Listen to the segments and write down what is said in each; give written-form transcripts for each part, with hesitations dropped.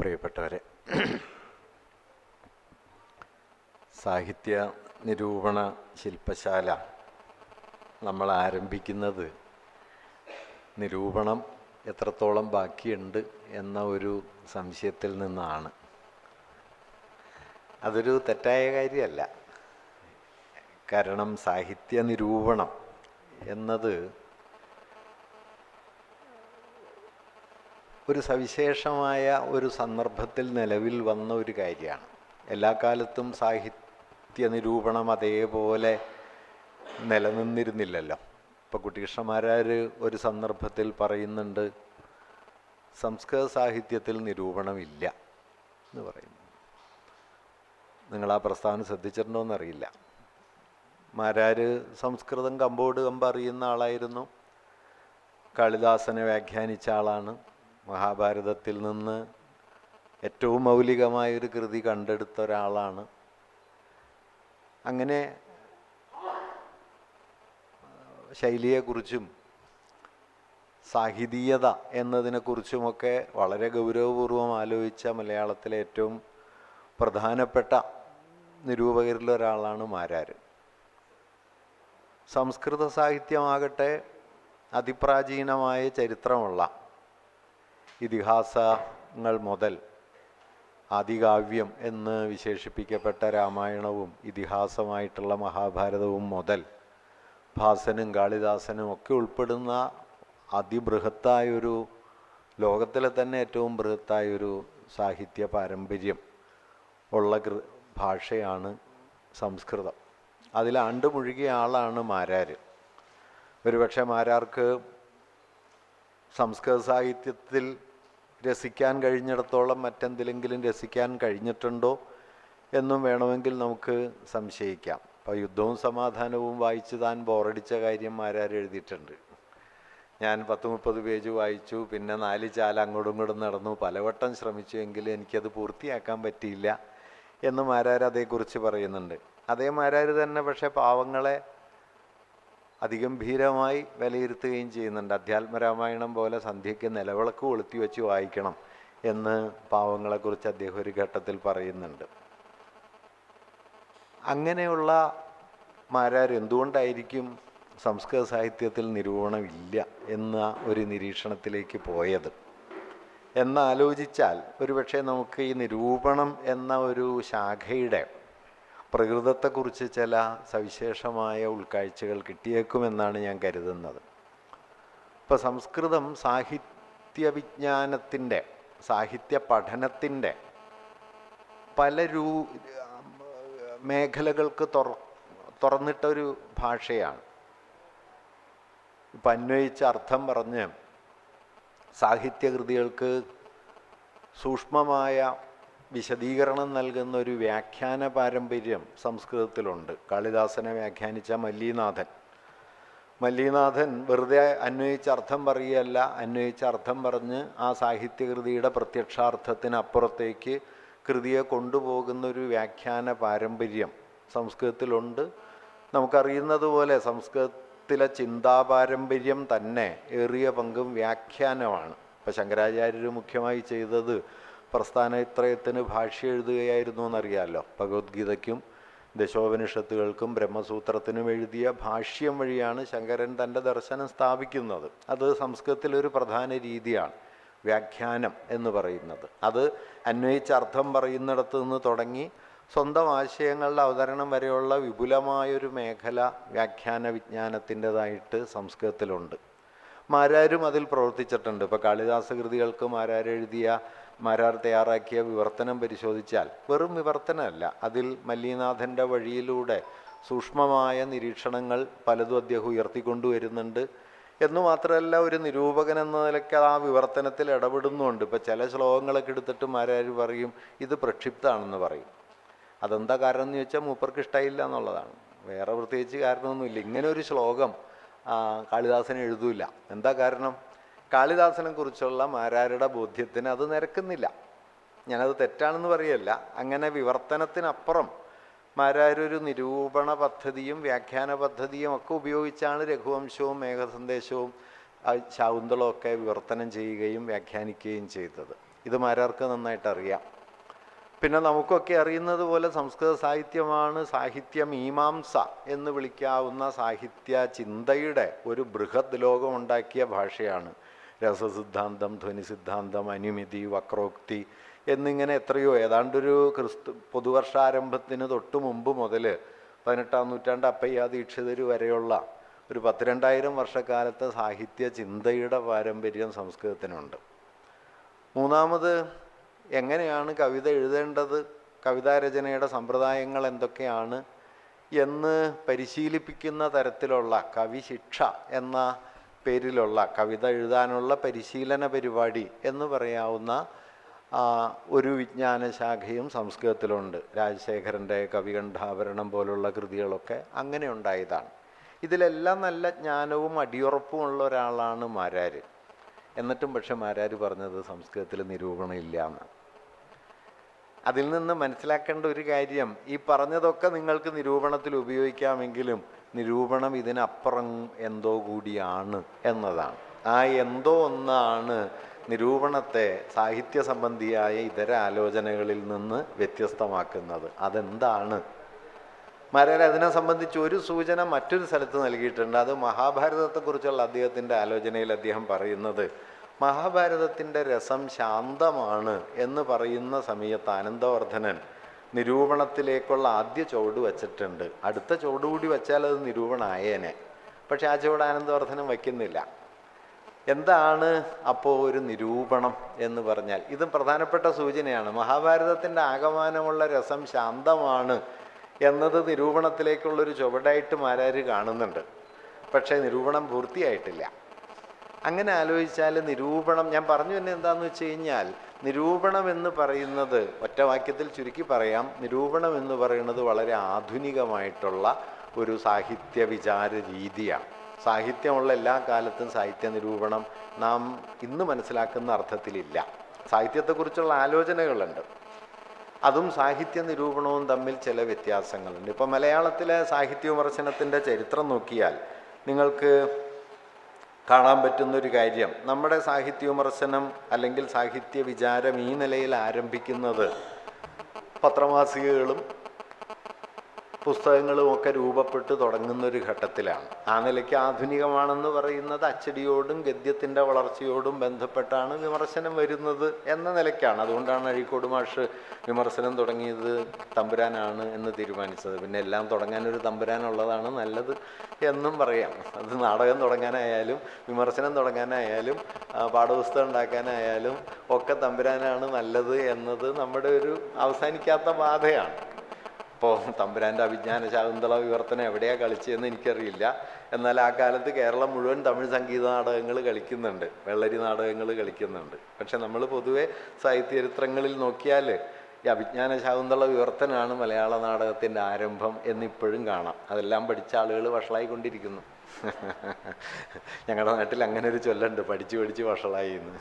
പ്രിയപ്പെട്ടവരെ, സാഹിത്യ നിരൂപണ ശില്പശാല നമ്മൾ ആരംഭിക്കുന്നത് നിരൂപണം എത്രത്തോളം ബാക്കിയുണ്ട് എന്ന ഒരു സംശയത്തിൽ നിന്നാണ്. അതൊരു തെറ്റായ കാര്യമല്ല. കാരണം സാഹിത്യ നിരൂപണം എന്നത് ഒരു സവിശേഷമായ ഒരു സന്ദർഭത്തിൽ നിലവിൽ വന്ന ഒരു കാര്യമാണ്. എല്ലാ കാലത്തും സാഹിത്യ നിരൂപണം അതേപോലെ നിലനിന്നിരുന്നില്ലല്ലോ. ഇപ്പോൾ കുട്ടികൃഷ്ണമാരാർ ഒരു സന്ദർഭത്തിൽ പറയുന്നുണ്ട്, സംസ്കൃത സാഹിത്യത്തിൽ നിരൂപണമില്ല എന്ന് പറയുന്നു. നിങ്ങൾ ആ പ്രസ്താവന ശ്രദ്ധിച്ചിട്ടുണ്ടോയെന്നറിയില്ല. മാരാർ സംസ്കൃതം കമ്പോട് കമ്പ് അറിയുന്ന ആളായിരുന്നു. കാളിദാസനെ വ്യാഖ്യാനിച്ച ആളാണ്. മഹാഭാരതത്തിൽ നിന്ന് ഏറ്റവും മൗലികമായൊരു കൃതി കണ്ടെടുത്ത ഒരാളാണ്. അങ്ങനെ ശൈലിയെക്കുറിച്ചും സാഹിതീയത എന്നതിനെക്കുറിച്ചുമൊക്കെ വളരെ ഗൗരവപൂർവം ആലോചിച്ച മലയാളത്തിലെ ഏറ്റവും പ്രധാനപ്പെട്ട നിരൂപകരിലൊരാളാണ് മാരാർ. സംസ്കൃത സാഹിത്യമാകട്ടെ അതിപ്രാചീനമായ ചരിത്രമുള്ള ഇതിഹാസങ്ങൾ മുതൽ ആദികാവ്യം എന്ന് വിശേഷിപ്പിക്കപ്പെട്ട രാമായണവും ഇതിഹാസമായിട്ടുള്ള മഹാഭാരതവും മുതൽ ഭാസനും കാളിദാസനും ഒക്കെ ഉൾപ്പെടുന്ന അതിബൃഹത്തായൊരു, ലോകത്തിലെ തന്നെ ഏറ്റവും ബൃഹത്തായൊരു സാഹിത്യ പാരമ്പര്യം ഉള്ള ഭാഷയാണ് സംസ്കൃതം. അതിലാണ്ട് മുഴുകിയ ആളാണ് മാരാർ. ഒരുപക്ഷെ മാരാർക്ക് സംസ്കൃത സാഹിത്യത്തിൽ രസിക്കാൻ കഴിഞ്ഞിടത്തോളം മറ്റെന്തിലെങ്കിലും രസിക്കാൻ കഴിഞ്ഞിട്ടുണ്ടോ എന്നും വേണമെങ്കിൽ നമുക്ക് സംശയിക്കാം. അപ്പോൾ യുദ്ധവും സമാധാനവും വായിച്ച് താൻ ബോറടിച്ച കാര്യം മാരാർ എഴുതിയിട്ടുണ്ട്. ഞാൻ 10-30 പേജ് വായിച്ചു, പിന്നെ 4 ചാല അങ്ങോട്ടും ഇങ്ങോട്ടും നടന്നു, പലവട്ടം ശ്രമിച്ചു, എങ്കിലും എനിക്കത് പൂർത്തിയാക്കാൻ പറ്റിയില്ല എന്ന് മാരാർ അതേക്കുറിച്ച് പറയുന്നുണ്ട്. അതേ മാരാർ തന്നെ പക്ഷേ പാവങ്ങളെ അതിഗംഭീരമായി വിലയിരുത്തുകയും ചെയ്യുന്നുണ്ട്. അധ്യാത്മരാമായണം പോലെ സന്ധ്യയ്ക്ക് നിലവിളക്ക് കൊളുത്തി വെച്ച് വായിക്കണം എന്ന് പാവങ്ങളെക്കുറിച്ച് അദ്ദേഹം ഒരു ഘട്ടത്തിൽ പറയുന്നുണ്ട്. അങ്ങനെയുള്ള മാരാർ എന്തുകൊണ്ടായിരിക്കും സംസ്കൃത സാഹിത്യത്തിൽ നിരൂപണമില്ല എന്ന ഒരു നിരീക്ഷണത്തിലേക്ക് പോയത് എന്നാലോചിച്ചാൽ ഒരുപക്ഷെ നമുക്ക് ഈ നിരൂപണം എന്ന ഒരു ശാഖയുടെ പ്രകൃതത്തെക്കുറിച്ച് ചില സവിശേഷമായ ഉൾക്കാഴ്ചകൾ കിട്ടിയേക്കുമെന്നാണ് ഞാൻ കരുതുന്നത്. ഇപ്പോൾ സംസ്കൃതം സാഹിത്യവിജ്ഞാനത്തിൻ്റെ, സാഹിത്യ പഠനത്തിൻ്റെ പല മേഖലകൾക്ക് തുറന്നിട്ടൊരു ഭാഷയാണ്. ഇപ്പം അന്വയിച്ച അർത്ഥം പറഞ്ഞ് സാഹിത്യകൃതികൾക്ക് സൂക്ഷ്മമായ വിശദീകരണം നൽകുന്ന ഒരു വ്യാഖ്യാന പാരമ്പര്യം സംസ്കൃതത്തിലുണ്ട്. കാളിദാസനെ വ്യാഖ്യാനിച്ച മല്ലീനാഥൻ വെറുതെ അന്വയിച്ച അർത്ഥം പറയുകയല്ല, അന്വയിച്ച അർത്ഥം പറഞ്ഞ് ആ സാഹിത്യകൃതിയുടെ പ്രത്യക്ഷാർത്ഥത്തിനപ്പുറത്തേക്ക് കൃതിയെ കൊണ്ടുപോകുന്ന ഒരു വ്യാഖ്യാന പാരമ്പര്യം സംസ്കൃതത്തിലുണ്ട്. നമുക്കറിയുന്നത് പോലെ സംസ്കൃതത്തിലെ ചിന്താപാരമ്പര്യം തന്നെ ഏറിയ പങ്കും വ്യാഖ്യാനമാണ്. ഇപ്പോൾ ശങ്കരാചാര്യർ മുഖ്യമായി ചെയ്തത് പ്രസ്ഥാനത്രയത്തിന് ഭാഷ്യം എഴുതുകയായിരുന്നു എന്നറിയാമല്ലോ. ഭഗവത്ഗീതയ്ക്കും ദശോപനിഷത്തുകൾക്കും ബ്രഹ്മസൂത്രത്തിനും എഴുതിയ ഭാഷ്യം വഴിയാണ് ശങ്കരൻ തൻ്റെ ദർശനം സ്ഥാപിക്കുന്നത്. അത് സംസ്കൃതത്തിലൊരു പ്രധാന രീതിയാണ് വ്യാഖ്യാനം എന്ന് പറയുന്നത്. അത് അന്വയിച്ച അർത്ഥം പറയുന്നിടത്ത് നിന്ന് തുടങ്ങി സ്വന്തം ആശയങ്ങളുടെ അവതരണം വരെയുള്ള വിപുലമായൊരു മേഖല വ്യാഖ്യാന വിജ്ഞാനത്തിൻ്റെതായിട്ട് സംസ്കൃതത്തിലുണ്ട്. മാരാരും അതിൽ പ്രവർത്തിച്ചിട്ടുണ്ട്. ഇപ്പോൾ കാളിദാസ കൃതികൾക്ക് മാരാർ തയ്യാറാക്കിയ വിവർത്തനം പരിശോധിച്ചാൽ വെറും വിവർത്തനമല്ല, അതിൽ മല്ലീനാഥൻ്റെ വഴിയിലൂടെ സൂക്ഷ്മമായ നിരീക്ഷണങ്ങൾ പലതും അദ്ദേഹം ഉയർത്തിക്കൊണ്ടുവരുന്നുണ്ട്. എന്നു മാത്രമല്ല, ഒരു നിരൂപകൻ എന്ന നിലയ്ക്ക് ആ വിവർത്തനത്തിൽ ഇടപെടുന്നുണ്ട്. ഇപ്പോൾ ചില ശ്ലോകങ്ങളൊക്കെ എടുത്തിട്ട് മാരാർ പറയും ഇത് പ്രക്ഷിപ്താണെന്ന് പറയും. അതെന്താ കാരണം എന്ന് ചോദിച്ചാൽ മൂപ്പർക്ക് ഇഷ്ടമായില്ല എന്നുള്ളതാണ്. വേറെ പ്രത്യേകിച്ച് കാരണമൊന്നുമില്ല. ഇങ്ങനെ ഒരു ശ്ലോകം കാളിദാസന് എഴുതൂല. എന്താ കാരണം? കാളിദാസനെ കുറിച്ചുള്ള മാരാരുടെ ബോധ്യത്തിന് അത് നിരക്കുന്നില്ല. ഞാനത് തെറ്റാണെന്ന് പറയല്ല. അങ്ങനെ വിവർത്തനത്തിനപ്പുറം മാരാരൊരു നിരൂപണ പദ്ധതിയും വ്യാഖ്യാന പദ്ധതിയും ഒക്കെ ഉപയോഗിച്ചാണ് രഘുവംശവും മേഘസന്ദേശവും ശാകുന്തളമൊക്കെ വിവർത്തനം ചെയ്യുകയും വ്യാഖ്യാനിക്കുകയും ചെയ്തത്. ഇത് മാരാർക്ക് നന്നായിട്ട് അറിയാം. പിന്നെ നമുക്കൊക്കെ അറിയുന്നത് പോലെ സംസ്കൃത സാഹിത്യമാണ് സാഹിത്യമീമാംസ എന്ന് വിളിക്കാവുന്ന സാഹിത്യ ചിന്തയുടെ ഒരു ബൃഹത് ലോകം ഉണ്ടാക്കിയ ഭാഷയാണ്. രസസിദ്ധാന്തം, ധ്വനിസിദ്ധാന്തം, അനുമിതി, വക്രോക്തി എന്നിങ്ങനെ എത്രയോ, ഏതാണ്ടൊരു പൊതുവർഷാരംഭത്തിന് തൊട്ട് മുമ്പ് മുതൽ 18-ാം നൂറ്റാണ്ട് അപ്പയ്യ ദീക്ഷിതർ വരെയുള്ള ഒരു 1000-2000 വർഷക്കാലത്തെ സാഹിത്യ ചിന്തയുടെ പാരമ്പര്യം സംസ്കൃതത്തിനുണ്ട്. മൂന്നാമത്, എങ്ങനെയാണ് കവിത എഴുതേണ്ടത്, കവിതാരചനയുടെ സമ്പ്രദായങ്ങൾ എന്തൊക്കെയാണ് എന്ന് പരിശീലിപ്പിക്കുന്ന തരത്തിലുള്ള കവിശിക്ഷ എന്ന പേരിലുള്ള കവിത എഴുതാനുള്ള പരിശീലന പരിപാടി എന്ന് പറയാവുന്ന ഒരു വിജ്ഞാനശാഖയും സംസ്കൃതത്തിലുണ്ട്. രാജശേഖരൻ്റെ കവികണ്ഠാഭരണം പോലുള്ള കൃതികളൊക്കെ അങ്ങനെ ഉണ്ടായതാണ്. ഇതിലെല്ലാം നല്ല ജ്ഞാനവും അടിയുറപ്പും ഉള്ള ഒരാളാണ് മാരാർ. എന്നിട്ടും പക്ഷെ മാരാർ പറഞ്ഞത് സംസ്കൃതത്തിൽ നിരൂപണം ഇല്ല എന്ന്. അതിൽ നിന്ന് മനസ്സിലാക്കേണ്ട ഒരു കാര്യം, ഈ പറഞ്ഞതൊക്കെ നിങ്ങൾക്ക് നിരൂപണത്തിൽ ഉപയോഗിക്കാമെങ്കിലും നിരൂപണം ഇതിനപ്പുറം എന്തോ കൂടിയാണ് എന്നതാണ്. ആ എന്തോ ഒന്നാണ് നിരൂപണത്തെ സാഹിത്യ സംബന്ധിയായ ഇതര ആലോചനകളിൽ നിന്ന് വ്യത്യസ്തമാക്കുന്നത്. അതെന്താണ്? മാരാർ അതിനെ സംബന്ധിച്ച് ഒരു സൂചന മറ്റൊരു സ്ഥലത്ത് നൽകിയിട്ടുണ്ട്. അത് മഹാഭാരതത്തെക്കുറിച്ചുള്ള അദ്ദേഹത്തിൻ്റെ ആലോചനയിൽ അദ്ദേഹം പറയുന്നത്, മഹാഭാരതത്തിൻ്റെ രസം ശാന്തമാണ് എന്ന് പറയുന്ന സമയത്ത് ആനന്ദവർദ്ധനൻ നിരൂപണത്തിലേക്കുള്ള ആദ്യ ചുവട് വച്ചിട്ടുണ്ട്. അടുത്ത ചുവട് കൂടി വച്ചാൽ അത് നിരൂപണമായേനെ. പക്ഷെ ആ ചുവട് ആനന്ദവർദ്ധനൻ വയ്ക്കുന്നില്ല. എന്താണ് അപ്പോൾ ഒരു നിരൂപണം എന്ന് പറഞ്ഞാൽ? ഇതും പ്രധാനപ്പെട്ട സൂചനയാണ്. മഹാഭാരതത്തിൻ്റെ ആകമാനമുള്ള രസം ശാന്തമാണ് എന്നത് നിരൂപണത്തിലേക്കുള്ളൊരു ചുവടായിട്ട് മാരാർ കാണുന്നുണ്ട്. പക്ഷേ നിരൂപണം പൂർത്തിയായിട്ടില്ല. അങ്ങനെ ആലോചിച്ചാൽ നിരൂപണം, ഞാൻ പറഞ്ഞു തന്നെ എന്താണെന്ന് വെച്ച് കഴിഞ്ഞാൽ, നിരൂപണം എന്ന് പറയുന്നത് ഒറ്റ വാക്യത്തിൽ ചുരുക്കി പറയാം, നിരൂപണം എന്ന് പറയുന്നത് വളരെ ആധുനികമായിട്ടുള്ള ഒരു സാഹിത്യ വിചാര രീതിയാണ്. സാഹിത്യമുള്ള എല്ലാ കാലത്തും സാഹിത്യ നിരൂപണം നാം ഇന്ന് മനസ്സിലാക്കുന്ന അർത്ഥത്തിലില്ല. സാഹിത്യത്തെക്കുറിച്ചുള്ള ആലോചനകളുണ്ട്, അതും സാഹിത്യ നിരൂപണവും തമ്മിൽ ചില വ്യത്യാസങ്ങളുണ്ട്. ഇപ്പം മലയാളത്തിലെ സാഹിത്യ വിമർശനത്തിൻ്റെ ചരിത്രം നോക്കിയാൽ നിങ്ങൾക്ക് കാണാൻ പറ്റുന്നൊരു കാര്യം, നമ്മുടെ സാഹിത്യ വിമർശനം അല്ലെങ്കിൽ സാഹിത്യ വിചാരം ഈ നിലയിൽ ആരംഭിക്കുന്നത് പത്രമാസികകളും പുസ്തകങ്ങളും ഒക്കെ രൂപപ്പെട്ട് തുടങ്ങുന്നൊരു ഘട്ടത്തിലാണ്. ആ നിലയ്ക്ക് ആധുനികമാണെന്ന് പറയുന്നത് അച്ചടിയോടും ഗദ്യത്തിൻ്റെ വളർച്ചയോടും ബന്ധപ്പെട്ടാണ് വിമർശനം വരുന്നത് എന്ന നിലയ്ക്കാണ്. അതുകൊണ്ടാണ് അഴീക്കോട് മാഷ് വിമർശനം തുടങ്ങിയത് തമ്പുരാനാണ് എന്ന് തീരുമാനിച്ചത്. പിന്നെ എല്ലാം തുടങ്ങാനൊരു തമ്പുരാനുള്ളതാണ് നല്ലത് എന്നും പറയാം. അത് നാടകം തുടങ്ങാനായാലും വിമർശനം തുടങ്ങാനായാലും പാഠപുസ്തകം ഉണ്ടാക്കാനായാലും ഒക്കെ തമ്പുരാനാണ് നല്ലത് എന്നത് നമ്മുടെ ഒരു അവസാനിക്കാത്ത ബാധയാണ്. ഇപ്പോൾ തമ്പുരാൻ്റെ അഭിജ്ഞാന ശാകുന്തള വിവർത്തനം എവിടെയാണ് കളിച്ചതെന്ന് എനിക്കറിയില്ല. എന്നാൽ ആ കാലത്ത് കേരളം മുഴുവൻ തമിഴ് സംഗീത നാടകങ്ങൾ കളിക്കുന്നുണ്ട്, വെള്ളരി നാടകങ്ങൾ കളിക്കുന്നുണ്ട്. പക്ഷെ നമ്മൾ പൊതുവെ സാഹിത്യ ചരിത്രങ്ങളിൽ നോക്കിയാൽ ഈ അഭിജ്ഞാന ശാകുന്തള വിവർത്തനമാണ് മലയാള നാടകത്തിൻ്റെ ആരംഭം എന്നിപ്പോഴും കാണാം. അതെല്ലാം പഠിച്ച ആളുകൾ വഷളായിക്കൊണ്ടിരിക്കുന്നു. ഞങ്ങളുടെ നാട്ടിൽ അങ്ങനെ ഒരു ചൊല്ലുണ്ട്, പഠിച്ച് പഠിച്ച് വഷളായി എന്ന്.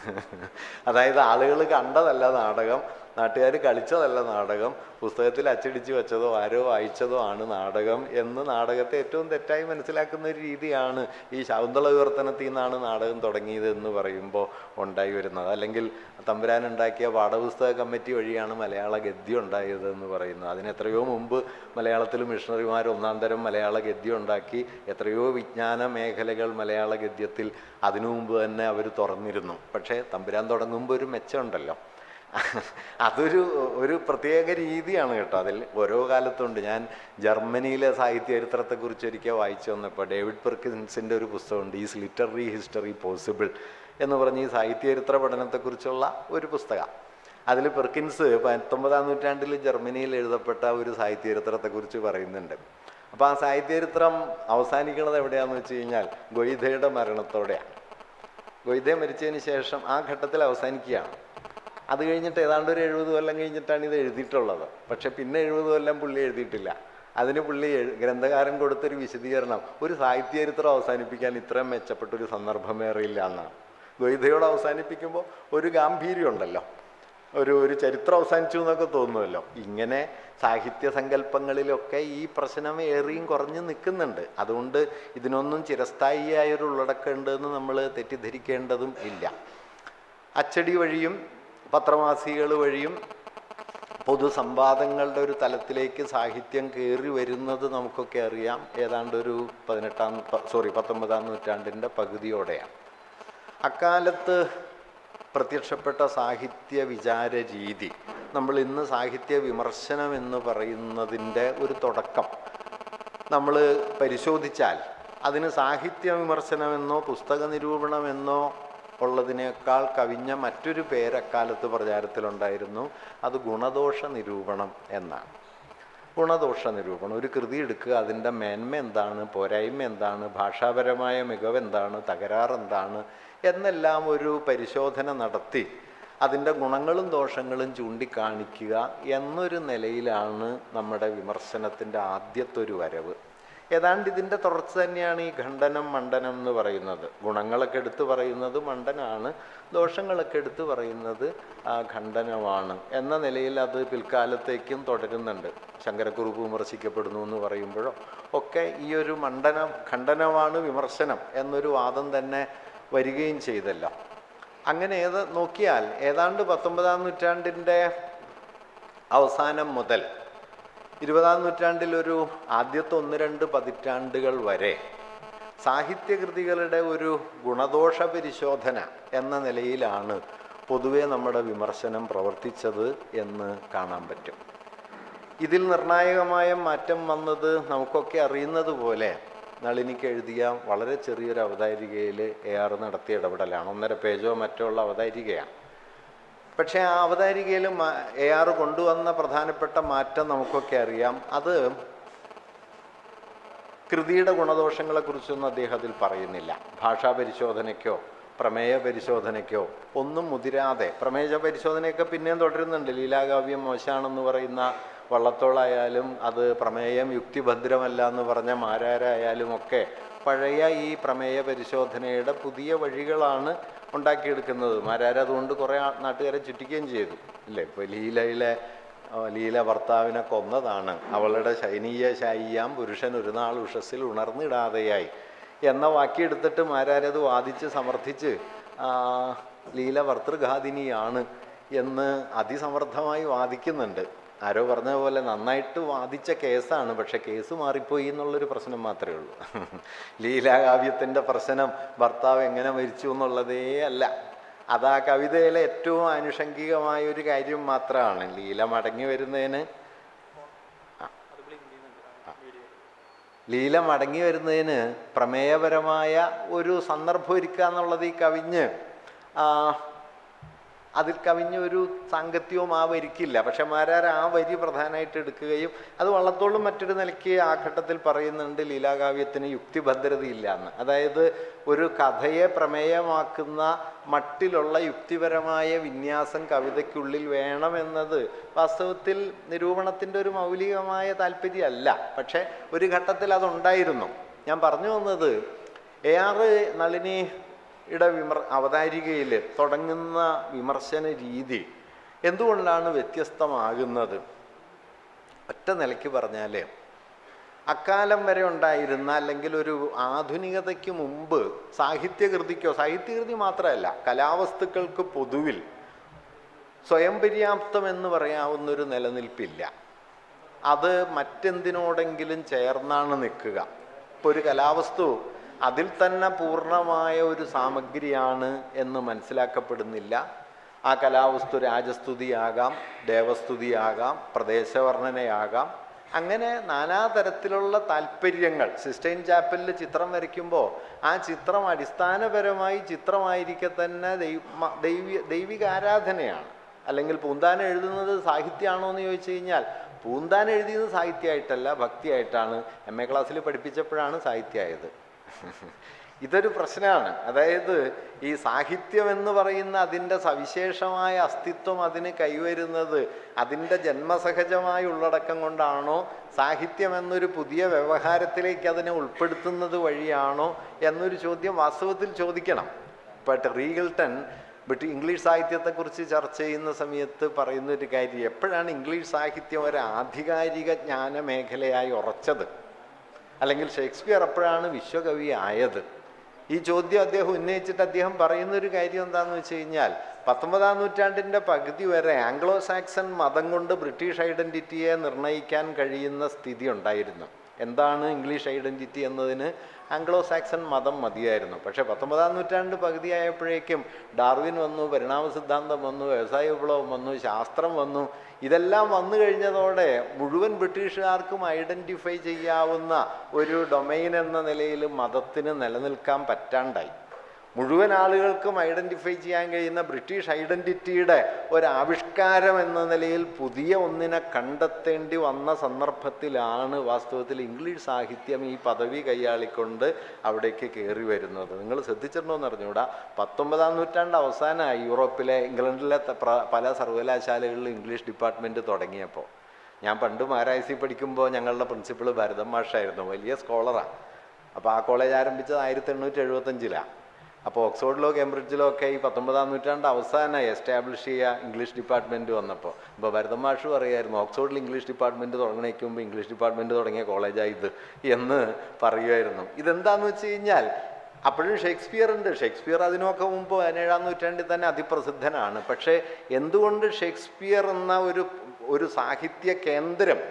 അതായത് ആളുകൾ കണ്ടതല്ല നാടകം, നാട്ടുകാർ കളിച്ചതല്ല നാടകം, പുസ്തകത്തിൽ അച്ചടിച്ച് വെച്ചതോ ആരോ വായിച്ചതോ ആണ് നാടകം എന്ന് നാടകത്തെ ഏറ്റവും തെറ്റായി മനസ്സിലാക്കുന്ന ഒരു രീതിയാണ് ഈ ശാകുന്തള വിവർത്തനത്തിൽ നിന്നാണ് നാടകം തുടങ്ങിയത് എന്ന് പറയുമ്പോൾ ഉണ്ടായി വരുന്നത്. അല്ലെങ്കിൽ തമ്പുരാൻ ഉണ്ടാക്കിയ പാഠപുസ്തക കമ്മിറ്റി വഴിയാണ് മലയാള ഗദ്യം ഉണ്ടായത് എന്ന് പറയുന്നത്. അതിന് എത്രയോ മുമ്പ് മലയാളത്തിൽ മിഷണറിമാർ ഒന്നാം തരം മലയാള ഗദ്യം ഉണ്ടാക്കി. എത്രയോ വിജ്ഞാന മേഖലകൾ മലയാള ഗദ്യത്തിൽ അതിനു മുമ്പ് തന്നെ അവർ തുറന്നിരുന്നു. പക്ഷേ തമ്പുരാൻ തുടങ്ങുമ്പോൾ ഒരു മെച്ചമുണ്ടല്ലോ, അതൊരു പ്രത്യേക രീതിയാണ് കേട്ടോ. അതിൽ ഓരോ കാലത്തുണ്ട്. ഞാൻ ജർമ്മനിയിലെ സാഹിത്യ ചരിത്രത്തെക്കുറിച്ച് ഒരിക്കൽ വായിച്ചു വന്നപ്പോൾ ഡേവിഡ് പെർക്കിൻസിൻ്റെ ഒരു പുസ്തകമുണ്ട്, ഈസ് ലിറ്റററി ഹിസ്റ്ററി പോസിബിൾ എന്ന് പറഞ്ഞ് ഈ സാഹിത്യ ചരിത്ര പഠനത്തെക്കുറിച്ചുള്ള ഒരു പുസ്തകം. അതിൽ പെർക്കിൻസ് 19-ാം നൂറ്റാണ്ടിൽ ജർമ്മനിയിൽ എഴുതപ്പെട്ട ഒരു സാഹിത്യ ചരിത്രത്തെക്കുറിച്ച് പറയുന്നുണ്ട്. അപ്പോൾ ആ സാഹിത്യ ചരിത്രം അവസാനിക്കുന്നത് എവിടെയാണെന്ന് വെച്ച് കഴിഞ്ഞാൽ ഗൊയ്തയുടെ മരണത്തോടെയാണ്. ഗൊയ്ത മരിച്ചതിന് ശേഷം ആ ഘട്ടത്തിൽ അവസാനിക്കുകയാണ്. അത് കഴിഞ്ഞിട്ട് ഏതാണ്ട് ഒരു 70 കൊല്ലം കഴിഞ്ഞിട്ടാണ് ഇത് എഴുതിയിട്ടുള്ളത്. പക്ഷെ പിന്നെ 70 കൊല്ലം പുള്ളി എഴുതിയിട്ടില്ല. അതിന് പുള്ളി ഗ്രന്ഥകാരൻ കൊടുത്തൊരു വിശദീകരണം, ഒരു സാഹിത്യ ചരിത്രം അവസാനിപ്പിക്കാൻ ഇത്രയും മെച്ചപ്പെട്ടൊരു സന്ദർഭമേറിയില്ല എന്നാണ്. ഗൊയ്തയോട് അവസാനിപ്പിക്കുമ്പോൾ ഒരു ഗാംഭീര്യം ഉണ്ടല്ലോ, ഒരു ചരിത്രം അവസാനിച്ചു എന്നൊക്കെ തോന്നുമല്ലോ. ഇങ്ങനെ സാഹിത്യ സങ്കല്പങ്ങളിലൊക്കെ ഈ പ്രശ്നം ഏറിയും കുറഞ്ഞു നിൽക്കുന്നുണ്ട്. അതുകൊണ്ട് ഇതിനൊന്നും ചിരസ്ഥായിയായൊരു ഉള്ളടക്കം ഉണ്ടെന്ന് നമ്മൾ തെറ്റിദ്ധരിക്കേണ്ടതും ഇല്ല. അച്ചടി വഴിയും പത്രമാസികകൾ വഴിയും പൊതുസംവാദങ്ങളുടെ ഒരു തലത്തിലേക്ക് സാഹിത്യം കയറി വരുന്നത് നമുക്കൊക്കെ അറിയാം. ഏതാണ്ട് ഒരു 19-ാം നൂറ്റാണ്ടിൻ്റെ പകുതിയോടെയാണ്. അക്കാലത്ത് പ്രത്യക്ഷപ്പെട്ട സാഹിത്യ വിചാര രീതി, നമ്മൾ ഇന്ന് സാഹിത്യ വിമർശനം എന്ന് പറയുന്നതിൻ്റെ ഒരു തുടക്കം നമ്മൾ പരിശോധിച്ചാൽ അതിന് സാഹിത്യ വിമർശനമെന്നോ പുസ്തക നിരൂപണമെന്നോ ഉള്ളതിനേക്കാൾ കവിഞ്ഞ മറ്റൊരു പേര് അക്കാലത്ത് പ്രചാരത്തിലുണ്ടായിരുന്നു. അത് ഗുണദോഷ നിരൂപണം എന്നാണ്. ഗുണദോഷ നിരൂപണം, ഒരു കൃതി എടുക്കുക, അതിൻ്റെ മേന്മ എന്താണ്, പോരായ്മ എന്താണ്, ഭാഷാപരമായ മികവ് എന്താണ്, തകരാറെന്താണ് എന്നെല്ലാം ഒരു പരിശോധന നടത്തി അതിൻ്റെ ഗുണങ്ങളും ദോഷങ്ങളും ചൂണ്ടിക്കാണിക്കുക എന്നൊരു നിലയിലാണ് നമ്മുടെ വിമർശനത്തിൻ്റെ ആദ്യത്തെ ഒരു വരവ്. ഏതാണ്ട് ഇതിൻ്റെ തുടർച്ച തന്നെയാണ് ഈ ഖണ്ഡനം മണ്ഡനം എന്ന് പറയുന്നത്. ഗുണങ്ങളൊക്കെ എടുത്തു പറയുന്നത് മണ്ഡനമാണ്, ദോഷങ്ങളൊക്കെ എടുത്തു പറയുന്നത് ഖണ്ഡനമാണ് എന്ന നിലയിൽ അത് പിൽക്കാലത്തേക്കും തുടരുന്നുണ്ട്. ശങ്കരക്കുറുപ്പ് വിമർശിക്കപ്പെടുന്നു എന്ന് പറയുമ്പോഴോ ഒക്കെ ഈ ഒരു ഖണ്ഡനമാണ് വിമർശനം എന്നൊരു വാദം തന്നെ വരികയും ചെയ്തല്ലോ. അങ്ങനെ നോക്കിയാൽ ഏതാണ്ട് 19-ാം നൂറ്റാണ്ടിൻ്റെ അവസാനം മുതൽ 20-ാം നൂറ്റാണ്ടിലൊരു ആദ്യത്തെ 1-2 പതിറ്റാണ്ടുകൾ വരെ സാഹിത്യകൃതികളുടെ ഒരു ഗുണദോഷ പരിശോധന എന്ന നിലയിലാണ് പൊതുവെ നമ്മുടെ വിമർശനം പ്രവർത്തിച്ചത് എന്ന് കാണാൻ പറ്റും. ഇതിൽ നിർണായകമായ മാറ്റം വന്നത് നമുക്കൊക്കെ അറിയുന്നത് പോലെ നളിനിക്ക് എഴുതിയ വളരെ ചെറിയൊരു അവതാരികയിൽ AR നടത്തിയ ഇടപെടലാണ്. 1.5 പേജോ മറ്റോ ഉള്ള അവതാരികയാണ്. പക്ഷേ ആ അവതാരികയിൽ AR കൊണ്ടുവന്ന പ്രധാനപ്പെട്ട മാറ്റം നമുക്കൊക്കെ അറിയാം. അത് കൃതിയുടെ ഗുണദോഷങ്ങളെക്കുറിച്ചൊന്നും അദ്ദേഹം അതിൽ പറയുന്നില്ല. ഭാഷാ പരിശോധനയ്ക്കോ പ്രമേയ പരിശോധനയ്ക്കോ ഒന്നും മുതിരാതെ, പ്രമേയ പരിശോധനയൊക്കെ പിന്നെയും തുടരുന്നുണ്ട്. ലീലാകാവ്യം മോശമാണെന്ന് പറയുന്ന വള്ളത്തോളായാലും അത് പ്രമേയം യുക്തിഭദ്രമല്ല എന്ന് പറഞ്ഞ മാരാരായാലും ഒക്കെ പഴയ ഈ പ്രമേയ പരിശോധനയുടെ പുതിയ വഴികളാണ് ഉണ്ടാക്കിയെടുക്കുന്നത്. മാരാരതുകൊണ്ട് കുറേ നാട്ടുകാരെ ചുറ്റിക്കുകയും ചെയ്തു ഇല്ലേ. ഇപ്പോൾ ലീല ഭർത്താവിനെ കൊന്നതാണ്, അവളുടെ ശായിയാം പുരുഷൻ ഒരു നാൾ ഉഷസ്സിൽ ഉണർന്നിടാതെയായി എന്ന വാക്യെടുത്തിട്ട് മാരാരത് വാദിച്ച് സമർത്ഥിച്ച് ലീല ഭർതൃഘാതിനിയാണ് എന്ന് അതിസമർത്ഥമായി വാദിക്കുന്നുണ്ട്. ആരോ പറഞ്ഞ പോലെ നന്നായിട്ട് വാദിച്ച കേസാണ്, പക്ഷെ കേസ് മാറിപ്പോയി എന്നുള്ളൊരു പ്രശ്നം മാത്രമേ ഉള്ളൂ. ലീലാകാവ്യത്തിൻ്റെ പ്രശ്നം ഭർത്താവ് എങ്ങനെ മരിച്ചു എന്നുള്ളതേ അല്ല. അത് ആ കവിതയിലെ ഏറ്റവും ആനുഷംഗികമായ ഒരു കാര്യം മാത്രമാണ്. ലീല മടങ്ങി വരുന്നതിന് പ്രമേയപരമായ ഒരു സന്ദർഭം ഒരുക്കുക എന്നുള്ളത് ഈ കവിഞ്ഞ് അതിൽ കവിഞ്ഞൊരു സാങ്കത്യവും ആ വരിക്കില്ല. പക്ഷെ മാരാർ ആ വരി പ്രധാനമായിട്ട് എടുക്കുകയും അത് വള്ളത്തോളും മറ്റൊരു നിലയ്ക്ക് ആ ഘട്ടത്തിൽ പറയുന്നുണ്ട് ലീലാകാവ്യത്തിന് യുക്തിഭദ്രതയില്ല എന്ന്. അതായത് ഒരു കഥയെ പ്രമേയമാക്കുന്ന മട്ടിലുള്ള യുക്തിപരമായ വിന്യാസം കവിതയ്ക്കുള്ളിൽ വേണമെന്നത് വാസ്തവത്തിൽ നിരൂപണത്തിൻ്റെ ഒരു മൗലികമായ താല്പര്യമല്ല. പക്ഷെ ഒരു ഘട്ടത്തിൽ അതുണ്ടായിരുന്നു. ഞാൻ പറഞ്ഞു വന്നത് AR നളിനിയുടെ അവതാരികയിൽ തുടങ്ങുന്ന വിമർശന രീതി എന്തുകൊണ്ടാണ് വ്യത്യസ്തമാകുന്നത്? ഒറ്റ നിലയ്ക്ക് പറഞ്ഞാൽ അക്കാലം വരെ ഉണ്ടായിരുന്ന അല്ലെങ്കിൽ ഒരു ആധുനികതയ്ക്ക് മുമ്പ് സാഹിത്യകൃതി മാത്രമല്ല കലാവസ്തുക്കൾക്ക് പൊതുവിൽ സ്വയം പര്യാപ്തം എന്ന് പറയാവുന്നൊരു നിലനിൽപ്പില്ല. അത് മറ്റെന്തിനോടെങ്കിലും ചേർന്നാണ് നിൽക്കുക. ഇപ്പോൾ ഒരു കലാവസ്തു അതിൽ തന്നെ പൂർണ്ണമായ ഒരു സാമഗ്രിയാണ് എന്ന് മനസ്സിലാക്കപ്പെടുന്നില്ല. ആ കലാവസ്തു രാജസ്തുതിയാകാം, ദേവസ്തുതിയാകാം, പ്രദേശവർണ്ണനയാകാം. അങ്ങനെ നാനാതരത്തിലുള്ള താല്പര്യങ്ങൾ. സിസ്റ്റൈൻ ചാപ്പലിൽ ചിത്രം വരയ്ക്കുമ്പോൾ ആ ചിത്രം അടിസ്ഥാനപരമായി ചിത്രമായിരിക്കെ തന്നെ ദൈവിക ആരാധനയാണ്. അല്ലെങ്കിൽ പൂന്താനം എഴുതുന്നത് സാഹിത്യമാണോ എന്ന് ചോദിച്ചു കഴിഞ്ഞാൽ പൂന്താനം എഴുതിയത് സാഹിത്യമായിട്ടല്ല, ഭക്തിയായിട്ടാണ്. MA ക്ലാസ്സിൽ പഠിപ്പിച്ചപ്പോഴാണ് സാഹിത്യമായത്. ഇതൊരു പ്രശ്നമാണ്. അതായത് ഈ സാഹിത്യം എന്ന് പറയുന്ന അതിൻ്റെ സവിശേഷമായ അസ്തിത്വം അതിന് കൈവരുന്നത് അതിൻ്റെ ജന്മസഹജമായ ഉള്ളടക്കം കൊണ്ടാണോ, സാഹിത്യം എന്നൊരു പുതിയ വ്യവഹാരത്തിലേക്ക് അതിനെ ഉൾപ്പെടുത്തുന്നത് വഴിയാണോ എന്നൊരു ചോദ്യം വാസ്തവത്തിൽ ചോദിക്കണം. ഇപ്പോൾ റീഗൽട്ടൺ ഇംഗ്ലീഷ് സാഹിത്യത്തെക്കുറിച്ച് ചർച്ച ചെയ്യുന്ന സമയത്ത് പറയുന്നൊരു കാര്യം, എപ്പോഴാണ് ഇംഗ്ലീഷ് സാഹിത്യം ഒരു ആധികാരിക ജ്ഞാന മേഖലയായി ഉറച്ചത്, അല്ലെങ്കിൽ ഷേക്സ്പിയർ എപ്പോഴാണ് വിശ്വകവി ആയത് ഈ ചോദ്യം അദ്ദേഹം ഉന്നയിച്ചിട്ട് അദ്ദേഹം പറയുന്നൊരു കാര്യം എന്താണെന്ന് വെച്ച് കഴിഞ്ഞാൽ 19-ാം നൂറ്റാണ്ടിൻ്റെ പകുതി വരെ ആംഗ്ലോ സാക്സൺ മതം കൊണ്ട് ബ്രിട്ടീഷ് ഐഡൻറ്റിറ്റിയെ നിർണ്ണയിക്കാൻ കഴിയുന്ന സ്ഥിതി ഉണ്ടായിരുന്നു. എന്താണ് ഇംഗ്ലീഷ് ഐഡൻറ്റിറ്റി എന്നതിന് ആംഗ്ലോ സാക്സൺ മതം മതിയായിരുന്നു. പക്ഷേ 19-ാം നൂറ്റാണ്ട് പകുതിയായപ്പോഴേക്കും ഡാർവിൻ വന്നു, പരിണാമ സിദ്ധാന്തം വന്നു, വ്യവസായ വിപ്ലവം വന്നു, ശാസ്ത്രം വന്നു. ഇതെല്ലാം വന്നു കഴിഞ്ഞതോടെ മുഴുവൻ ബ്രിട്ടീഷുകാർക്കും ഐഡൻറ്റിഫൈ ചെയ്യാവുന്ന ഒരു ഡൊമൈൻ എന്ന നിലയിൽ മതത്തിന് നിലനിൽക്കാൻ പറ്റാണ്ടായി. മുഴുവൻ ആളുകൾക്കും ഐഡൻറ്റിഫൈ ചെയ്യാൻ കഴിയുന്ന ബ്രിട്ടീഷ് ഐഡൻറ്റിറ്റിയുടെ ഒരാവിഷ്കാരം എന്ന നിലയിൽ പുതിയ ഒന്നിനെ കണ്ടെത്തേണ്ടി വന്ന സന്ദർഭത്തിലാണ് വാസ്തവത്തിൽ ഇംഗ്ലീഷ് സാഹിത്യം ഈ പദവി കൈയാളിക്കൊണ്ട് അവിടേക്ക് കയറി വരുന്നത്. നിങ്ങൾ ശ്രദ്ധിച്ചിട്ടുണ്ടോ എന്ന് അറിഞ്ഞൂടാ, 19-ാം നൂറ്റാണ്ട് അവസാനമായി യൂറോപ്പിലെ ഇംഗ്ലണ്ടിലെ പല സർവകലാശാലകളിലും ഇംഗ്ലീഷ് ഡിപ്പാർട്ട്മെൻറ്റ് തുടങ്ങിയപ്പോൾ. ഞാൻ പണ്ട് മാരായസി പഠിക്കുമ്പോൾ ഞങ്ങളുടെ പ്രിൻസിപ്പൾ ഭരതൻ മാഷായിരുന്നു, വലിയ സ്കോളറാണ്. അപ്പോൾ ആ കോളേജ് ആരംഭിച്ചത് 1875-ലാണ്. അപ്പോൾ ഓക്സ്ഫോർഡിലോ കേംബ്രിഡ്ജിലോ ഒക്കെ ഈ 19-ാം നൂറ്റാണ്ട് അവസാനമായി എസ്റ്റാബ്ലിഷ് ചെയ്യുക ഇംഗ്ലീഷ് ഡിപ്പാർട്ട്മെൻറ്റ് വന്നപ്പോൾ. ഇപ്പോൾ ഭരതൻ മാഷ് പറയുമായിരുന്നു, ഓക്സ്ഫോർഡിൽ ഇംഗ്ലീഷ് ഡിപ്പാർട്ട്മെൻറ്റ് തുടങ്ങണേക്ക് മുമ്പ് ഇംഗ്ലീഷ് ഡിപ്പാർട്ട്മെൻറ്റ് തുടങ്ങിയ കോളേജാണ് ഇത് എന്ന് പറയുമായിരുന്നു. ഇതെന്താണെന്ന് വെച്ച് കഴിഞ്ഞാൽ അപ്പോഴും ഷേക്സ്പിയർ ഉണ്ട്. ഷേക്സ്പിയർ അതിനൊക്കെ മുമ്പ് 17-ാം നൂറ്റാണ്ടിൽ തന്നെ അതിപ്രസിദ്ധനാണ്. പക്ഷേ എന്തുകൊണ്ട് ഷേക്സ്പിയർ എന്ന ഒരു സാഹിത്യ കേന്ദ്രം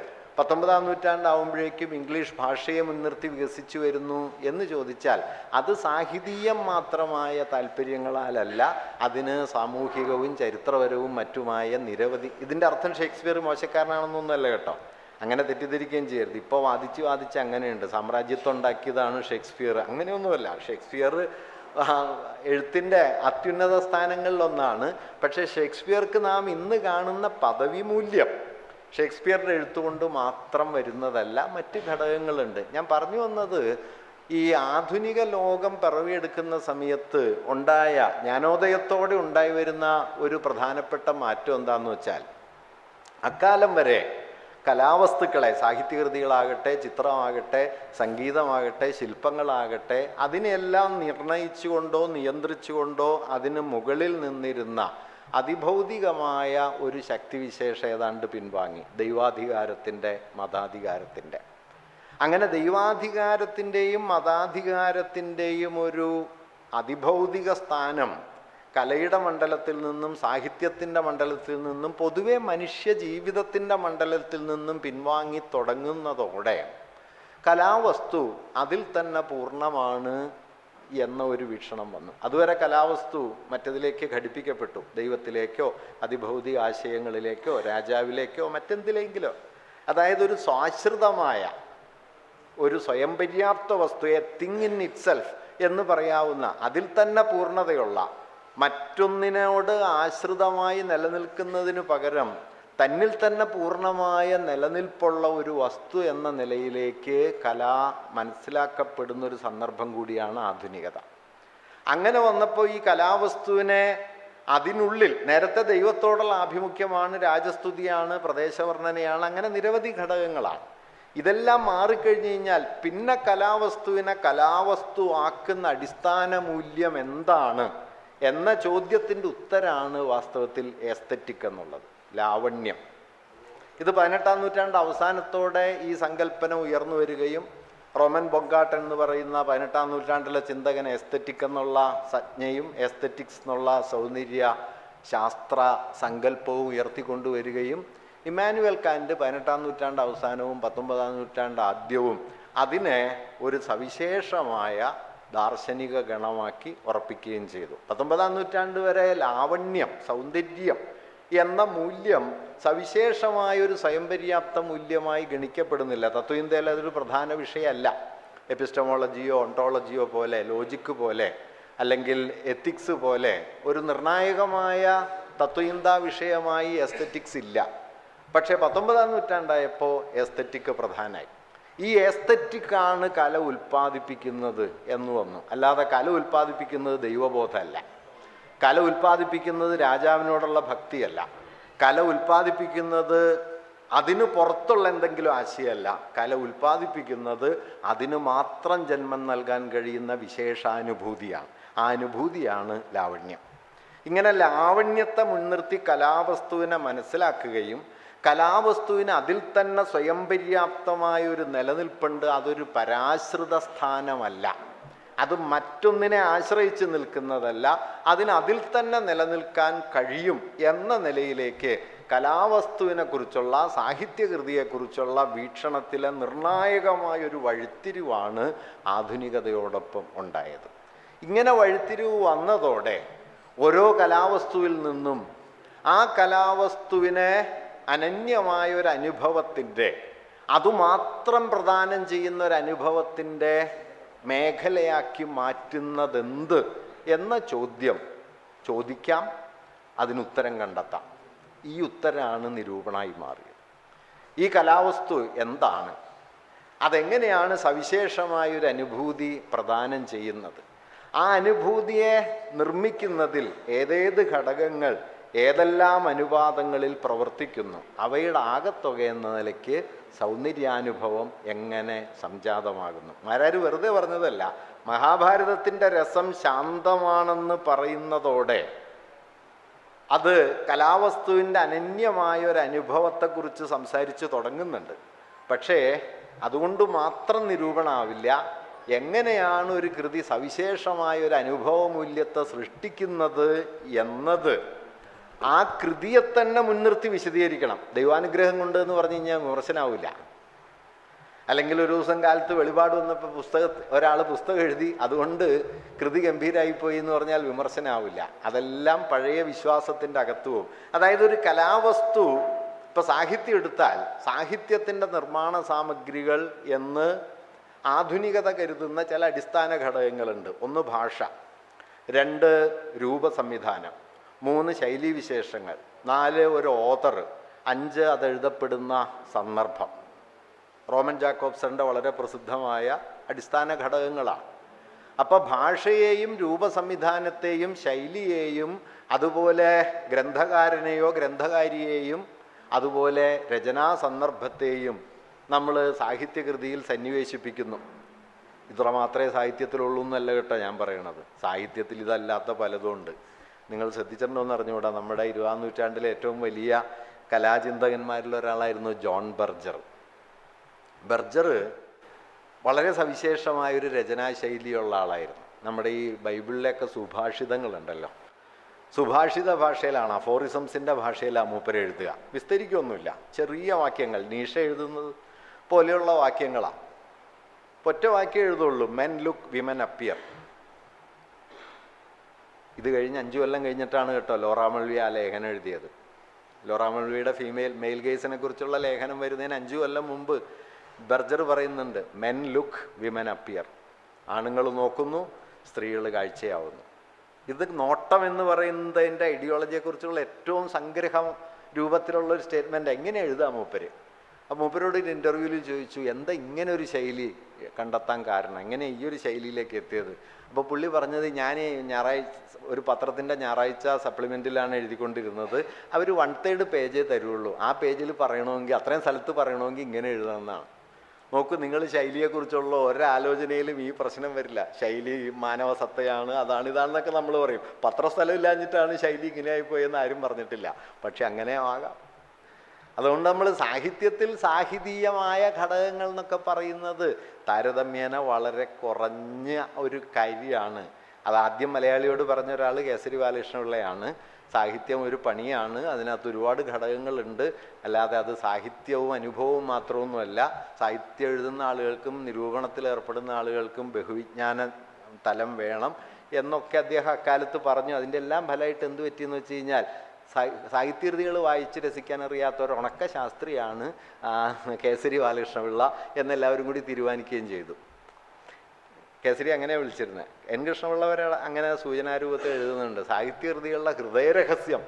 19-ാം നൂറ്റാണ്ടാവുമ്പോഴേക്കും ഇംഗ്ലീഷ് ഭാഷയെ മുൻനിർത്തി വികസിച്ചു വരുന്നു എന്ന് ചോദിച്ചാൽ അത് സാഹിതീയം മാത്രമായ താല്പര്യങ്ങളാലല്ല, അതിന് സാമൂഹികവും ചരിത്രപരവും മറ്റുമായ നിരവധി. ഇതിൻ്റെ അർത്ഥം ഷേക്സ്പിയർ മോശക്കാരനാണെന്നൊന്നുമല്ല കേട്ടോ, അങ്ങനെ തെറ്റിദ്ധരിക്കുകയും ചെയ്യരുത്. ഇപ്പോൾ വാദിച്ച് അങ്ങനെയുണ്ട്, സാമ്രാജ്യത്വം ഉണ്ടാക്കിയതാണ് ഷേക്സ്പിയർ, അങ്ങനെയൊന്നുമല്ല. ഷേക്സ്പിയർ എഴുത്തിൻ്റെ അത്യുന്നത സ്ഥാനങ്ങളിലൊന്നാണ്. പക്ഷേ ഷേക്സ്പിയർക്ക് നാം ഇന്ന് കാണുന്ന പദവി മൂല്യം ഷേക്സ്പിയറുടെ എഴുത്തുകൊണ്ട് മാത്രം വരുന്നതല്ല, മറ്റ് ഘടകങ്ങളുണ്ട്. ഞാൻ പറഞ്ഞു വന്നത്, ഈ ആധുനിക ലോകം പിറവിയെടുക്കുന്ന സമയത്ത് ഉണ്ടായ ജ്ഞാനോദയത്തോടെ ഉണ്ടായി വരുന്ന ഒരു പ്രധാനപ്പെട്ട മാറ്റം എന്താണെന്ന് വെച്ചാൽ, അക്കാലം വരെ കലാവസ്തുക്കളെ, സാഹിത്യകൃതികളാകട്ടെ, ചിത്രമാകട്ടെ, സംഗീതമാകട്ടെ, ശില്പങ്ങളാകട്ടെ, അതിനെല്ലാം നിർണയിച്ചുകൊണ്ടോ നിയന്ത്രിച്ചുകൊണ്ടോ അതിന് മുകളിൽ നിന്നിരുന്ന അതിഭൗതികമായ ഒരു ശക്തിവിശേഷം ഏതാണ്ട് പിൻവാങ്ങി, ദൈവാധികാരത്തിൻ്റെ മതാധികാരത്തിൻ്റെ. അങ്ങനെ ദൈവാധികാരത്തിൻ്റെയും മതാധികാരത്തിൻ്റെയും ഒരു അതിഭൗതിക സ്ഥാനം കലയുടെ മണ്ഡലത്തിൽ നിന്നും സാഹിത്യത്തിൻ്റെ മണ്ഡലത്തിൽ നിന്നും പൊതുവെ മനുഷ്യ ജീവിതത്തിൻ്റെ മണ്ഡലത്തിൽ നിന്നും പിൻവാങ്ങി തുടങ്ങുന്നതോടെ കലാവസ്തു അതിൽ തന്നെ പൂർണ്ണമാണ് എന്ന ഒരു വീക്ഷണം വന്നു. അതുവരെ കലാവസ്തു മറ്റതിലേക്ക് ഘടിപ്പിക്കപ്പെട്ടു, ദൈവത്തിലേക്കോ അതിഭൗതിക ആശയങ്ങളിലേക്കോ രാജാവിലേക്കോ മറ്റെന്തിലെങ്കിലോ. അതായത് ഒരു സ്വാശ്രിതമായ ഒരു സ്വയം പര്യാപ്ത വസ്തു, A thing in it self എന്ന് പറയാവുന്ന, അതിൽ തന്നെ പൂർണ്ണതയുള്ള, മറ്റൊന്നിനോട് ആശ്രിതമായി നിലനിൽക്കുന്നതിനു പകരം തന്നിൽ തന്നെ പൂർണ്ണമായ നിലനിൽപ്പുള്ള ഒരു വസ്തു എന്ന നിലയിലേക്ക് കല മനസ്സിലാക്കപ്പെടുന്നൊരു സന്ദർഭം കൂടിയാണ് ആധുനികത. അങ്ങനെ വന്നപ്പോൾ ഈ കലാവസ്തുവിനെ അതിനുള്ളിൽ, നേരത്തെ ദൈവത്തോടുള്ള ആഭിമുഖ്യമാണ്, രാജസ്തുതിയാണ്, പ്രദേശവർണ്ണനയാണ്, അങ്ങനെ നിരവധി ഘടകങ്ങളാണ്. ഇതെല്ലാം മാറിക്കഴിഞ്ഞു കഴിഞ്ഞാൽ പിന്നെ കലാവസ്തുവിനെ കലാവസ്തു ആക്കുന്ന അടിസ്ഥാന മൂല്യം എന്താണ് എന്ന ചോദ്യത്തിൻ്റെ ഉത്തരാണ് വാസ്തവത്തിൽ എസ്തെറ്റിക് എന്നുള്ളത്, ലാവണ്യം. ഇത് 18-ാം നൂറ്റാണ്ട് അവസാനത്തോടെ ഈ സങ്കല്പന ഉയർന്നു വരികയും റോമൻ ബൊഗാട്ട് എന്ന് പറയുന്ന 18-ാം നൂറ്റാണ്ടിലെ ചിന്തകൻ എസ്തെറ്റിക് എന്നുള്ള സംജ്ഞയും എസ്തെറ്റിക്സ് എന്നുള്ള സൗന്ദര്യ ശാസ്ത്ര സങ്കല്പവും ഉയർത്തിക്കൊണ്ടുവരികയും ഇമ്മാനുവൽ കാന്റ് 18-ാം നൂറ്റാണ്ട് അവസാനവും 19-ാം നൂറ്റാണ്ട് ആദ്യവും അതിനെ ഒരു സവിശേഷമായ ദാർശനിക ഗണമാക്കി ഉറപ്പിക്കുകയും ചെയ്തു. 19-ാം നൂറ്റാണ്ട് വരെ ലാവണ്യം, സൗന്ദര്യം എന്ന മൂല്യം സവിശേഷമായൊരു സ്വയം പര്യാപ്ത മൂല്യമായി ഗണിക്കപ്പെടുന്നില്ല. തത്വചിന്തയിൽ അതൊരു പ്രധാന വിഷയമല്ല. എപ്പിസ്റ്റമോളജിയോ ഒണ്ടോളജിയോ പോലെ, ലോജിക്ക് പോലെ, അല്ലെങ്കിൽ എത്തിക്സ് പോലെ ഒരു നിർണായകമായ തത്വചിന്താ വിഷയമായി എസ്തെറ്റിക്സ് ഇല്ല. പക്ഷേ 19-ാം നൂറ്റാണ്ടായപ്പോൾ എസ്തെറ്റിക് പ്രധാനമായി. ഈ എസ്തെറ്റിക്കാണ് കല ഉൽപ്പാദിപ്പിക്കുന്നത് എന്ന് വന്നു. അല്ലാതെ കല ഉൽപ്പാദിപ്പിക്കുന്നത് ദൈവബോധമല്ല, കല ഉൽപ്പാദിപ്പിക്കുന്നത് രാജാവിനോടുള്ള ഭക്തിയല്ല, കല ഉൽപ്പാദിപ്പിക്കുന്നത് അതിന് പുറത്തുള്ള എന്തെങ്കിലും ആശയമല്ല. കല ഉൽപ്പാദിപ്പിക്കുന്നത് അതിന് മാത്രം ജന്മം നൽകാൻ കഴിയുന്ന വിശേഷാനുഭൂതിയാണ്. ആ അനുഭൂതിയാണ് ലാവണ്യം. ഇങ്ങനെ ലാവണ്യത്തെ മുൻനിർത്തി കലാവസ്തുവിനെ മനസ്സിലാക്കുകയും കലാവസ്തുവിന് അതിൽ തന്നെ സ്വയം പര്യാപ്തമായൊരു നിലനിൽപ്പുണ്ട്, അതൊരു പരാശ്രിത സ്ഥാനമല്ല, അത് മറ്റൊന്നിനെ ആശ്രയിച്ച് നിൽക്കുന്നതല്ല, അതിൽ തന്നെ നിലനിൽക്കാൻ കഴിയും എന്ന നിലയിലേക്ക് കലാവസ്തുവിനെ കുറിച്ചുള്ള സാഹിത്യകൃതിയെക്കുറിച്ചുള്ള വീക്ഷണത്തിലെ നിർണായകമായൊരു വഴിത്തിരിവാണ് ആധുനികതയോടൊപ്പം ഉണ്ടായത്. ഇങ്ങനെ വഴിത്തിരിവ് വന്നതോടെ ഓരോ കലാവസ്തുവിൽ നിന്നും ആ കലാവസ്തുവിനെ അനന്യമായൊരനുഭവത്തിൻ്റെ, അതുമാത്രം പ്രദാനം ചെയ്യുന്ന ഒരനുഭവത്തിൻ്റെ മേഖലയാക്കി മാറ്റുന്നതെന്ത് എന്ന ചോദ്യം ചോദിക്കാം, അതിനുത്തരം കണ്ടെത്താം. ഈ ഉത്തരമാണ് നിരൂപണമായി മാറിയത്. ഈ കലാവസ്തു എന്താണ്, അതെങ്ങനെയാണ് സവിശേഷമായൊരു അനുഭൂതി പ്രദാനം ചെയ്യുന്നത്, ആ അനുഭൂതിയെ നിർമ്മിക്കുന്നതിൽ ഏതേത് ഘടകങ്ങൾ ഏതെല്ലാം അനുപാതങ്ങളിൽ പ്രവർത്തിക്കുന്നു, അവയുടെ ആകത്തുക എന്ന നിലയ്ക്ക് സൗന്ദര്യാനുഭവം എങ്ങനെ സംജാതമാകുന്നു. മാരാര് വെറുതെ പറഞ്ഞതല്ല. മഹാഭാരതത്തിൻ്റെ രസം ശാന്തമാണെന്ന് പറയുന്നതോടെ അത് കലാവസ്തുവിൻ്റെ അനന്യമായൊരനുഭവത്തെക്കുറിച്ച് സംസാരിച്ച് തുടങ്ങുന്നുണ്ട്. പക്ഷേ അതുകൊണ്ട് മാത്രം നിരൂപണമാവില്ല. എങ്ങനെയാണ് ഒരു കൃതി സവിശേഷമായൊരു അനുഭവമൂല്യത്തെ സൃഷ്ടിക്കുന്നത് എന്നത് ആ കൃതിയെ തന്നെ മുൻനിർത്തി വിശദീകരിക്കണം. ദൈവാനുഗ്രഹം കൊണ്ട് എന്ന് പറഞ്ഞു കഴിഞ്ഞാൽ വിമർശനാവില്ല. അല്ലെങ്കിൽ ഒരു ദിവസം കാലത്ത് വെളിപാട് വന്നപ്പോൾ ഒരാൾ പുസ്തകം എഴുതി, അതുകൊണ്ട് കൃതി ഗംഭീരമായിപ്പോയി എന്ന് പറഞ്ഞാൽ വിമർശനാവില്ല. അതെല്ലാം പഴയ വിശ്വാസത്തിൻ്റെ അകത്ത് പോകും. അതായത് ഒരു കലാവസ്തു, ഇപ്പം സാഹിത്യം എടുത്താൽ സാഹിത്യത്തിൻ്റെ നിർമ്മാണ സാമഗ്രികൾ എന്ന് ആധുനികത കരുതുന്ന ചില അടിസ്ഥാന ഘടകങ്ങളുണ്ട്. 1 ഭാഷ, 2 രൂപസംവിധാനം, 3 ശൈലീവിശേഷങ്ങൾ, 4 ഒരു ഓതർ, 5 അതെഴുതപ്പെടുന്ന സന്ദർഭം. റോമൻ ജാക്കോബ്സന്റെ വളരെ പ്രസിദ്ധമായ അടിസ്ഥാന ഘടകങ്ങളാണ്. അപ്പോൾ ഭാഷയെയും രൂപസംവിധാനത്തെയും ശൈലിയെയും അതുപോലെ ഗ്രന്ഥകാരനെയോ ഗ്രന്ഥകാരിയെയും അതുപോലെ രചനാ സന്ദർഭത്തെയും നമ്മൾ സാഹിത്യകൃതിയിൽ സന്നിവേശിപ്പിക്കുന്നു. ഇത്ര മാത്രമേ സാഹിത്യത്തിലുള്ളൂ എന്നല്ല കേട്ടോ ഞാൻ പറയണത്. സാഹിത്യത്തിൽ ഇതല്ലാത്ത പലതും ഉണ്ട്. നിങ്ങൾ ശ്രദ്ധിച്ചിട്ടുണ്ടോ എന്ന് അറിഞ്ഞുകൂടാ, നമ്മുടെ 20-ാം നൂറ്റാണ്ടിലെ ഏറ്റവും വലിയ കലാചിന്തകന്മാരിൽ ഒരാളായിരുന്നു ജോൺ ബർജർ. ബർജർ വളരെ സവിശേഷമായൊരു രചനാശൈലിയുള്ള ആളായിരുന്നു. നമ്മുടെ ഈ ബൈബിളിലൊക്കെ സുഭാഷിതങ്ങളുണ്ടല്ലോ, സുഭാഷിത ഭാഷയിലാണ്, അഫോറിസംസിൻ്റെ ഭാഷയിലാണ് മൂപ്പര് എഴുതുക. വിസ്തരിക്കൊന്നുമില്ല, ചെറിയ വാക്യങ്ങൾ, നീഷ എഴുതുന്നത് പോലെയുള്ള വാക്യങ്ങളാണ്. ഒറ്റ വാക്യം എഴുതുള്ളൂ, മെൻ ലുക്ക് വിമൻ അപ്പിയർ. ഇത് കഴിഞ്ഞ് 5 കൊല്ലം കഴിഞ്ഞിട്ടാണ് കേട്ടോ ലോറ മൾവി ആ ലേഖനം എഴുതിയത്. ലോറ മൾവിയുടെ മെയിൽ ഗേസിനെ കുറിച്ചുള്ള ലേഖനം വരുന്നതിന് 5 കൊല്ലം മുമ്പ് ബർജർ പറയുന്നുണ്ട്, മെൻ ലുക്ക് വിമൻ അപ്പിയർ. ആണുങ്ങൾ നോക്കുന്നു, സ്ത്രീകൾ കാഴ്ചയാവുന്നു. ഇത് നോട്ടം എന്ന് പറയുന്നതിൻ്റെ ഐഡിയോളജിയെക്കുറിച്ചുള്ള ഏറ്റവും സംഗ്രഹം രൂപത്തിലുള്ളൊരു സ്റ്റേറ്റ്മെൻറ്റ് എങ്ങനെ എഴുതാം മൂപ്പര്. അപ്പോൾ മൂപ്പരോട് ഒരു ഇൻ്റർവ്യൂവിൽ ചോദിച്ചു, എന്താ ഇങ്ങനെ ഒരു ശൈലി കണ്ടെത്താൻ കാരണം, എങ്ങനെ ഈ ഒരു ശൈലിയിലേക്ക് എത്തിയത്? അപ്പോൾ പുള്ളി പറഞ്ഞത്, ഞാൻ ഒരു പത്രത്തിൻ്റെ ഞായറാഴ്ച സപ്ലിമെൻറ്റിലാണ് എഴുതിക്കൊണ്ടിരുന്നത്. അവർ 1/3 പേജേ തരുള്ളൂ. ആ പേജിൽ പറയണമെങ്കിൽ, അത്രയും സ്ഥലത്ത് പറയണമെങ്കിൽ ഇങ്ങനെ എഴുതാമെന്നാണ്. നോക്കൂ, നിങ്ങൾ ശൈലിയെക്കുറിച്ചുള്ള ഒരാലോചനയിലും ഈ പ്രശ്നം വരില്ല. ശൈലി മാനവസത്തയാണ്, അതാണ് ഇതാണെന്നൊക്കെ നമ്മൾ പറയും. പത്രസ്ഥലം ഇല്ലാഞ്ഞിട്ടാണ് ശൈലി ഇങ്ങനെയായിപ്പോയെന്ന് ആരും പറഞ്ഞിട്ടില്ല. പക്ഷെ അങ്ങനെ ആകാം. അതുകൊണ്ട് നമ്മൾ സാഹിത്യത്തിൽ സാഹിതീയമായ ഘടകങ്ങൾ എന്നൊക്കെ പറയുന്നത് താരതമ്യേന വളരെ കുറഞ്ഞ ഒരു കാര്യമാണ്. അത് ആദ്യം മലയാളിയോട് പറഞ്ഞ ഒരാൾ കേസരി ബാലകൃഷ്ണപിള്ളയാണ്. സാഹിത്യം ഒരു പണിയാണ്, അതിനകത്ത് ഒരുപാട് ഘടകങ്ങളുണ്ട്. അല്ലാതെ അത് സാഹിത്യവും അനുഭവവും മാത്രമൊന്നുമല്ല. സാഹിത്യം എഴുതുന്ന ആളുകൾക്കും നിരൂപണത്തിൽ ഏർപ്പെടുന്ന ആളുകൾക്കും ബഹുവിജ്ഞാന തലം വേണം എന്നൊക്കെ അദ്ദേഹം അക്കാലത്ത് പറഞ്ഞു. അതിൻ്റെ എല്ലാം ഫലമായിട്ട് എന്ത് പറ്റിയെന്ന് വെച്ച് കഴിഞ്ഞാൽ, സാഹിത്യകൃതികൾ വായിച്ച് രസിക്കാൻ അറിയാത്ത ഒരു ഉണക്ക ശാസ്ത്രിയാണ് കേസരി ബാലകൃഷ്ണപിള്ള എന്നെല്ലാവരും കൂടി തീരുമാനിക്കുകയും ചെയ്തു. കേസരി അങ്ങനെ വിളിച്ചിരുന്നത്. എൻ കൃഷ്ണപിള്ള വരെ അങ്ങനെ സൂചനാരൂപത്തിൽ എഴുതുന്നുണ്ട്, സാഹിത്യകൃതികളുടെ ഹൃദയരഹസ്യം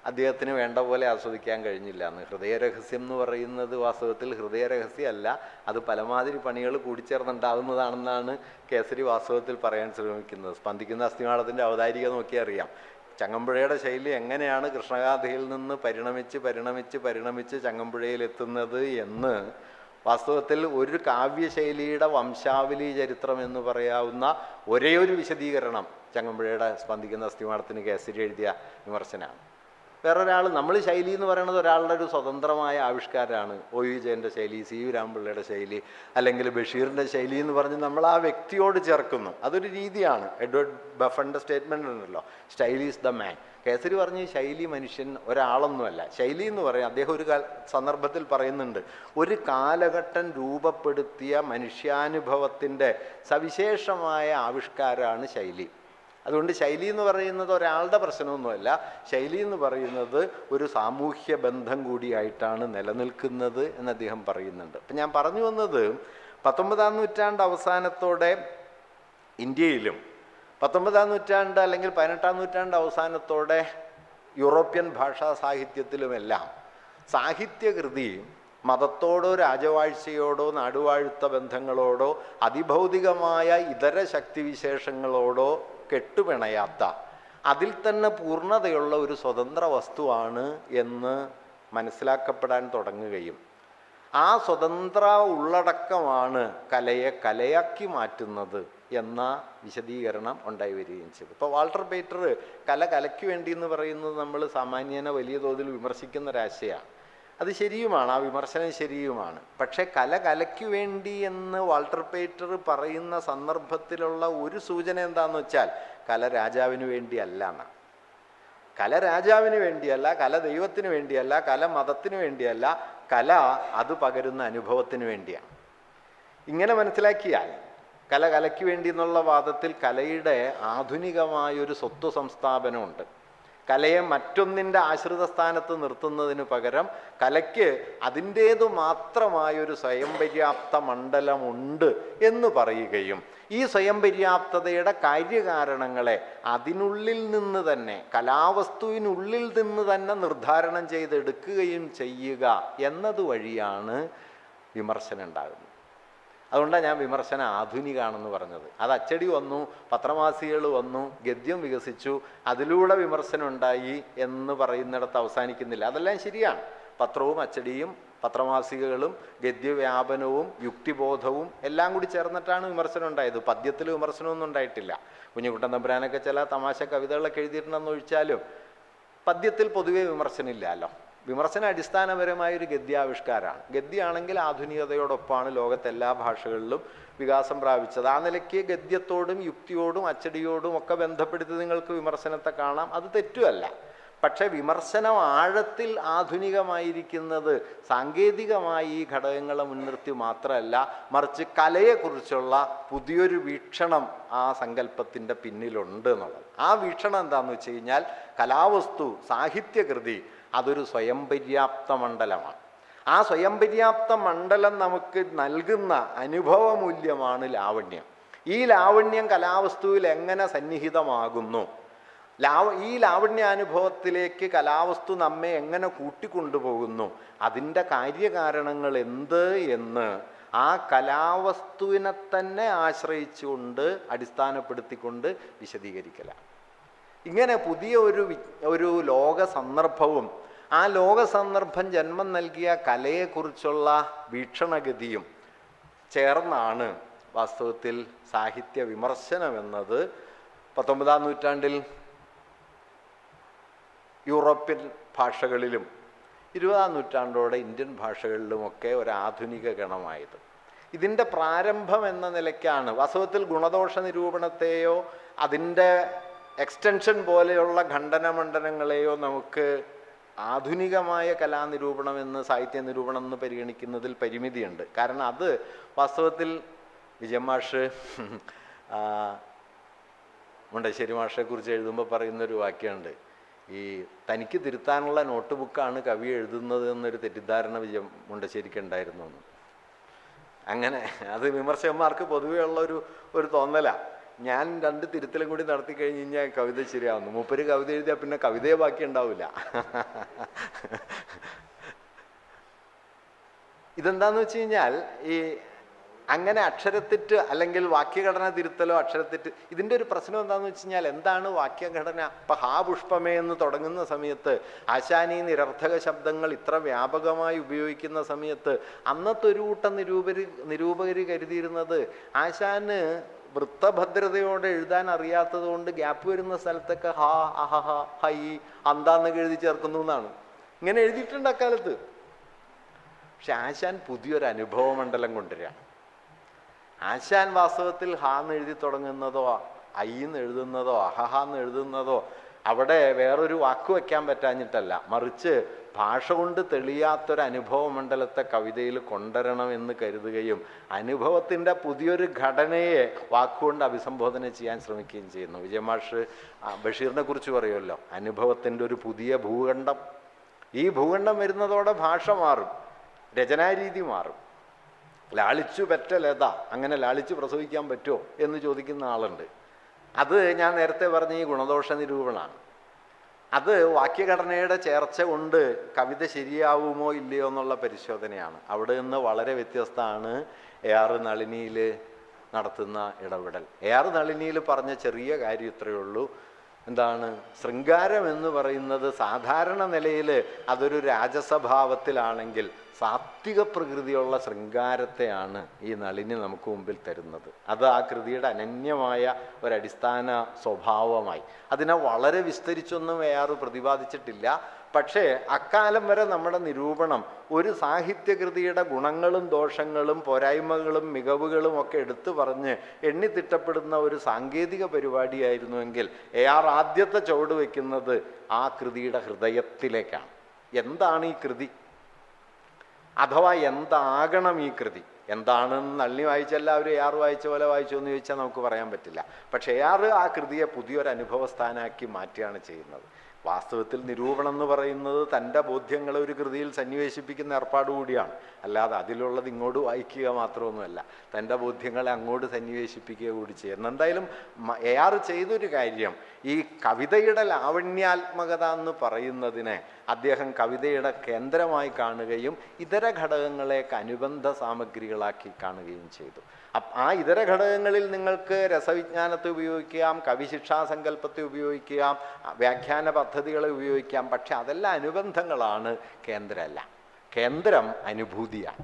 അദ്ദേഹത്തിന് വേണ്ട പോലെ ആസ്വദിക്കാൻ കഴിഞ്ഞില്ല എന്ന്. ഹൃദയരഹസ്യം എന്ന് പറയുന്നത് വാസ്തവത്തിൽ ഹൃദയരഹസ്യമല്ല, അത് പലമാതിരി പണികൾ കൂടിച്ചേർന്നുണ്ടാകുന്നതാണെന്നാണ് കേസരി വാസ്തവത്തിൽ പറയാൻ ശ്രമിക്കുന്നത്. സ്പന്ദിക്കുന്ന അസ്ഥിമാളത്തിൻ്റെ അവതാരിക നോക്കിയാൽ അറിയാം. ചങ്ങമ്പുഴയുടെ ശൈലി എങ്ങനെയാണ് കൃഷ്ണഗാഥയിൽ നിന്ന് പരിണമിച്ച് ചങ്ങമ്പുഴയിലെത്തുന്നത് എന്ന് വാസ്തവത്തിൽ ഒരു കാവ്യശൈലിയുടെ വംശാവലി ചരിത്രം എന്ന് പറയാവുന്ന ഒരേ ഒരു വിശദീകരണം ചങ്ങമ്പുഴയുടെ സ്പന്ദിക്കുന്ന അസ്ഥിമാടത്തിന് കേസരി എഴുതിയ വിമർശനമാണ്. വേറൊരാൾ, നമ്മൾ ശൈലി എന്ന് പറയുന്നത് ഒരാളുടെ ഒരു സ്വതന്ത്രമായ ആവിഷ്കാരമാണ്. ഒ വിജയൻ്റെ ശൈലി, സി വി രാമപിള്ളയുടെ ശൈലി, അല്ലെങ്കിൽ ബഷീറിൻ്റെ ശൈലി എന്ന് പറഞ്ഞ് നമ്മൾ ആ വ്യക്തിയോട് ചേർക്കുന്നു. അതൊരു രീതിയാണ്. എഡ്വേർഡ് ബഫന്റെ സ്റ്റേറ്റ്മെൻ്റ് ഉണ്ടല്ലോ, style is the man. Kesari പറഞ്ഞ് ശൈലി മനുഷ്യൻ ഒരാളൊന്നുമല്ല. ശൈലി എന്ന് പറയാം, അദ്ദേഹം ഒരു സന്ദർഭത്തിൽ പറയുന്നുണ്ട്, ഒരു കാലഘട്ടം രൂപപ്പെടുത്തിയ മനുഷ്യാനുഭവത്തിൻ്റെ സവിശേഷമായ ആവിഷ്കാരമാണ് ശൈലി. അതുകൊണ്ട് ശൈലി എന്ന് പറയുന്നത് ഒരാളുടെ പ്രശ്നമൊന്നുമല്ല. ശൈലി എന്ന് പറയുന്നത് ഒരു സാമൂഹ്യ ബന്ധം കൂടിയായിട്ടാണ് നിലനിൽക്കുന്നത് എന്ന് അദ്ദേഹം പറയുന്നുണ്ട്. അപ്പം ഞാൻ പറഞ്ഞു വന്നത്, 19-ാം നൂറ്റാണ്ട് അവസാനത്തോടെ ഇന്ത്യയിലും 19-ാം നൂറ്റാണ്ട് അല്ലെങ്കിൽ 18-ാം നൂറ്റാണ്ട് അവസാനത്തോടെ യൂറോപ്യൻ ഭാഷാ സാഹിത്യത്തിലുമെല്ലാം സാഹിത്യകൃതി മതത്തോടോ രാജവാഴ്ചയോടോ നാടുവാഴുത്ത ബന്ധങ്ങളോടോ അതിഭൗതികമായ ഇതര ശക്തിവിശേഷങ്ങളോടോ കെട്ടുപിണയാത്ത, അതിൽ തന്നെ പൂർണ്ണതയുള്ള ഒരു സ്വതന്ത്ര വസ്തുവാണ് എന്ന് മനസ്സിലാക്കപ്പെടാൻ തുടങ്ങുകയും ആ സ്വതന്ത്ര ഉള്ളടക്കമാണ് കലയെ കലയാക്കി മാറ്റുന്നത് എന്ന വിശദീകരണം ഉണ്ടായി വരികയും ചെയ്തു. ഇപ്പോൾ വാൾട്ടർ പേറ്റർ കലയ്ക്ക് വേണ്ടി എന്ന് പറയുന്നത് നമ്മൾ സാമാന്യേന വലിയ തോതിൽ വിമർശിക്കുന്ന ഒരാശയമാണ്. അത് ശരിയുമാണ്, ആ വിമർശനം ശരിയുമാണ്. പക്ഷേ കലയ്ക്ക് വേണ്ടി എന്ന് വാൾട്ടർ പേറ്റർ പറയുന്ന സന്ദർഭത്തിലുള്ള ഒരു സൂചന എന്താണെന്ന് വെച്ചാൽ, കല രാജാവിന് വേണ്ടിയല്ല എന്നാണ്. കല രാജാവിന് വേണ്ടിയല്ല, കല ദൈവത്തിന് വേണ്ടിയല്ല, കല മതത്തിന് വേണ്ടിയല്ല, കല അത് പകരുന്ന അനുഭവത്തിന് വേണ്ടിയാണ്. ഇങ്ങനെ മനസ്സിലാക്കിയാൽ കലയ്ക്ക് വേണ്ടി എന്നുള്ള വാദത്തിൽ കലയുടെ ആധുനികമായൊരു സ്വത്വ സംസ്ഥാപനമുണ്ട്. കലയെ മറ്റൊന്നിൻ്റെ ആശ്രിത സ്ഥാനത്ത് നിർത്തുന്നതിന് പകരം കലയ്ക്ക് അതിൻ്റേതു മാത്രമായൊരു സ്വയം പര്യാപ്ത മണ്ഡലമുണ്ട് എന്ന് പറയുകയും ഈ സ്വയം പര്യാപ്തതയുടെ കാര്യകാരണങ്ങളെ അതിനുള്ളിൽ നിന്ന് തന്നെ, കലാവസ്തുവിനുള്ളിൽ നിന്ന് തന്നെ നിർദ്ധാരണം ചെയ്തെടുക്കുകയും ചെയ്യുക എന്നതുവഴിയാണ് വിമർശനം ഉണ്ടാകുന്നത്. അതുകൊണ്ടാണ് ഞാൻ വിമർശനം ആധുനികമാണെന്ന് പറഞ്ഞത്. അത് അച്ചടി വന്നു, പത്രമാസികകൾ വന്നു, ഗദ്യം വികസിച്ചു, അതിലൂടെ വിമർശനം ഉണ്ടായി എന്ന് പറയുന്നിടത്ത് അവസാനിക്കുന്നില്ല. അതെല്ലാം ശരിയാണ്. പത്രവും അച്ചടിയും പത്രമാസികകളും ഗദ്യവ്യാപനവും യുക്തിബോധവും എല്ലാം കൂടി ചേർന്നിട്ടാണ് വിമർശനം ഉണ്ടായത്. പദ്യത്തിൽ വിമർശനമൊന്നും ഉണ്ടായിട്ടില്ല. കുഞ്ഞിക്കുട്ടൻ തമ്പുരാനൊക്കെ ചില തമാശ കവിതകളൊക്കെ എഴുതിയിട്ടുണ്ടെന്ന് ഒഴിച്ചാലും പദ്യത്തിൽ പൊതുവെ വിമർശനമില്ലല്ലോ. വിമർശന അടിസ്ഥാനപരമായൊരു ഗദ്യാവിഷ്കാരമാണ്. ഗദ്യമാണെങ്കിൽ ആധുനികതയോടൊപ്പമാണ് ലോകത്തെ എല്ലാ ഭാഷകളിലും വികാസം പ്രാപിച്ചത്. ആ നിലയ്ക്ക് ഗദ്യത്തോടും യുക്തിയോടും അച്ചടിയോടും ഒക്കെ ബന്ധപ്പെടുത്തി നിങ്ങൾക്ക് വിമർശനത്തെ കാണാം. അത് തെറ്റുമല്ല. പക്ഷെ വിമർശനം ആഴത്തിൽ ആധുനികമായിരിക്കുന്നത് സാങ്കേതികമായി ഈ ഘടകങ്ങളെ മുൻനിർത്തി മാത്രമല്ല, മറിച്ച് കലയെക്കുറിച്ചുള്ള പുതിയൊരു വീക്ഷണം ആ സങ്കല്പത്തിൻ്റെ പിന്നിലുണ്ട് എന്നുള്ളത്. ആ വീക്ഷണം എന്താണെന്ന് വെച്ച് കഴിഞ്ഞാൽ, കലാവസ്തു, സാഹിത്യകൃതി അതൊരു സ്വയം പര്യാപ്ത മണ്ഡലമാണ്. ആ സ്വയം പര്യാപ്ത മണ്ഡലം നമുക്ക് നൽകുന്ന അനുഭവമൂല്യമാണ് ലാവണ്യം. ഈ ലാവണ്യം കലാവസ്തുവിൽ എങ്ങനെ സന്നിഹിതമാകുന്നു, ഈ ലാവണ്യാനുഭവത്തിലേക്ക് കലാവസ്തു നമ്മെ എങ്ങനെ കൂട്ടിക്കൊണ്ടുപോകുന്നു, അതിൻ്റെ കാര്യകാരണങ്ങൾ എന്ത് എന്ന് ആ കലാവസ്തുവിനെ തന്നെ ആശ്രയിച്ചുകൊണ്ട് അടിസ്ഥാനപ്പെടുത്തിക്കൊണ്ട് വിശദീകരിക്കലാണ്. ഇങ്ങനെ പുതിയ ഒരു ലോക സന്ദർഭവും ആ ലോക സന്ദർഭം ജന്മം നൽകിയ കലയെക്കുറിച്ചുള്ള വീക്ഷണഗതിയും ചേർന്നാണ് വാസ്തവത്തിൽ സാഹിത്യ വിമർശനം എന്നത് 19-ാം നൂറ്റാണ്ടിൽ യൂറോപ്യൻ ഭാഷകളിലും 20-ാം നൂറ്റാണ്ടോടെ ഇന്ത്യൻ ഭാഷകളിലുമൊക്കെ ഒരാധുനിക ഗണമായത്. ഇതിൻ്റെ പ്രാരംഭം എന്ന നിലയ്ക്കാണ് വാസ്തവത്തിൽ ഗുണദോഷ നിരൂപണത്തെയോ അതിൻ്റെ എക്സ്റ്റൻഷൻ പോലെയുള്ള ഖണ്ഡനമണ്ഡനങ്ങളെയോ നമുക്ക് ആധുനികമായ കലാനിരൂപണം എന്ന്, സാഹിത്യ നിരൂപണം എന്ന് പരിഗണിക്കുന്നതിൽ പരിമിതിയുണ്ട്. കാരണം അത് വാസ്തവത്തിൽ വിജയൻ മാഷ് മുണ്ടശ്ശേരി മാഷെക്കുറിച്ച് എഴുതുമ്പോൾ പറയുന്നൊരു വാക്യമുണ്ട്, ഈ തനിക്ക് തിരുത്താനുള്ള നോട്ട് ബുക്കാണ് കവി എഴുതുന്നത് എന്നൊരു തെറ്റിദ്ധാരണ വിജയൻ മുണ്ടശ്ശേരിക്ക് ഉണ്ടായിരുന്നു എന്ന്. അങ്ങനെ അത് വിമർശകന്മാർക്ക് പൊതുവേ ഉള്ള ഒരു തോന്നലാണ്. ഞാൻ 2 തിരുത്തലും കൂടി നടത്തി കഴിഞ്ഞ് കഴിഞ്ഞാൽ കവിത ശരിയാവുന്നു. മൂപ്പര് കവിത എഴുതിയാൽ പിന്നെ കവിതയെ ബാക്കി ഉണ്ടാവില്ല. ഇതെന്താന്ന് വെച്ച് കഴിഞ്ഞാൽ, ഈ അങ്ങനെ അക്ഷരത്തെറ്റ് അല്ലെങ്കിൽ വാക്യഘടന തിരുത്തലോ അക്ഷരത്തെറ്റ്, ഇതിൻ്റെ ഒരു പ്രശ്നം എന്താണെന്ന് വെച്ച് കഴിഞ്ഞാൽ, എന്താണ് വാക്യഘടന? ഇപ്പം ഹാ പുഷ്പമേ എന്ന് തുടങ്ങുന്ന സമയത്ത് ആശാനീ നിരർത്ഥക ശബ്ദങ്ങൾ ഇത്ര വ്യാപകമായി ഉപയോഗിക്കുന്ന സമയത്ത് അന്നത്തെ ഒരു കൂട്ടം നിരൂപകർ കരുതിയിരുന്നത് ആശാന് വൃത്തഭദ്രതയോടെ എഴുതാൻ അറിയാത്തത് കൊണ്ട് ഗ്യാപ്പ് വരുന്ന സ്ഥലത്തൊക്കെ ഹാ അഹഹ ഹൈ അന്താന്നൊക്കെ എഴുതി ചേർക്കുന്നു എന്നാണ്. ഇങ്ങനെ എഴുതിയിട്ടുണ്ട് അക്കാലത്ത്. പക്ഷെ ആശാൻ പുതിയൊരു അനുഭവ മണ്ഡലം കൊണ്ടുവരികയാണ്. ആശാൻ വാസ്തവത്തിൽ ഹാന്ന് എഴുതി തുടങ്ങുന്നതോ ഐന്ന് എഴുതുന്നതോ അഹഹാന്ന് എഴുതുന്നതോ അവിടെ വേറൊരു വാക്ക് വയ്ക്കാൻ പറ്റാഞ്ഞിട്ടല്ല, മറിച്ച് ഭാഷ കൊണ്ട് തെളിയാത്തൊരു അനുഭവ മണ്ഡലത്തെ കവിതയിൽ കൊണ്ടുവരണം എന്ന് കരുതുകയും അനുഭവത്തിൻ്റെ പുതിയൊരു ഘടനയെ വാക്കുകൊണ്ട് അഭിസംബോധന ചെയ്യാൻ ശ്രമിക്കുകയും ചെയ്യുന്നു. വിജയമാഷ് ബഷീറിനെ കുറിച്ച് പറയുമല്ലോ, അനുഭവത്തിൻ്റെ ഒരു പുതിയ ഭൂഖണ്ഡം. ഈ ഭൂഖണ്ഡം വരുന്നതോടെ ഭാഷ മാറും, രചനാരീതി മാറും. ലാളിച്ചു പെറ്റ ലത, അങ്ങനെ ലാളിച്ചു പ്രസവിക്കാൻ പറ്റുമോ എന്ന് ചോദിക്കുന്ന ആളുണ്ട്. അത് ഞാൻ നേരത്തെ പറഞ്ഞ ഈ ഗുണദോഷ നിരൂപണമാണ്. അത് വാക്യഘടനയുടെ ചേർച്ച കൊണ്ട് കവിത ശരിയാവുമോ ഇല്ലയോ എന്നുള്ള പരിശോധനയാണ്. അവിടെ നിന്ന് വളരെ വ്യത്യസ്തമാണ് AR നളിനിയിൽ നടത്തുന്ന ഇടപെടൽ. AR നളിനിയിൽ പറഞ്ഞ ചെറിയ കാര്യം ഇത്രയേ ഉള്ളൂ. എന്താണ് ശൃംഗാരം എന്ന് പറയുന്നത്? സാധാരണ നിലയിൽ അതൊരു രാജസഭാവത്തിലാണെങ്കിൽ സാത്വിക പ്രകൃതിയുള്ള ശൃംഗാരത്തെയാണ് ഈ നളിനി നമുക്ക് മുമ്പിൽ തരുന്നത്. അത് ആ കൃതിയുടെ അനന്യമായ ഒരടിസ്ഥാന സ്വഭാവമായി. അതിനെ വളരെ വിസ്തരിച്ചൊന്നും AR പ്രതിപാദിച്ചിട്ടില്ല. പക്ഷേ അക്കാലം വരെ നമ്മുടെ നിരൂപണം ഒരു സാഹിത്യകൃതിയുടെ ഗുണങ്ങളും ദോഷങ്ങളും പോരായ്മകളും മികവുകളും ഒക്കെ എടുത്തു പറഞ്ഞ് എണ്ണിത്തിട്ടപ്പെടുന്ന ഒരു സാങ്കേതിക പരിപാടിയായിരുന്നുവെങ്കിൽ AR ആദ്യത്തെ ചുവട് വയ്ക്കുന്നത് ആ കൃതിയുടെ ഹൃദയത്തിലേക്കാണ്. എന്താണ് ഈ കൃതി, അഥവാ എന്താകണം ഈ കൃതി? എന്താണെന്ന് നളിനി വായിച്ച എല്ലാവരും AR വായിച്ച പോലെ വായിച്ചു എന്ന് ചോദിച്ചാൽ നമുക്ക് പറയാൻ പറ്റില്ല. പക്ഷേ AR ആ കൃതിയെ പുതിയൊരു അനുഭവസ്ഥാനാക്കി മാറ്റുകയാണ് ചെയ്യുന്നത്. വാസ്തവത്തിൽ നിരൂപണം എന്ന് പറയുന്നത് തൻ്റെ ബോധ്യങ്ങളെ ഒരു കൃതിയിൽ സന്നിവേശിപ്പിക്കുന്ന ഏർപ്പാട് കൂടിയാണ്. അല്ലാതെ അതിലുള്ളത് ഇങ്ങോട്ട് വായിക്കുക മാത്രമൊന്നുമല്ല, തൻ്റെ ബോധ്യങ്ങളെ അങ്ങോട്ട് സന്നിവേശിപ്പിക്കുക കൂടി ചെയ്യുന്നു. എന്തായാലും AR ചെയ്തൊരു കാര്യം, ഈ കവിതയുടെ ലാവണ്യാത്മകത എന്ന് പറയുന്നതിനെ അദ്ദേഹം കവിതയുടെ കേന്ദ്രമായി കാണുകയും ഇതര ഘടകങ്ങളെയൊക്കെ അനുബന്ധ സാമഗ്രികളാക്കി കാണുകയും ചെയ്തു. ആ ഇതര ഘടകങ്ങളിൽ നിങ്ങൾക്ക് രസവിജ്ഞാനത്തെ ഉപയോഗിക്കാം, കവിശിക്ഷാസങ്കല്പത്തെ ഉപയോഗിക്കാം, വ്യാഖ്യാന പദ്ധതികളെ ഉപയോഗിക്കാം. പക്ഷെ അതെല്ലാം അനുബന്ധങ്ങളാണ്, കേന്ദ്രമല്ല. കേന്ദ്രം അനുഭൂതിയാണ്.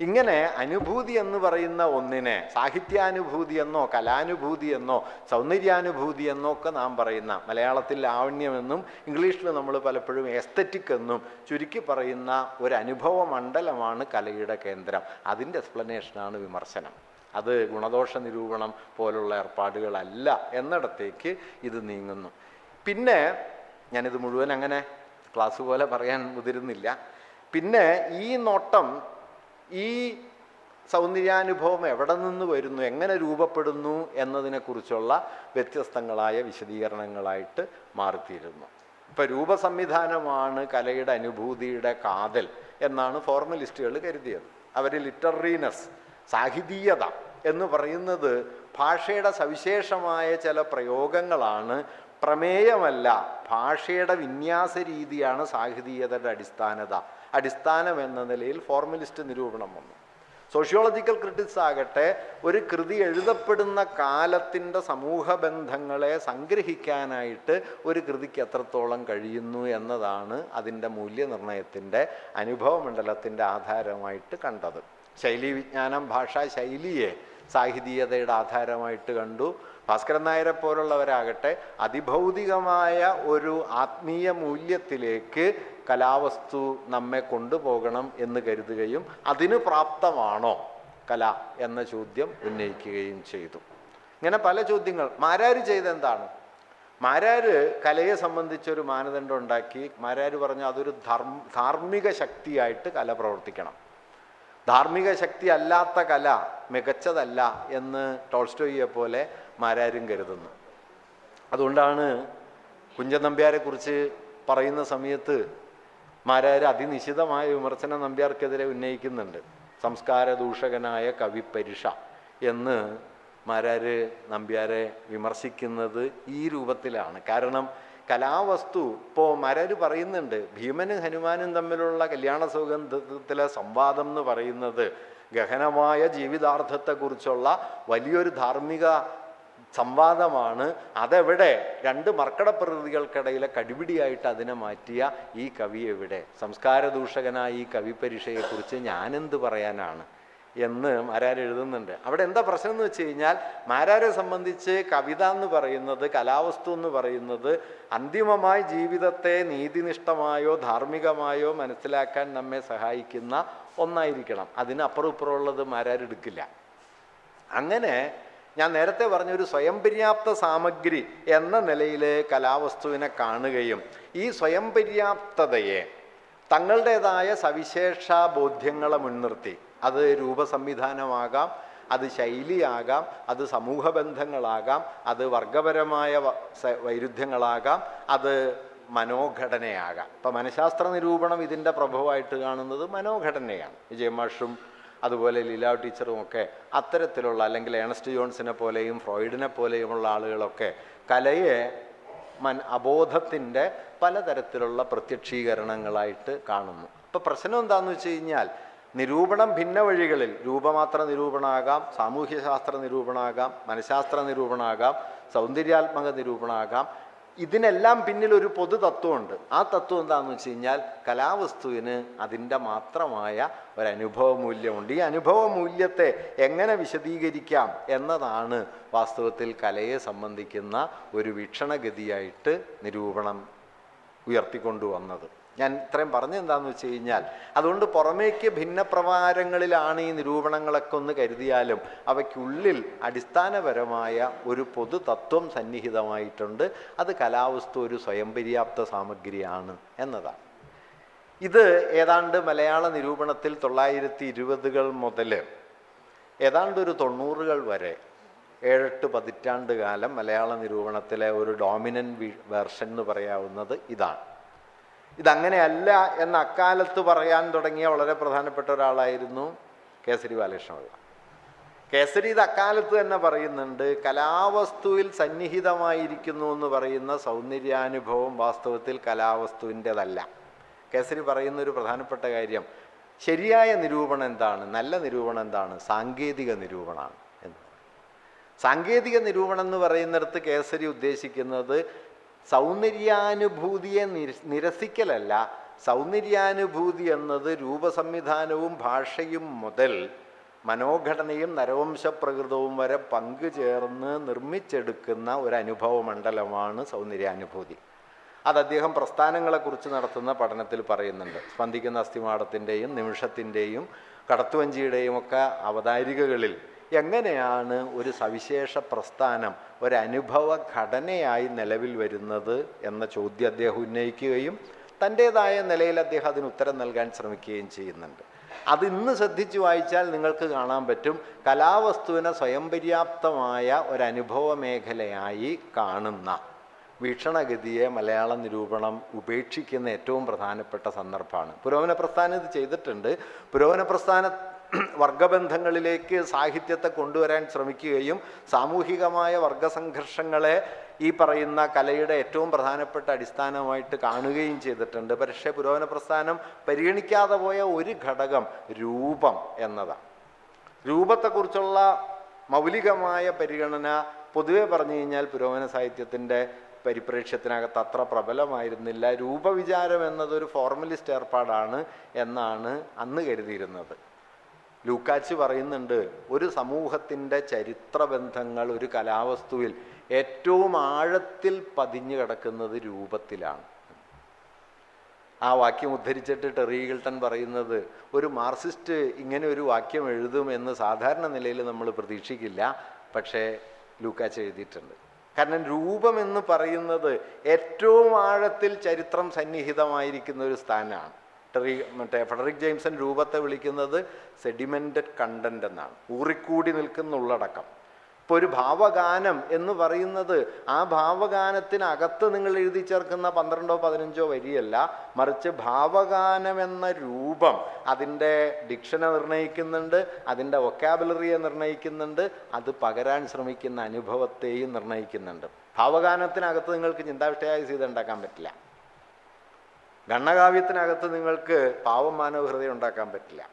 ഇങ്ങനെ അനുഭൂതി എന്ന് പറയുന്ന ഒന്നിനെ സാഹിത്യാനുഭൂതി എന്നോ കലാനുഭൂതി എന്നോ സൗന്ദര്യാനുഭൂതി എന്നോ ഒക്കെ നാം പറയുന്ന, മലയാളത്തിൽ ലാവണ്യമെന്നും ഇംഗ്ലീഷിൽ നമ്മൾ പലപ്പോഴും എസ്തറ്റിക് എന്നും ചുരുക്കി പറയുന്ന ഒരു അനുഭവ മണ്ഡലമാണ് കലയുടെ കേന്ദ്രം. അതിൻ്റെ എക്സ്പ്ലനേഷനാണ് വിമർശനം. അത് ഗുണദോഷ നിരൂപണം പോലുള്ള ഏർപ്പാടുകളല്ല എന്നിടത്തേക്ക് ഇത് നീങ്ങുന്നു. പിന്നെ ഞാനിത് മുഴുവൻ അങ്ങനെ ക്ലാസ് പോലെ പറയാൻ മുതിരുന്നില്ല. പിന്നെ ഈ നോട്ടം, ഈ സൗന്ദര്യാനുഭവം എവിടെ നിന്ന് വരുന്നു, എങ്ങനെ രൂപപ്പെടുന്നു എന്നതിനെക്കുറിച്ചുള്ള വ്യത്യസ്തങ്ങളായ വിശദീകരണങ്ങളായിട്ട് മാറിത്തീരുന്നു. ഇപ്പം രൂപസംവിധാനമാണ് കലയുടെ അനുഭൂതിയുടെ കാതൽ എന്നാണ് ഫോർമലിസ്റ്റുകൾ കരുതിയത്. അവർ ലിറ്റററിനെസ്, സാഹിതീയത എന്ന് പറയുന്നത് ഭാഷയുടെ സവിശേഷമായ ചില പ്രയോഗങ്ങളാണ്, പ്രമേയമല്ല. ഭാഷയുടെ വിന്യാസ രീതിയാണ് സാഹിതീയതയുടെ അടിസ്ഥാനം എന്ന നിലയിൽ ഫോർമലിസ്റ്റ് നിരൂപണം വന്നു. സോഷ്യോളജിക്കൽ ക്രിറ്റിക്സ് ആകട്ടെ ഒരു കൃതി എഴുതപ്പെടുന്ന കാലത്തിൻ്റെ സമൂഹ ബന്ധങ്ങളെ സംഗ്രഹിക്കാനായിട്ട് ഒരു കൃതിക്ക് എത്രത്തോളം കഴിയുന്നു എന്നതാണ് അതിൻ്റെ മൂല്യനിർണ്ണയത്തിൻ്റെ അനുഭവമണ്ഡലത്തിൻ്റെ ആധാരമായിട്ട് കണ്ടത്. ശൈലീവിജ്ഞാനം ഭാഷാ ശൈലിയെ സാഹിതീയതയുടെ ആധാരമായിട്ട് കണ്ടു. ഭാസ്കരൻ നായരെ പോലുള്ളവരാകട്ടെ അതിഭൗതികമായ ഒരു ആത്മീയ മൂല്യത്തിലേക്ക് കലാവസ്തു നമ്മെ കൊണ്ടുപോകണം എന്ന് കരുതുകയും അതിന് പ്രാപ്തമാണോ കല എന്ന ചോദ്യം ഉന്നയിക്കുകയും ചെയ്തു. ഇങ്ങനെ പല ചോദ്യങ്ങൾ. മാരാര് ചെയ്തെന്താണ്? മാരാര് കലയെ സംബന്ധിച്ചൊരു മാനദണ്ഡം ഉണ്ടാക്കി. മാരാര് പറഞ്ഞു അതൊരു ധാർമ്മിക ശക്തിയായിട്ട് കല പ്രവർത്തിക്കണം. ധാർമ്മിക ശക്തി അല്ലാത്ത കല മികച്ചതല്ല എന്ന് ടോൾസ്റ്റോയിയെ പോലെ മാരാരും കരുതുന്നു. അതുകൊണ്ടാണ് കുഞ്ചൻ നമ്പ്യാരെക്കുറിച്ച് പറയുന്ന സമയത്ത് മാരാര് അതിനിശിതമായ വിമർശനം നമ്പ്യാർക്കെതിരെ ഉന്നയിക്കുന്നുണ്ട്. സംസ്കാര ദൂഷകനായ കവിപരിഷ എന്ന് മാരാര് നമ്പ്യാരെ വിമർശിക്കുന്നത് ഈ രൂപത്തിലാണ്. കാരണം കലാവസ്തു, ഇപ്പോൾ മാരാര് പറയുന്നുണ്ട്, ഭീമനും ഹനുമാനും തമ്മിലുള്ള കല്യാണ സൗഗന്ധത്തിലെ സംവാദം എന്ന് പറയുന്നത് ഗഹനമായ ജീവിതാർത്ഥത്തെക്കുറിച്ചുള്ള വലിയൊരു ധാർമ്മിക സംവാദമാണ്. അതെവിടെ? രണ്ട് മർക്കടപ്രകൃതികൾക്കിടയിലെ കടിപിടിയായിട്ട് അതിനെ മാറ്റിയ ഈ കവി എവിടെ? സംസ്കാര ദൂഷകനായ ഈ കവിപരിഷയെക്കുറിച്ച് ഞാനെന്ത് പറയാനാണ് എന്ന് മാരാർ എഴുതുന്നുണ്ട്. അവിടെ എന്താ പ്രശ്നം എന്ന് വെച്ച് കഴിഞ്ഞാൽ, മാരാരെ സംബന്ധിച്ച് കവിത എന്ന് പറയുന്നത്, കലാവസ്തു എന്ന് പറയുന്നത് അന്തിമമായി ജീവിതത്തെ നീതിനിഷ്ഠമായോ ധാർമ്മികമായോ മനസ്സിലാക്കാൻ നമ്മെ സഹായിക്കുന്ന ഒന്നായിരിക്കണം. അതിനപ്പുറം ഇപ്പുറമുള്ളത് മാരാരെടുക്കില്ല. അങ്ങനെ ഞാൻ നേരത്തെ പറഞ്ഞൊരു സ്വയം പര്യാപ്ത സാമഗ്രി എന്ന നിലയിൽ കലാവസ്തുവിനെ കാണുകയും ഈ സ്വയം പര്യാപ്തതയെ തങ്ങളുടേതായ സവിശേഷ ബോധ്യങ്ങളെ മുൻനിർത്തി, അത് രൂപസംവിധാനമാകാം, അത് ശൈലിയാകാം, അത് സമൂഹ ബന്ധങ്ങളാകാം, അത് വർഗപരമായ വൈരുദ്ധ്യങ്ങളാകാം, അത് മനോഘടനയാകാം. ഇപ്പം മനഃശാസ്ത്ര നിരൂപണം ഇതിൻ്റെ പ്രഭവമായിട്ട് കാണുന്നത് മനോഘടനയാണ്. വിജയമാഷും അതുപോലെ ലീലാവ് ടീച്ചറും ഒക്കെ അത്തരത്തിലുള്ള, അല്ലെങ്കിൽ ഏണസ്റ്റ് ജോൺസിനെ പോലെയും ഫ്രോയിഡിനെ പോലെയുമുള്ള ആളുകളൊക്കെ കലയെ അബോധത്തിൻ്റെ പലതരത്തിലുള്ള പ്രത്യക്ഷീകരണങ്ങളായിട്ട് കാണുന്നു. ഇപ്പോൾ പ്രശ്നം എന്താണെന്ന് വെച്ച് കഴിഞ്ഞാൽ, നിരൂപണം ഭിന്ന വഴികളിൽ, രൂപമാത്ര നിരൂപണമാകാം, സാമൂഹ്യശാസ്ത്ര നിരൂപണമാകാം, മനഃശാസ്ത്ര നിരൂപണമാകാം, സൗന്ദര്യാത്മക നിരൂപണമാകാം. ഇതിനെല്ലാം പിന്നിൽ ഒരു പൊതു തത്വമുണ്ട്. ആ തത്വം എന്താണെന്ന് വെച്ച് കഴിഞ്ഞാൽ, കലാവസ്തുവിന് അതിൻ്റെ മാത്രമായ ഒരനുഭവ മൂല്യമുണ്ട്. ഈ അനുഭവ മൂല്യത്തെ എങ്ങനെ വിശദീകരിക്കാം എന്നതാണ് വാസ്തവത്തിൽ കലയെ സംബന്ധിക്കുന്ന ഒരു വീക്ഷണഗതിയായിട്ട് നിരൂപണം ഉയർത്തിക്കൊണ്ടുവന്നത്. ഞാൻ ഇത്രയും പറഞ്ഞെന്താണെന്ന് വെച്ച് കഴിഞ്ഞാൽ, അതുകൊണ്ട് പുറമേക്ക് ഭിന്നപ്രകാരങ്ങളിലാണ് ഈ നിരൂപണങ്ങളൊക്കെ ഒന്ന് കരുതിയാലും അവയ്ക്കുള്ളിൽ അടിസ്ഥാനപരമായ ഒരു പൊതു തത്വം സന്നിഹിതമായിട്ടുണ്ട്. അത് കലാവസ്തു ഒരു സ്വയം പര്യാപ്ത സാമഗ്രിയാണ് എന്നതാണ്. ഇത് ഏതാണ്ട് മലയാള നിരൂപണത്തിൽ 1920-കൾ മുതൽ ഏതാണ്ട് ഒരു 90-കൾ വരെ 7-8 പതിറ്റാണ്ട് കാലം മലയാള നിരൂപണത്തിലെ ഒരു ഡോമിനൻ്റ് വേർഷൻ എന്ന് പറയാവുന്നത് ഇതാണ്. ഇതങ്ങനെയല്ല എന്ന് അക്കാലത്ത് പറയാൻ തുടങ്ങിയ വളരെ പ്രധാനപ്പെട്ട ഒരാളായിരുന്നു കേസരി ബാലകൃഷ്ണപിള്ള. കേസരി ഇത് അക്കാലത്ത് തന്നെ പറയുന്നുണ്ട്, കലാവസ്തുവിൽ സന്നിഹിതമായിരിക്കുന്നു എന്ന് പറയുന്ന സൗന്ദര്യാനുഭവം വാസ്തവത്തിൽ കലാവസ്തുവിൻ്റെതല്ല. കേസരി പറയുന്ന ഒരു പ്രധാനപ്പെട്ട കാര്യം, ശരിയായ നിരൂപണം എന്താണ്, നല്ല നിരൂപണം എന്താണ്, സാങ്കേതിക നിരൂപണമാണ് എന്ന്. സാങ്കേതിക നിരൂപണം എന്ന് പറയുന്നിടത്ത് കേസരി ഉദ്ദേശിക്കുന്നത് സൗന്ദര്യാനുഭൂതിയെ നിരസിക്കലല്ല. സൗന്ദര്യാനുഭൂതി എന്നത് രൂപസംവിധാനവും ഭാഷയും മുതൽ മനോഘടനയും നരവംശപ്രകൃതവും വരെ പങ്കുചേർന്ന് നിർമ്മിച്ചെടുക്കുന്ന ഒരു അനുഭവ മണ്ഡലമാണ് സൗന്ദര്യാനുഭൂതി. അത് അദ്ദേഹം പ്രസ്ഥാനങ്ങളെക്കുറിച്ച് നടത്തുന്ന പഠനത്തിൽ പറയുന്നുണ്ട്. സ്പന്ദിക്കുന്ന അസ്ഥിമാടത്തിൻ്റെയും നിമിഷത്തിൻ്റെയും കടത്തുവഞ്ചിയുടെയും ഒക്കെ അവതാരികകളിൽ എങ്ങനെയാണ് ഒരു സവിശേഷ പ്രസ്ഥാനം ഒരനുഭവ ഘടനയായി നിലവിൽ വരുന്നത് എന്ന ചോദ്യം അദ്ദേഹം ഉന്നയിക്കുകയും തൻ്റേതായ നിലയിൽ അദ്ദേഹം അതിന് ഉത്തരം നൽകാൻ ശ്രമിക്കുകയും ചെയ്യുന്നുണ്ട്. അത് ഇന്ന് ശ്രദ്ധിച്ചു വായിച്ചാൽ നിങ്ങൾക്ക് കാണാൻ പറ്റും, കലാവസ്തുവിനെ സ്വയം പര്യാപ്തമായ ഒരനുഭവ മേഖലയായി കാണുന്ന വീക്ഷണഗതിയെ മലയാള നിരൂപണം ഉപേക്ഷിക്കുന്ന ഏറ്റവും പ്രധാനപ്പെട്ട സന്ദർഭമാണ്. പുരോഗമന പ്രസ്ഥാനം ഇത് ചെയ്തിട്ടുണ്ട്. പുരോഗമന പ്രസ്ഥാന വർഗബന്ധങ്ങളിലേക്ക് സാഹിത്യത്തെ കൊണ്ടുവരാൻ ശ്രമിക്കുകയും സാമൂഹികമായ വർഗസംഘർഷങ്ങളെ ഈ പറയുന്ന കലയുടെ ഏറ്റവും പ്രധാനപ്പെട്ട അടിസ്ഥാനമായിട്ട് കാണുകയും ചെയ്തിട്ടുണ്ട്. പക്ഷേ പുരോഗമന പ്രസ്ഥാനം പരിഗണിക്കാതെ പോയ ഒരു ഘടകം രൂപം എന്നതാണ്. രൂപത്തെക്കുറിച്ചുള്ള മൗലികമായ പരിഗണന പൊതുവെ പറഞ്ഞു കഴിഞ്ഞാൽ പുരോഗമന സാഹിത്യത്തിൻ്റെ പരിപ്രേക്ഷ്യത്തിനകത്ത് അത്ര പ്രബലമായിരുന്നില്ല. രൂപവിചാരം എന്നതൊരു ഫോർമലിസ്റ്റ് ഏർപ്പാടാണ് എന്നാണ് അന്ന് കരുതിയിരുന്നത്. ലൂക്കാച്ച് പറയുന്നുണ്ട്, ഒരു സമൂഹത്തിൻ്റെ ചരിത്രബന്ധങ്ങൾ ഒരു കലാവസ്തുവിൽ ഏറ്റവും ആഴത്തിൽ പതിഞ്ഞു കിടക്കുന്നത് രൂപത്തിലാണ്. ആ വാക്യം ഉദ്ധരിച്ചിട്ട് ടെറി ഈഗിൾട്ടൺ പറയുന്നത്, ഒരു മാർക്സിസ്റ്റ് ഇങ്ങനെ ഒരു വാക്യം എഴുതുമെന്ന് സാധാരണ നിലയിൽ നമ്മൾ പ്രതീക്ഷിക്കില്ല, പക്ഷേ ലൂക്കാച്ച് എഴുതിയിട്ടുണ്ട്. കാരണം രൂപം എന്ന് പറയുന്നത് ഏറ്റവും ആഴത്തിൽ ചരിത്രം സന്നിഹിതമായിരിക്കുന്ന ഒരു സ്ഥാനമാണ്. ഫെഡറിക് ജെയിംസൺ രൂപത്തെ വിളിക്കുന്നത് സെഡിമെൻറ്റഡ് കണ്ടന്റ് എന്നാണ്, ഊറിക്കൂടി നിൽക്കുന്ന ഉള്ളടക്കം. ഇപ്പോൾ ഒരു ഭാവഗാനം എന്ന് പറയുന്നത് ആ ഭാവഗാനത്തിനകത്ത് നിങ്ങൾ എഴുതി ചേർക്കുന്ന 12 or 15 വരിയല്ല, മറിച്ച് ഭാവഗാനം എന്ന രൂപം അതിൻ്റെ ഡിക്ഷനെ നിർണ്ണയിക്കുന്നുണ്ട്, അതിൻ്റെ വൊക്കാബുലറിയെ നിർണ്ണയിക്കുന്നുണ്ട്, അത് പകരാൻ ശ്രമിക്കുന്ന അനുഭവത്തെയും നിർണ്ണയിക്കുന്നുണ്ട്. ഭാവഗാനത്തിനകത്ത് നിങ്ങൾക്ക് ചിന്താവിഷ്ടയായ സീത ഉണ്ടാക്കാൻ പറ്റില്ല. ഗണ്ണകാവ്യത്തിനകത്ത് നിങ്ങൾക്ക് പാവം മാനവ ഹൃദയം ഉണ്ടാക്കാൻ പറ്റില്ല.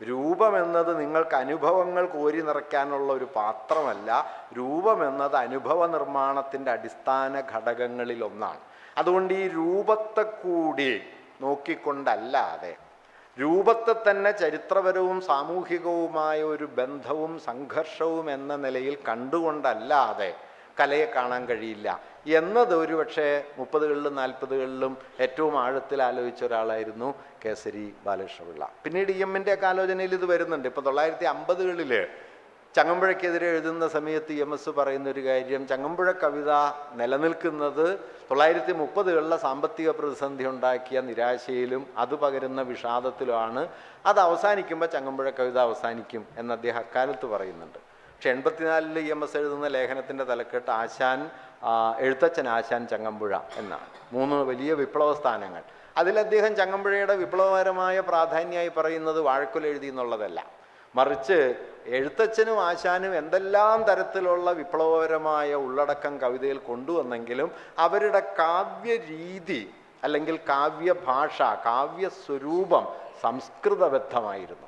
രൂപം എന്നത് നിങ്ങൾക്ക് അനുഭവങ്ങൾ കോരി നിറയ്ക്കാനുള്ള ഒരു പാത്രമല്ല. രൂപം എന്നത് അനുഭവ നിർമ്മാണത്തിൻ്റെ അടിസ്ഥാന ഘടകങ്ങളിൽ ഒന്നാണ്. അതുകൊണ്ട് ഈ രൂപത്തെ കൂടി നോക്കിക്കൊണ്ടല്ലാതെ രൂപത്തെ തന്നെ ചരിത്രപരവും സാമൂഹികവുമായ ഒരു ബന്ധവും സംഘർഷവും എന്ന നിലയിൽ കണ്ടുകൊണ്ടല്ലാതെ കലയെ കാണാൻ കഴിയില്ല എന്നത് ഒരുപക്ഷെ 30കളിലും 40കളിലും ഏറ്റവും ആഴത്തിൽ ആലോചിച്ച ഒരാളായിരുന്നു കേസരി ബാലകൃഷ്ണപിള്ള. പിന്നീട് EM-ൻ്റെ ഒക്കെ ആലോചനയിൽ ഇത് വരുന്നുണ്ട്. ഇപ്പോൾ 1950കളിൽ ചങ്ങമ്പുഴയ്ക്കെതിരെ എഴുതുന്ന സമയത്ത് EMS പറയുന്ന ഒരു കാര്യം, ചങ്ങമ്പുഴ കവിത നിലനിൽക്കുന്നത് 1930കളിലെ സാമ്പത്തിക പ്രതിസന്ധി ഉണ്ടാക്കിയ നിരാശയിലും അത് പകരുന്ന വിഷാദത്തിലുമാണ്. അത് അവസാനിക്കുമ്പോൾ ചങ്ങമ്പുഴ കവിത അവസാനിക്കും എന്ന് അദ്ദേഹം അക്കാലത്ത് പറയുന്നുണ്ട്. പക്ഷെ 84-ൽ EMS എഴുതുന്ന ലേഖനത്തിൻ്റെ തലക്കെട്ട് എഴുത്തച്ഛൻ ആശാൻ ചങ്ങമ്പുഴ എന്നാണ്. 3 വലിയ വിപ്ലവ സ്ഥാനങ്ങൾ. അതിൽ അദ്ദേഹം ചങ്ങമ്പുഴയുടെ വിപ്ലവകരമായ പ്രാധാന്യമായി പറയുന്നത് വാഴക്കുല എഴുതി എന്നുള്ളതല്ല, മറിച്ച് എഴുത്തച്ഛനും ആശാനും എന്തെല്ലാം തരത്തിലുള്ള വിപ്ലവകരമായ ഉള്ളടക്കം കവിതയിൽ കൊണ്ടുവന്നെങ്കിലും അവരുടെ കാവ്യരീതി അല്ലെങ്കിൽ കാവ്യഭാഷ, കാവ്യസ്വരൂപം സംസ്കൃതബദ്ധമായിരുന്നു.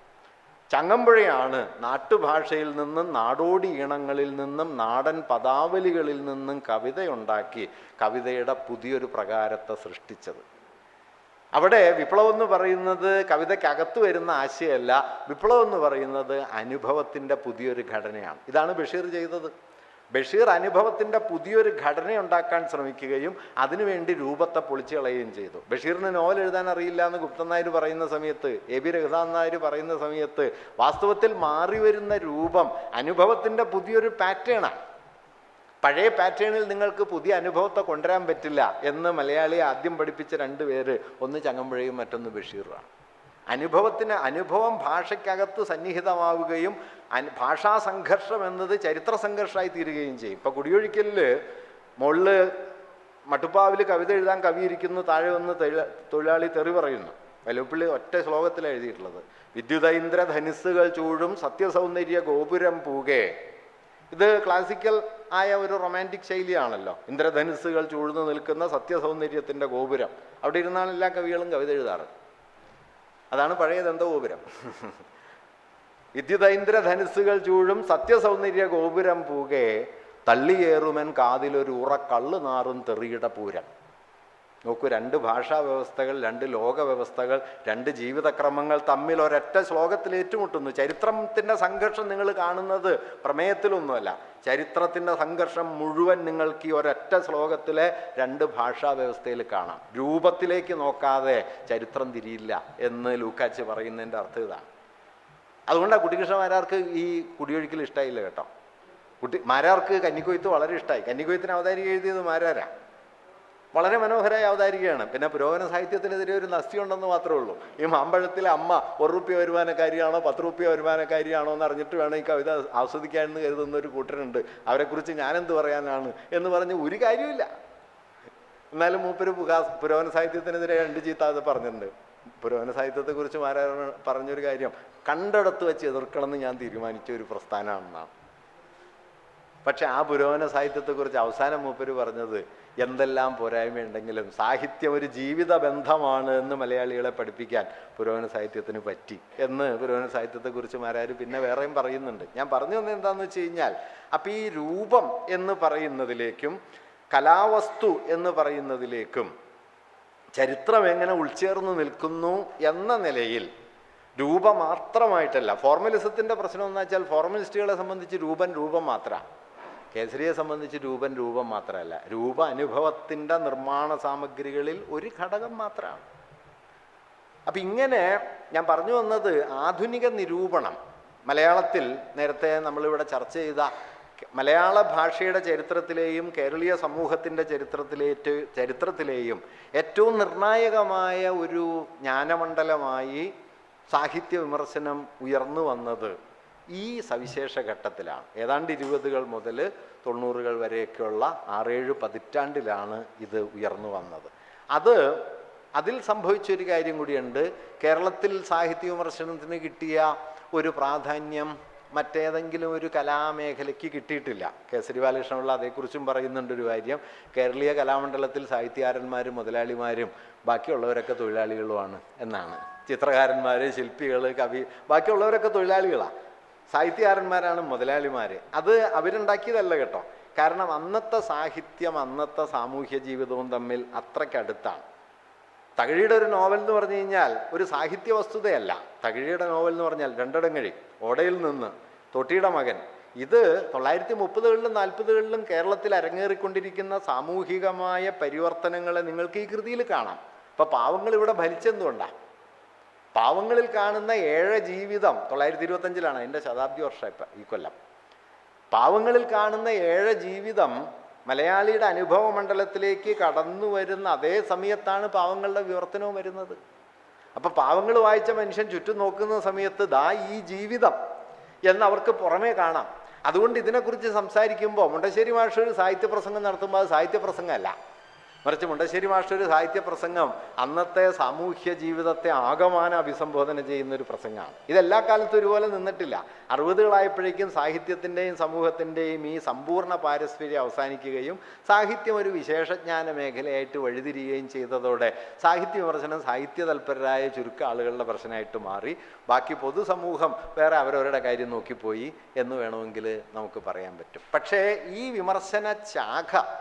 ചങ്ങമ്പുഴയാണ് നാട്ടുഭാഷയിൽ നിന്നും നാടോടി ഈണങ്ങളിൽ നിന്നും നാടൻ പദാവലികളിൽ നിന്നും കവിതയുണ്ടാക്കി കവിതയുടെ പുതിയൊരു പ്രകാരത്തെ സൃഷ്ടിച്ചത്. അവിടെ വിപ്ലവം എന്ന് പറയുന്നത് കവിതയ്ക്കകത്ത് വരുന്ന ആശയമല്ല, വിപ്ലവം എന്ന് പറയുന്നത് അനുഭവത്തിൻ്റെ പുതിയൊരു ഘടനയാണ്. ഇതാണ് ബഷീർ ചെയ്തത്. ബഷീർ അനുഭവത്തിൻ്റെ പുതിയൊരു ഘടന ഉണ്ടാക്കാൻ ശ്രമിക്കുകയും അതിനുവേണ്ടി രൂപത്തെ പൊളിച്ചു കളയുകയും ചെയ്തു. ബഷീറിന് നോവൽ എഴുതാൻ അറിയില്ല എന്ന് ഗുപ്തൻ നായർ പറയുന്ന സമയത്ത്, AB രഘുനാഥൻ നായർ പറയുന്ന സമയത്ത് വാസ്തവത്തിൽ മാറി വരുന്ന രൂപം അനുഭവത്തിൻ്റെ പുതിയൊരു പാറ്റേണാണ്. പഴയ പാറ്റേണിൽ നിങ്ങൾക്ക് പുതിയ അനുഭവത്തെ കൊണ്ടുവരാൻ പറ്റില്ല എന്ന് മലയാളിയെ ആദ്യം പഠിപ്പിച്ച 2 പേര്, ഒന്ന് ചങ്ങമ്പുഴയും മറ്റൊന്ന് ബഷീറുമാണ്. അനുഭവം ഭാഷയ്ക്കകത്ത് സന്നിഹിതമാവുകയും ഭാഷാ സംഘർഷം എന്നത് ചരിത്ര സംഘർഷമായി തീരുകയും ചെയ്യും. ഇപ്പം കുടിയൊഴിക്കലിൽ മുകളിൽ മട്ടുപ്പാവിൽ കവിത എഴുതാൻ കവി ഇരിക്കുന്നു, താഴെ വന്ന് തൊഴിലാളി തെറി പറയുന്നു. വല്ലപ്പള്ളി ഒറ്റ ശ്ലോകത്തിലാണ് എഴുതിയിട്ടുള്ളത്, വിദ്യുതൈന്ദ്ര ധനുസ്സുകൾ ചൂഴും സത്യസൗന്ദര്യ ഗോപുരം പൂകെ. ഇത് ക്ലാസിക്കൽ ആയ ഒരു റൊമാൻറ്റിക് ശൈലിയാണല്ലോ. ഇന്ദ്രധനുസ്സുകൾ ചൂഴ്ന്നു നിൽക്കുന്ന സത്യസൗന്ദര്യത്തിൻ്റെ ഗോപുരം. അവിടെ ഇരുന്നാണ് എല്ലാ കവികളും കവിത എഴുതാറ്. അതാണ് പഴയ ദന്തഗോപുരം. വിദ്യുതൈന്ദ്ര ധനുസ്സുകൾ ചൂഴും സത്യസൗന്ദര്യ ഗോപുരം പൂകെ തള്ളിയേറുമൻ കാതിലൊരു ഉറക്കള്ളു നാറും തെറിയുടെ പൂരം. നോക്കൂ, 2 ഭാഷാ വ്യവസ്ഥകൾ, 2 ലോക വ്യവസ്ഥകൾ, 2 ജീവിതക്രമങ്ങൾ തമ്മിൽ ഒരൊറ്റ ശ്ലോകത്തിൽ ഏറ്റുമുട്ടുന്നു. ചരിത്രത്തിൻ്റെ സംഘർഷം നിങ്ങൾ കാണുന്നത് പ്രമേയത്തിലൊന്നുമല്ല, ചരിത്രത്തിൻ്റെ സംഘർഷം മുഴുവൻ നിങ്ങൾക്ക് ഈ ഒരൊറ്റ ശ്ലോകത്തിലെ 2 ഭാഷാ വ്യവസ്ഥയിൽ കാണാം. രൂപത്തിലേക്ക് നോക്കാതെ ചരിത്രം തിരിയില്ല എന്ന് ലൂക്കാച്ചി പറയുന്നതിൻ്റെ അർത്ഥം ഇതാണ്. അതുകൊണ്ടാണ് കുട്ടിക്കൃഷ്ണ മാരാർക്ക് ഈ കുടിയൊഴിക്കൽ ഇഷ്ടമായില്ല കേട്ടോ. മാരാർക്ക് കന്നിക്കൊയ്ത്ത് വളരെ ഇഷ്ടമായി. കന്നിക്കൊയ്ത്തിന് അവതാരിക എഴുതിയത് മാരാരാ. വളരെ മനോഹരമായ അവതാരികയാണ്. പിന്നെ പുരോഗമന സാഹിത്യത്തിനെതിരെ ഒരു നസ്തിയുണ്ടെന്ന് മാത്രമേ ഉള്ളൂ. ഈ മാമ്പഴത്തിലെ അമ്മ 1 റുപ്യ വരുമാനക്കാരിയാണോ 10 റുപ്യ വരുമാനക്കാരിയാണോ എന്ന് അറിഞ്ഞിട്ട് വേണം ഈ കവിത ആസ്വദിക്കാനെന്ന് കരുതുന്ന ഒരു കൂട്ടരുണ്ട്. അവരെക്കുറിച്ച് ഞാനെന്ത് പറയാനാണ് എന്ന് പറഞ്ഞ് ഒരു കാര്യമില്ല. എന്നാലും മൂപ്പര് പുരോഗമന സാഹിത്യത്തിനെതിരെ 2 ചീത്ത അത് പറഞ്ഞിട്ടുണ്ട്. പുരോഗമന സാഹിത്യത്തെക്കുറിച്ച് പറഞ്ഞൊരു കാര്യം, കണ്ടിടത്ത് വെച്ച് എതിർക്കണമെന്ന് ഞാൻ തീരുമാനിച്ച ഒരു പ്രസ്ഥാനമാണെന്നാണ്. പക്ഷെ ആ പുരോഗമന സാഹിത്യത്തെക്കുറിച്ച് അവസാനം മൂപ്പര് പറഞ്ഞത്, എന്തെല്ലാം പോരായ്മയുണ്ടെങ്കിലും സാഹിത്യം ഒരു ജീവിത ബന്ധമാണ് എന്ന് മലയാളികളെ പഠിപ്പിക്കാൻ പുരോഗമന സാഹിത്യത്തിന് പറ്റി എന്ന് പുരോഗമന സാഹിത്യത്തെക്കുറിച്ച് മാരാർ പിന്നെ വേറെയും പറയുന്നുണ്ട്. ഞാൻ പറഞ്ഞു വന്നത് എന്താണെന്ന് വെച്ച് കഴിഞ്ഞാൽ, അപ്പം ഈ രൂപം എന്ന് പറയുന്നതിലേക്കും കലാവസ്തു എന്ന് പറയുന്നതിലേക്കും ചരിത്രം എങ്ങനെ ഉൾച്ചേർന്ന് നിൽക്കുന്നു എന്ന നിലയിൽ രൂപം മാത്രമായിട്ടല്ല. ഫോർമലിസത്തിൻ്റെ പ്രശ്നം എന്ന് വെച്ചാൽ ഫോർമലിസ്റ്റുകളെ സംബന്ധിച്ച് രൂപം മാത്രമാണ്. കേസരിയെ സംബന്ധിച്ച് രൂപം മാത്രമല്ല, അനുഭവത്തിൻ്റെ നിർമ്മാണ സാമഗ്രികളിൽ ഒരു ഘടകം മാത്രമാണ്. അപ്പം ഇങ്ങനെ ഞാൻ പറഞ്ഞു വന്നത്, ആധുനിക നിരൂപണം മലയാളത്തിൽ നേരത്തെ നമ്മളിവിടെ ചർച്ച ചെയ്ത മലയാള ഭാഷയുടെ ചരിത്രത്തിലെയും കേരളീയ സമൂഹത്തിൻ്റെ ചരിത്രത്തിലെയും ഏറ്റവും നിർണായകമായ ഒരു ജ്ഞാനമണ്ഡലമായി സാഹിത്യ വിമർശനം ഉയർന്നു വന്നത് ഈ സവിശേഷ ഘട്ടത്തിലാണ്. ഏതാണ്ട് 20കൾ മുതൽ 90കൾ വരെയൊക്കെയുള്ള 6-7 പതിറ്റാണ്ടിലാണ് ഇത് ഉയർന്നു വന്നത്. അതിൽ സംഭവിച്ചൊരു കാര്യം കൂടിയുണ്ട്. കേരളത്തിൽ സാഹിത്യ വിമർശനത്തിന് കിട്ടിയ ഒരു പ്രാധാന്യം മറ്റേതെങ്കിലും ഒരു കലാമേഖലയ്ക്ക് കിട്ടിയിട്ടില്ല. കേസരി ബാലകൃഷ്ണപിള്ള അതേക്കുറിച്ചും പറയുന്നുണ്ട് ഒരു കാര്യം, കേരളീയ കലാമണ്ഡലത്തിൽ സാഹിത്യകാരന്മാരും മുതലാളിമാരും ബാക്കിയുള്ളവരൊക്കെ തൊഴിലാളികളുമാണ് എന്നാണ്. ചിത്രകാരന്മാർ, ശില്പികൾ, കവി, ബാക്കിയുള്ളവരൊക്കെ തൊഴിലാളികളാണ്. സാഹിത്യകാരന്മാരാണ് മുതലാളിമാർ. അത് അവരുണ്ടാക്കിയതല്ല കേട്ടോ. കാരണം അന്നത്തെ സാഹിത്യം അന്നത്തെ സാമൂഹ്യ ജീവിതവും തമ്മിൽ അത്രയ്ക്കടുത്താണ്. തകഴിയുടെ ഒരു നോവൽ എന്ന് പറഞ്ഞു കഴിഞ്ഞാൽ ഒരു സാഹിത്യ വസ്തുതയല്ല. തകഴിയുടെ നോവൽ എന്ന് പറഞ്ഞാൽ രണ്ടടങ്ങഴി, ഓടയിൽ നിന്ന്, തൊട്ടിയുടെ മകൻ, ഇത് 1930കളിലും 40കളിലും കേരളത്തിൽ അരങ്ങേറിക്കൊണ്ടിരിക്കുന്ന സാമൂഹികമായ പരിവർത്തനങ്ങളെ നിങ്ങൾക്ക് ഈ കൃതിയിൽ കാണാം. ഇപ്പം പാവങ്ങൾ ഇവിടെ ഭരിച്ചെന്തുകൊണ്ടാണ്? പാവങ്ങളിൽ കാണുന്ന ഏഴ ജീവിതം 1925 അതിൻ്റെ ശതാബ്ദി വർഷം ഇപ്പം ഈ കൊല്ലം. പാവങ്ങളിൽ കാണുന്ന ഏഴ ജീവിതം മലയാളിയുടെ അനുഭവ മണ്ഡലത്തിലേക്ക് കടന്നു വരുന്ന അതേ സമയത്താണ് പാവങ്ങളുടെ വിവർത്തനവും വരുന്നത്. അപ്പം പാവങ്ങൾ വായിച്ച മനുഷ്യൻ ചുറ്റും നോക്കുന്ന സമയത്ത് ദാ ഈ ജീവിതം എന്നവർക്ക് പുറമേ കാണാം. അതുകൊണ്ട് ഇതിനെക്കുറിച്ച് സംസാരിക്കുമ്പോൾ മുണ്ടശ്ശേരി മാഷ് ഒരു സാഹിത്യ പ്രസംഗം നടത്തുമ്പോൾ അത് സാഹിത്യ പ്രസംഗമല്ല, മറിച്ച് മുണ്ടശ്ശേരി മാഷ് ഒരു സാഹിത്യ പ്രസംഗം അന്നത്തെ സാമൂഹ്യ ജീവിതത്തെ ആകമാനം അഭിസംബോധന ചെയ്യുന്നൊരു പ്രസംഗമാണ്. ഇതെല്ലാ കാലത്തും ഒരുപോലെ നിന്നിട്ടില്ല. 60കളായപ്പോഴേക്കും സാഹിത്യത്തിൻ്റെയും സമൂഹത്തിൻ്റെയും ഈ സമ്പൂർണ്ണ പാരസ്പര്യം അവസാനിക്കുകയും സാഹിത്യം ഒരു വിശേഷജ്ഞാന മേഖലയായിട്ട് വഴിതിരിയുകയും ചെയ്തതോടെ സാഹിത്യ വിമർശനം സാഹിത്യ തൽപരരായ ചുരുക്കം ആളുകളുടെ പ്രശ്നമായിട്ട് മാറി. ബാക്കി പൊതുസമൂഹം വേറെ അവരവരുടെ കാര്യം നോക്കിപ്പോയി എന്ന് വേണമെങ്കിൽ നമുക്ക് പറയാൻ പറ്റും. പക്ഷേ ഈ വിമർശന ശാഖ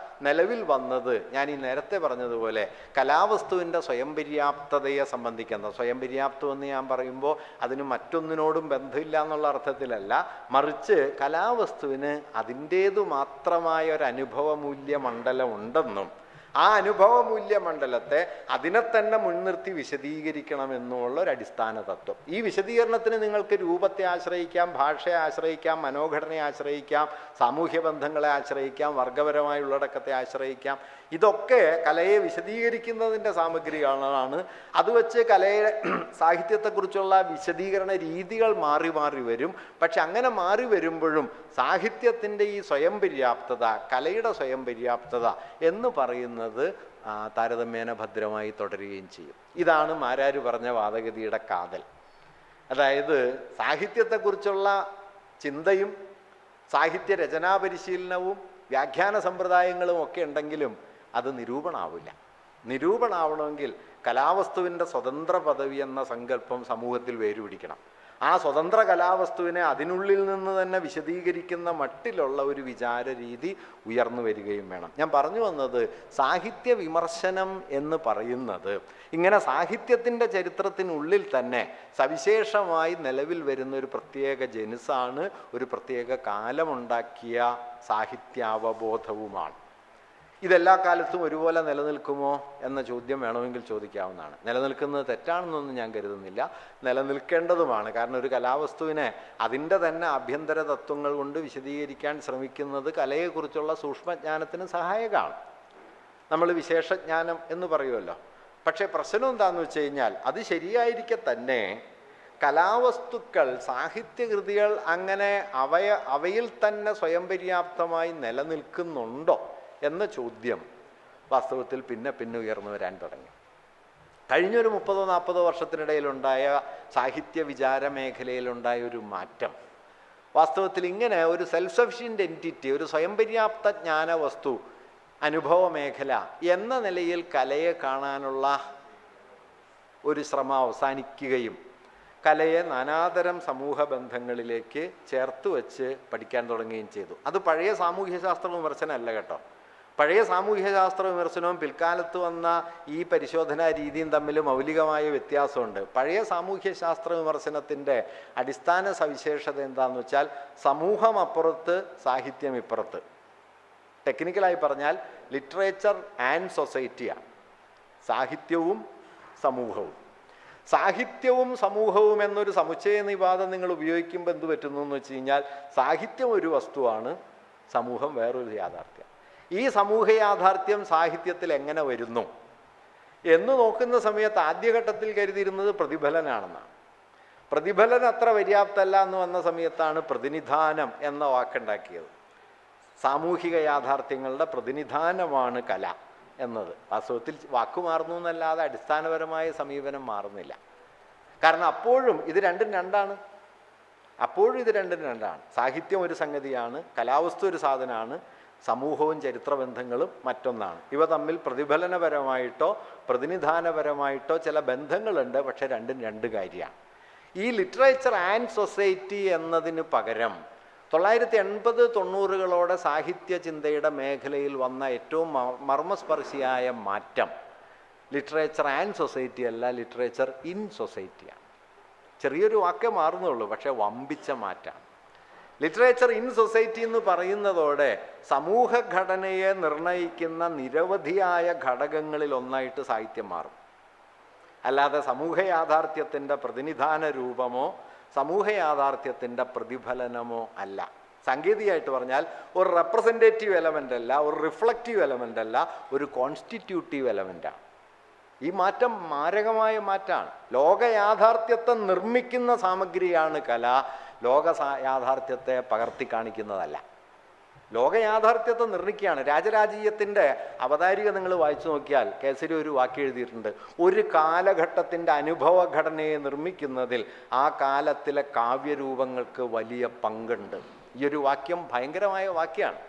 നിലവിൽ വന്നത് ഞാൻ ഈ നേരത്തെ പറഞ്ഞതുപോലെ കലാവസ്തുവിൻ്റെ സ്വയം പര്യാപ്തതയെ സംബന്ധിക്കുന്ന, സ്വയം പര്യാപ്തം എന്ന് ഞാൻ പറയുമ്പോൾ അതിന് മറ്റൊന്നിനോടും ബന്ധമില്ല എന്നുള്ള അർത്ഥത്തിലല്ല, മറിച്ച് കലാവസ്തുവിന് അതിൻ്റേതു മാത്രമായ ഒരു അനുഭവമൂല്യ മണ്ഡലം ഉണ്ടെന്നും ആ അനുഭവമൂല്യ മണ്ഡലത്തെ അതിനെ തന്നെ മുൻനിർത്തി വിശദീകരിക്കണമെന്നുള്ള ഒരു അടിസ്ഥാന തത്വം. ഈ വിശദീകരണത്തിന് നിങ്ങൾക്ക് രൂപത്തെ ആശ്രയിക്കാം, ഭാഷയെ ആശ്രയിക്കാം, മനോഘടനയെ ആശ്രയിക്കാം, സാമൂഹ്യ ബന്ധങ്ങളെ ആശ്രയിക്കാം, വർഗപരമായ ഉള്ളടക്കത്തെ ആശ്രയിക്കാം. ഇതൊക്കെ കലയെ വിശദീകരിക്കുന്നതിൻ്റെ സാമഗ്രികളാണ്. അത് വെച്ച് കലയെ സാഹിത്യത്തെക്കുറിച്ചുള്ള വിശദീകരണ രീതികൾ മാറി മാറി വരും. പക്ഷെ അങ്ങനെ മാറി വരുമ്പോഴും സാഹിത്യത്തിൻ്റെ ഈ സ്വയം പര്യാപ്തത, കലയുടെ സ്വയം പര്യാപ്തത എന്ന് പറയുന്നത് താരതമ്യേന ഭദ്രമായി തുടരുകയും ചെയ്യും. ഇതാണ് മാരാര് പറഞ്ഞ വാദഗതിയുടെ കാതൽ. അതായത് സാഹിത്യത്തെക്കുറിച്ചുള്ള ചിന്തയും സാഹിത്യ രചനാ പരിശീലനവും വ്യാഖ്യാന സമ്പ്രദായങ്ങളും ഒക്കെ ഉണ്ടെങ്കിലും അത് നിരൂപണമാവില്ല. നിരൂപണമാവണമെങ്കിൽ കലാവസ്തുവിൻ്റെ സ്വതന്ത്ര പദവി എന്ന സങ്കല്പം സമൂഹത്തിൽ വേരുപിടിക്കണം. ആ സ്വതന്ത്ര കലാവസ്തുവിനെ അതിനുള്ളിൽ നിന്ന് തന്നെ വിശദീകരിക്കുന്ന മട്ടിലുള്ള ഒരു വിചാര രീതി ഉയർന്നു വരികയും വേണം. ഞാൻ പറഞ്ഞു വന്നത് സാഹിത്യ വിമർശനം എന്ന് പറയുന്നത് ഇങ്ങനെ സാഹിത്യത്തിൻ്റെ ചരിത്രത്തിനുള്ളിൽ തന്നെ സവിശേഷമായി നിലവിൽ വരുന്ന ഒരു പ്രത്യേക ജനുസാണ്, ഒരു പ്രത്യേക കാലമുണ്ടാക്കിയ സാഹിത്യാവബോധവുമാണ്. ഇതെല്ലാ കാലത്തും ഒരുപോലെ നിലനിൽക്കുമോ എന്ന ചോദ്യം വേണമെങ്കിൽ ചോദിക്കാവുന്നതാണ്. നിലനിൽക്കുന്നത് തെറ്റാണെന്നൊന്നും ഞാൻ കരുതുന്നില്ല, നിലനിൽക്കേണ്ടതുമാണ്. കാരണം ഒരു കലാവസ്തുവിനെ അതിൻ്റെ തന്നെ ആഭ്യന്തര തത്വങ്ങൾ കൊണ്ട് വിശദീകരിക്കാൻ ശ്രമിക്കുന്നത് കലയെക്കുറിച്ചുള്ള സൂക്ഷ്മജ്ഞാനത്തിന് സഹായകമാണ്. നമ്മൾ വിശേഷജ്ഞാനം എന്ന് പറയുമല്ലോ. പക്ഷേ പ്രശ്നം എന്താണെന്ന് വെച്ച് കഴിഞ്ഞാൽ അത് ശരിയായിരിക്കെ തന്നെ കലാവസ്തുക്കൾ, സാഹിത്യകൃതികൾ അങ്ങനെ അവയിൽ തന്നെ സ്വയം പര്യാപ്തമായി നിലനിൽക്കുന്നുണ്ടോ എന്ന ചോദ്യം വാസ്തവത്തിൽ പിന്നെ ഉയർന്നു വരാൻ തുടങ്ങി. കഴിഞ്ഞൊരു 30-40 വർഷത്തിനിടയിലുണ്ടായ സാഹിത്യ വിചാര മേഖലയിലുണ്ടായ ഒരു മാറ്റം വാസ്തവത്തിൽ ഇങ്ങനെ ഒരു സെൽഫ് സഫിഷ്യൻ്റ് എൻറ്റിറ്റി, ഒരു സ്വയം പര്യാപ്ത ജ്ഞാന വസ്തു, അനുഭവ മേഖല എന്ന നിലയിൽ കലയെ കാണാനുള്ള ഒരു ശ്രമം അവസാനിക്കുകയും കലയെ നാനാതരം സമൂഹ ബന്ധങ്ങളിലേക്ക് ചേർത്ത് വെച്ച് പഠിക്കാൻ തുടങ്ങുകയും ചെയ്തു. അത് പഴയ സാമൂഹ്യശാസ്ത്ര വിമർശനമല്ല കേട്ടോ. പഴയ സാമൂഹ്യശാസ്ത്ര വിമർശനവും പിൽക്കാലത്ത് വന്ന ഈ പരിശോധനാ രീതിയും തമ്മിൽ മൗലികമായ വ്യത്യാസമുണ്ട്. പഴയ സാമൂഹ്യശാസ്ത്ര വിമർശനത്തിൻ്റെ അടിസ്ഥാന സവിശേഷത എന്താണെന്ന് വെച്ചാൽ സമൂഹം അപ്പുറത്ത് സാഹിത്യം ഇപ്പുറത്ത്. ടെക്നിക്കലായി പറഞ്ഞാൽ ലിറ്ററേച്ചർ ആൻഡ് സൊസൈറ്റിയാണ് സാഹിത്യവും സമൂഹവും. സാഹിത്യവും സമൂഹവും എന്നൊരു സമുച്ചയ നിവാദം നിങ്ങൾ ഉപയോഗിക്കുമ്പോൾ എന്ത് പറ്റുന്നു എന്ന് വെച്ച് കഴിഞ്ഞാൽ സാഹിത്യം ഒരു വസ്തുവാണ്, സമൂഹം വേറൊരു യാഥാർത്ഥ്യം. ഈ സമൂഹ യാഥാർത്ഥ്യം സാഹിത്യത്തിൽ എങ്ങനെ വരുന്നു എന്ന് നോക്കുന്ന സമയത്ത് ആദ്യഘട്ടത്തിൽ കരുതിയിരുന്നത് പ്രതിഫലനാണെന്നാണ്. പ്രതിഫലൻ അത്ര പര്യാപ്തമല്ല എന്ന് വന്ന സമയത്താണ് പ്രതിനിധാനം എന്ന വാക്കുണ്ടാക്കിയത്. സാമൂഹിക യാഥാർത്ഥ്യങ്ങളുടെ പ്രതിനിധാനമാണ് കല എന്നത്. വാസ്തവത്തിൽ വാക്കു മാറുന്നു എന്നല്ലാതെ അടിസ്ഥാനപരമായ സമീപനം മാറുന്നില്ല. കാരണം അപ്പോഴും ഇത് രണ്ടും രണ്ടാണ്. സാഹിത്യം ഒരു സംഗതിയാണ്, കലാവസ്തു ഒരു സാധനമാണ്, സമൂഹവും ചരിത്രബന്ധങ്ങളും മറ്റൊന്നാണ്. ഇവ തമ്മിൽ പ്രതിഫലനപരമായിട്ടോ പ്രതിനിധാനപരമായിട്ടോ ചില ബന്ധങ്ങളുണ്ട്, പക്ഷെ രണ്ടും രണ്ട് കാര്യമാണ്. ഈ ലിറ്ററേച്ചർ ആൻഡ് സൊസൈറ്റി എന്നതിന് പകരം 1980-90കളോടെ സാഹിത്യ ചിന്തയുടെ മേഖലയിൽ വന്ന ഏറ്റവും മർമ്മസ്പർശിയായ മാറ്റം ലിറ്ററേച്ചർ ആൻഡ് സൊസൈറ്റി അല്ല, ലിറ്ററേച്ചർ ഇൻ സൊസൈറ്റിയാണ്. ചെറിയൊരു വാക്കേ മാറുന്നുള്ളൂ, പക്ഷേ വമ്പിച്ച മാറ്റാണ്. ലിറ്ററേച്ചർ ഇൻ സൊസൈറ്റി എന്ന് പറയുന്നതോടെ സമൂഹഘടനയെ നിർണയിക്കുന്ന നിരവധിയായ ഘടകങ്ങളിൽ ഒന്നായിട്ട് സാഹിത്യം മാറും. അല്ലാതെ സമൂഹ യാഥാർത്ഥ്യത്തിൻ്റെ പ്രതിനിധാന രൂപമോ സമൂഹ യാഥാർത്ഥ്യത്തിൻ്റെ പ്രതിഫലനമോ അല്ല. സാങ്കേതികമായിട്ട് പറഞ്ഞാൽ ഒരു റെപ്രസെൻറ്റേറ്റീവ് എലമെൻ്റ് അല്ല, ഒരു റിഫ്ലക്റ്റീവ് എലമെൻ്റ് അല്ല, ഒരു കോൺസ്റ്റിറ്റ്യൂട്ടീവ് എലമെൻ്റാണ്. ഈ മാറ്റം മാരകമായ മാറ്റമാണ്. ലോക യാഥാർത്ഥ്യത്തെ നിർമ്മിക്കുന്ന സാമഗ്രിയാണ് കല, ലോക യാഥാർത്ഥ്യത്തെ പകർത്തി കാണിക്കുന്നതല്ല. ലോക യാഥാർത്ഥ്യത്തെ നിർമ്മിക്കുകയാണ്. രാജരാജീയത്തിൻ്റെ അവതാരിക നിങ്ങൾ വായിച്ചു നോക്കിയാൽ കേസരി ഒരു വാക്യം എഴുതിയിട്ടുണ്ട്, ഒരു കാലഘട്ടത്തിൻ്റെ അനുഭവഘടനയെ നിർമ്മിക്കുന്നതിൽ ആ കാലത്തിലെ കാവ്യരൂപങ്ങൾക്ക് വലിയ പങ്കുണ്ട്. ഈ ഒരു വാക്യം ഭയങ്കരമായ വാക്യമാണ്.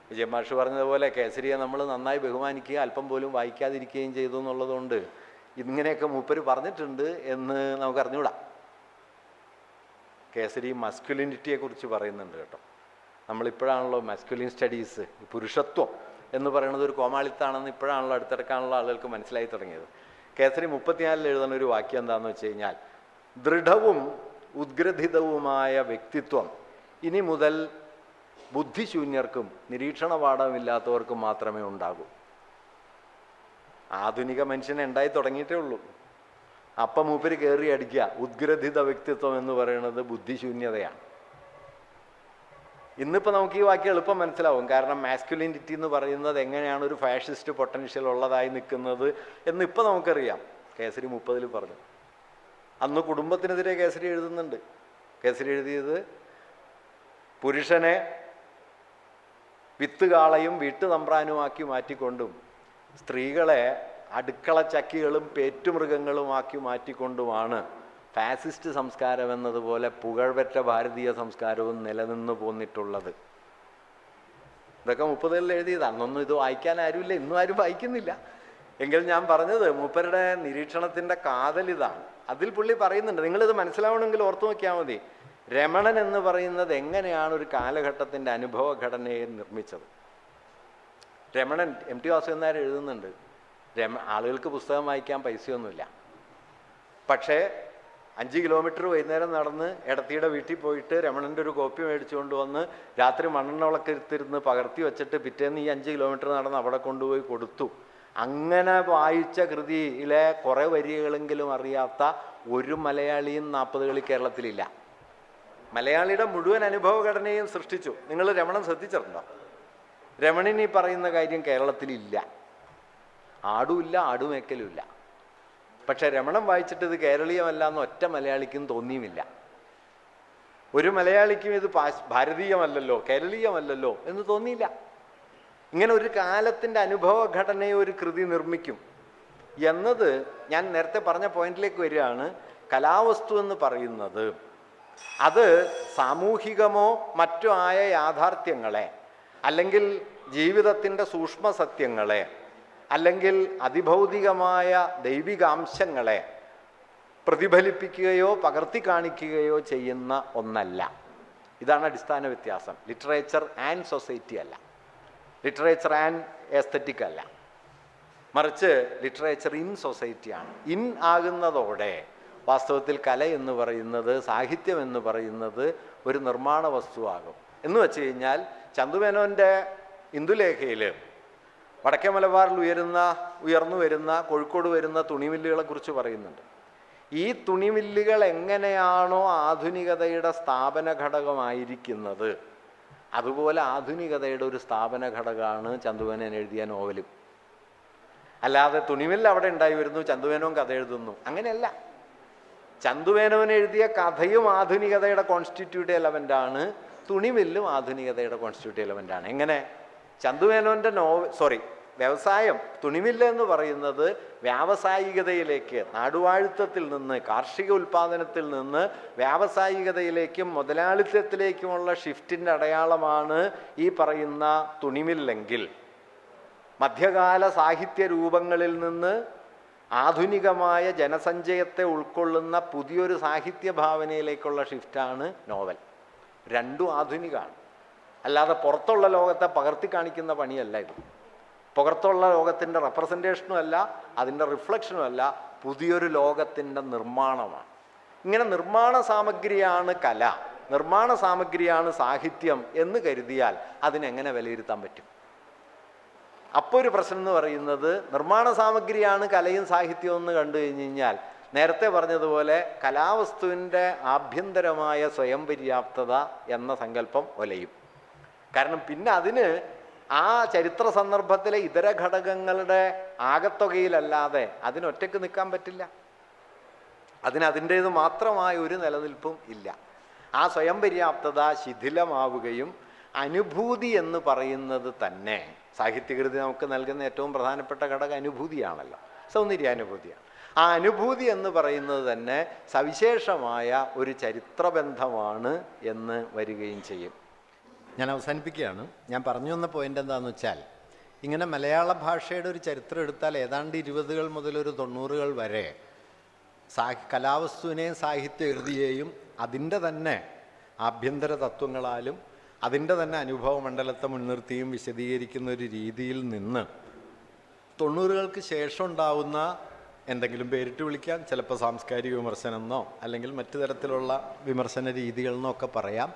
വിജയമാഷ് പറഞ്ഞതുപോലെ കേസരിയെ നമ്മൾ നന്നായി ബഹുമാനിക്കുക, അല്പം പോലും വായിക്കാതിരിക്കുകയും ചെയ്തു എന്നുള്ളതുകൊണ്ട് ഇങ്ങനെയൊക്കെ മൂപ്പര് പറഞ്ഞിട്ടുണ്ട് എന്ന് നമുക്ക് അറിഞ്ഞുകൂടാ. കേസരി മസ്കുലിനിറ്റിയെക്കുറിച്ച് പറയുന്നുണ്ട് കേട്ടോ. നമ്മളിപ്പോഴാണല്ലോ മസ്കുലിൻ സ്റ്റഡീസ്, പുരുഷത്വം എന്ന് പറയുന്നത് ഒരു കോമാളിത്താണെന്ന് ഇപ്പോഴാണല്ലോ അടുത്തിടക്കാണല്ലോ ആളുകൾക്ക് മനസ്സിലായി തുടങ്ങിയത്. കേസരി 34 എഴുതുന്ന ഒരു വാക്യം എന്താണെന്ന് വെച്ച് കഴിഞ്ഞാൽ, ദൃഢവും ഉദ്ഗ്രഥിതവുമായ വ്യക്തിത്വം ഇനി മുതൽ ബുദ്ധിശൂന്യർക്കും നിരീക്ഷണ പാഠമില്ലാത്തവർക്കും മാത്രമേ ഉണ്ടാകൂ. ആധുനിക മനുഷ്യനെ ഉണ്ടായി തുടങ്ങിയിട്ടേ ഉള്ളൂ. അപ്പം മൂപ്പര് കയറി അടിക്കുക, ഉദ്ഗ്രഥിത വ്യക്തിത്വം എന്ന് പറയുന്നത് ബുദ്ധിശൂന്യതയാണ്. ഇന്നിപ്പോൾ നമുക്ക് ഈ വാക്യം എളുപ്പം മനസ്സിലാവും. കാരണം മാസ്കുലിനിറ്റി എന്ന് പറയുന്നത് എങ്ങനെയാണ് ഒരു ഫാഷിസ്റ്റ് പൊട്ടൻഷ്യൽ ഉള്ളതായി നിൽക്കുന്നത് എന്ന് ഇപ്പം നമുക്കറിയാം. കേസരി 30 പറഞ്ഞു. അന്ന് കുടുംബത്തിനെതിരെ കേസരി എഴുതുന്നുണ്ട്. കേസരി എഴുതിയത് പുരുഷനെ വിത്തുകാളയും വീട്ടുതമ്പ്രാനുമാക്കി മാറ്റിക്കൊണ്ടും സ്ത്രീകളെ അടുക്കള ചക്കികളും പേറ്റുമൃഗങ്ങളുമാക്കി മാറ്റിക്കൊണ്ടുമാണ് ഫാസിസ്റ്റ് സംസ്കാരം എന്നതുപോലെ പുകഴ്പെറ്റ ഭാരതീയ സംസ്കാരവും നിലനിന്നു പോന്നിട്ടുള്ളത്. ഇതൊക്കെ 30 എഴുതിയത്. അന്നൊന്നും ഇത് വായിക്കാൻ ആരുമില്ല, ഇന്നും ആരും വായിക്കുന്നില്ല. എങ്കിൽ ഞാൻ പറഞ്ഞത് മൂപ്പരുടെ നിരീക്ഷണത്തിൻ്റെ കാതലിതാണ്. അതിൽ പുള്ളി പറയുന്നുണ്ട്, നിങ്ങളിത് മനസ്സിലാവണമെങ്കിൽ ഓർത്തു നോക്കിയാൽ മതി. രമണൻ എന്ന് പറയുന്നത് എങ്ങനെയാണ് ഒരു കാലഘട്ടത്തിൻ്റെ അനുഭവഘടനയെ നിർമ്മിച്ചത്. രമണൻ MT വാസുദേവൻ നായർ എഴുതുന്നുണ്ട്, ആളുകൾക്ക് പുസ്തകം വായിക്കാൻ പൈസയൊന്നുമില്ല, പക്ഷേ 5 കിലോമീറ്റർ വൈകുന്നേരം നടന്ന് എടത്തിയുടെ വീട്ടിൽ പോയിട്ട് രമണൻ്റെ ഒരു കോപ്പി മേടിച്ചുകൊണ്ട് വന്ന് രാത്രി മണ്ണെണ്ണ വിളക്കെടുത്തിരുന്ന് പകർത്തി വെച്ചിട്ട് പിറ്റേന്ന് ഈ 5 കിലോമീറ്റർ നടന്ന് അവിടെ കൊണ്ടുപോയി കൊടുത്തു. അങ്ങനെ വായിച്ച കൃതിയിലെ കുറേ വരികളെങ്കിലും അറിയാത്ത ഒരു മലയാളിയും 40കളിൽ കേരളത്തിലില്ല. മലയാളിയുടെ മുഴുവൻ അനുഭവഘടനയും സൃഷ്ടിച്ചു. നിങ്ങൾ രമണൻ ശ്രദ്ധിച്ചിട്ടുണ്ടോ? രമണൻ ഈ പറയുന്ന കാര്യം കേരളത്തിലില്ല. ആടുമില്ല, ആടുമേക്കലുമില്ല. പക്ഷെ രമണൻ വായിച്ചിട്ട് ഇത് കേരളീയമല്ല എന്ന് ഒറ്റ മലയാളിക്കും തോന്നിയുമില്ല. ഒരു മലയാളിക്കും ഇത് ഭാരതീയമല്ലല്ലോ, കേരളീയമല്ലല്ലോ എന്ന് തോന്നിയില്ല. ഇങ്ങനെ ഒരു കാലത്തിൻ്റെ അനുഭവഘടനയെ ഒരു കൃതി നിർമ്മിക്കും എന്നത് ഞാൻ നേരത്തെ പറഞ്ഞ പോയിന്റിലേക്ക് വരികയാണ്. കലാവസ്തു എന്ന് പറയുന്നത് അത് സാമൂഹികമോ മറ്റോ ആയ യാഥാർത്ഥ്യങ്ങളെ, അല്ലെങ്കിൽ ജീവിതത്തിൻ്റെ സൂക്ഷ്മ സത്യങ്ങളെ, അല്ലെങ്കിൽ അതിഭൗതികമായ ദൈവികാംശങ്ങളെ പ്രതിഫലിപ്പിക്കുകയോ പകർത്തി കാണിക്കുകയോ ചെയ്യുന്ന ഒന്നല്ല. ഇതാണ് അടിസ്ഥാന വ്യത്യാസം. ലിറ്ററേച്ചർ ആൻഡ് സൊസൈറ്റി അല്ല, ലിറ്ററേച്ചർ ആൻഡ് എസ്തറ്റിക് അല്ല, മറിച്ച് ലിറ്ററേച്ചർ ഇൻ സൊസൈറ്റിയാണ്. ഇൻ ആകുന്നതോടെ വാസ്തവത്തിൽ കല എന്ന് പറയുന്നത്, സാഹിത്യം എന്ന് പറയുന്നത് ഒരു നിർമ്മാണ വസ്തുവാകും. എന്ന് വെച്ച് കഴിഞ്ഞാൽ ചന്തുമേനോൻ്റെ ഇന്ദുലേഖയിൽ വടക്കേ മലബാറിൽ ഉയർന്നു വരുന്ന കോഴിക്കോട് വരുന്ന തുണിമില്ലുകളെ കുറിച്ച് പറയുന്നുണ്ട്. ഈ തുണിമില്ലുകൾ എങ്ങനെയാണോ ആധുനികതയുടെ സ്ഥാപന ഘടകമായിരിക്കുന്നത്, അതുപോലെ ആധുനികതയുടെ ഒരു സ്ഥാപന ഘടകമാണ് ചന്തുമേനോൻ എഴുതിയ നോവലും. അല്ലാതെ തുണിമില്ല് അവിടെ ഉണ്ടായി വരുന്നു, ചന്തുമേനോൻ കഥ എഴുതുന്നു, അങ്ങനെയല്ല. ചന്തുമേനോൻ എഴുതിയ കഥയും ആധുനികതയുടെ കോൺസ്റ്റിറ്റ്യൂട്ടീവ് എലമെൻ്റാണ്, തുണിമില്ലും ആധുനികതയുടെ കോൺസ്റ്റിറ്റ്യൂട്ടീവ് എലമെൻ്റാണ്. എങ്ങനെ? ചന്തുമേനോൻ്റെ വ്യവസായം, തുണിമില്ല് എന്ന് പറയുന്നത് വ്യാവസായികതയിലേക്ക്, നാടുവാഴുത്തത്തിൽ നിന്ന്, കാർഷിക ഉൽപ്പാദനത്തിൽ നിന്ന് വ്യാവസായികതയിലേക്കും മുതലാളിത്തത്തിലേക്കുമുള്ള ഷിഫ്റ്റിൻ്റെ അടയാളമാണ് ഈ പറയുന്ന തുണിമില്ലെങ്കിൽ, മധ്യകാല സാഹിത്യ രൂപങ്ങളിൽ നിന്ന് ആധുനികമായ ജനസഞ്ചയത്തെ ഉൾക്കൊള്ളുന്ന പുതിയൊരു സാഹിത്യ ഭാവനയിലേക്കുള്ള ഷിഫ്റ്റാണ് നോവൽ. രണ്ടും ആധുനികമാണ്, അല്ലാതെ പുറത്തുള്ള ലോകത്തെ പകർത്തി കാണിക്കുന്ന പണിയല്ല ഇത്. പുറത്തുള്ള ലോകത്തിൻ്റെ റെപ്രസെൻറ്റേഷനും അല്ല, അതിൻ്റെ റിഫ്ലക്ഷനും അല്ല, പുതിയൊരു ലോകത്തിൻ്റെ നിർമ്മാണമാണ്. ഇങ്ങനെ നിർമ്മാണ സാമഗ്രിയാണ് കല, നിർമ്മാണ സാമഗ്രിയാണ് സാഹിത്യം എന്ന് കരുതിയാൽ അതിനെങ്ങനെ വിലയിരുത്താൻ പറ്റും? അപ്പോൾ ഒരു പ്രശ്നം എന്ന് പറയുന്നത്, നിർമ്മാണ സാമഗ്രിയാണ് കലയും സാഹിത്യവും എന്ന് കണ്ടു കഴിഞ്ഞ് കഴിഞ്ഞാൽ നേരത്തെ പറഞ്ഞതുപോലെ കലാവസ്തുവിൻ്റെ ആഭ്യന്തരമായ സ്വയം പര്യാപ്തത എന്ന സങ്കല്പം ഒലയും. കാരണം പിന്നെ അതിന് ആ ചരിത്ര സന്ദർഭത്തിലെ ഇതര ഘടകങ്ങളുടെ ആകത്തുകയിലല്ലാതെ അതിനൊറ്റയ്ക്ക് നിൽക്കാൻ പറ്റില്ല. അതിൻ്റേത് മാത്രമായ ഒരു നിലനിൽപ്പും ഇല്ല. ആ സ്വയം പര്യാപ്തത ശിഥിലമാവുകയും അനുഭൂതി എന്ന് പറയുന്നത് തന്നെ, സാഹിത്യകൃതി നമുക്ക് നൽകുന്ന ഏറ്റവും പ്രധാനപ്പെട്ട ഘടകം അനുഭൂതിയാണല്ലോ, സൗന്ദര്യാനുഭൂതിയാണ്. ആ അനുഭൂതി എന്ന് പറയുന്നത് തന്നെ സവിശേഷമായ ഒരു ചരിത്രബന്ധമാണ് എന്ന് വരികയും ചെയ്യും. ഞാൻ അവസാനിപ്പിക്കുകയാണ്. ഞാൻ പറഞ്ഞു വന്ന പോയിൻ്റ് എന്താണെന്ന് വെച്ചാൽ, ഇങ്ങനെ മലയാള ഭാഷയുടെ ഒരു ചരിത്രം എടുത്താൽ ഏതാണ്ട് 20 മുതൽ ഒരു 90 വരെ കലാവസ്തുവിനെയും സാഹിത്യകൃതിയെയും അതിൻ്റെ തന്നെ ആഭ്യന്തര തത്വങ്ങളാലും അതിൻ്റെ തന്നെ അനുഭവ മണ്ഡലത്തെ മുൻനിർത്തിയും വിശദീകരിക്കുന്ന ഒരു രീതിയിൽ നിന്ന് 90 ശേഷം ഉണ്ടാവുന്ന എന്തെങ്കിലും പേരിട്ട് വിളിക്കാം, ചിലപ്പോൾ സാംസ്കാരിക വിമർശനമെന്നോ അല്ലെങ്കിൽ മറ്റു തരത്തിലുള്ള വിമർശന രീതികളെന്നോ ഒക്കെ പറയാം.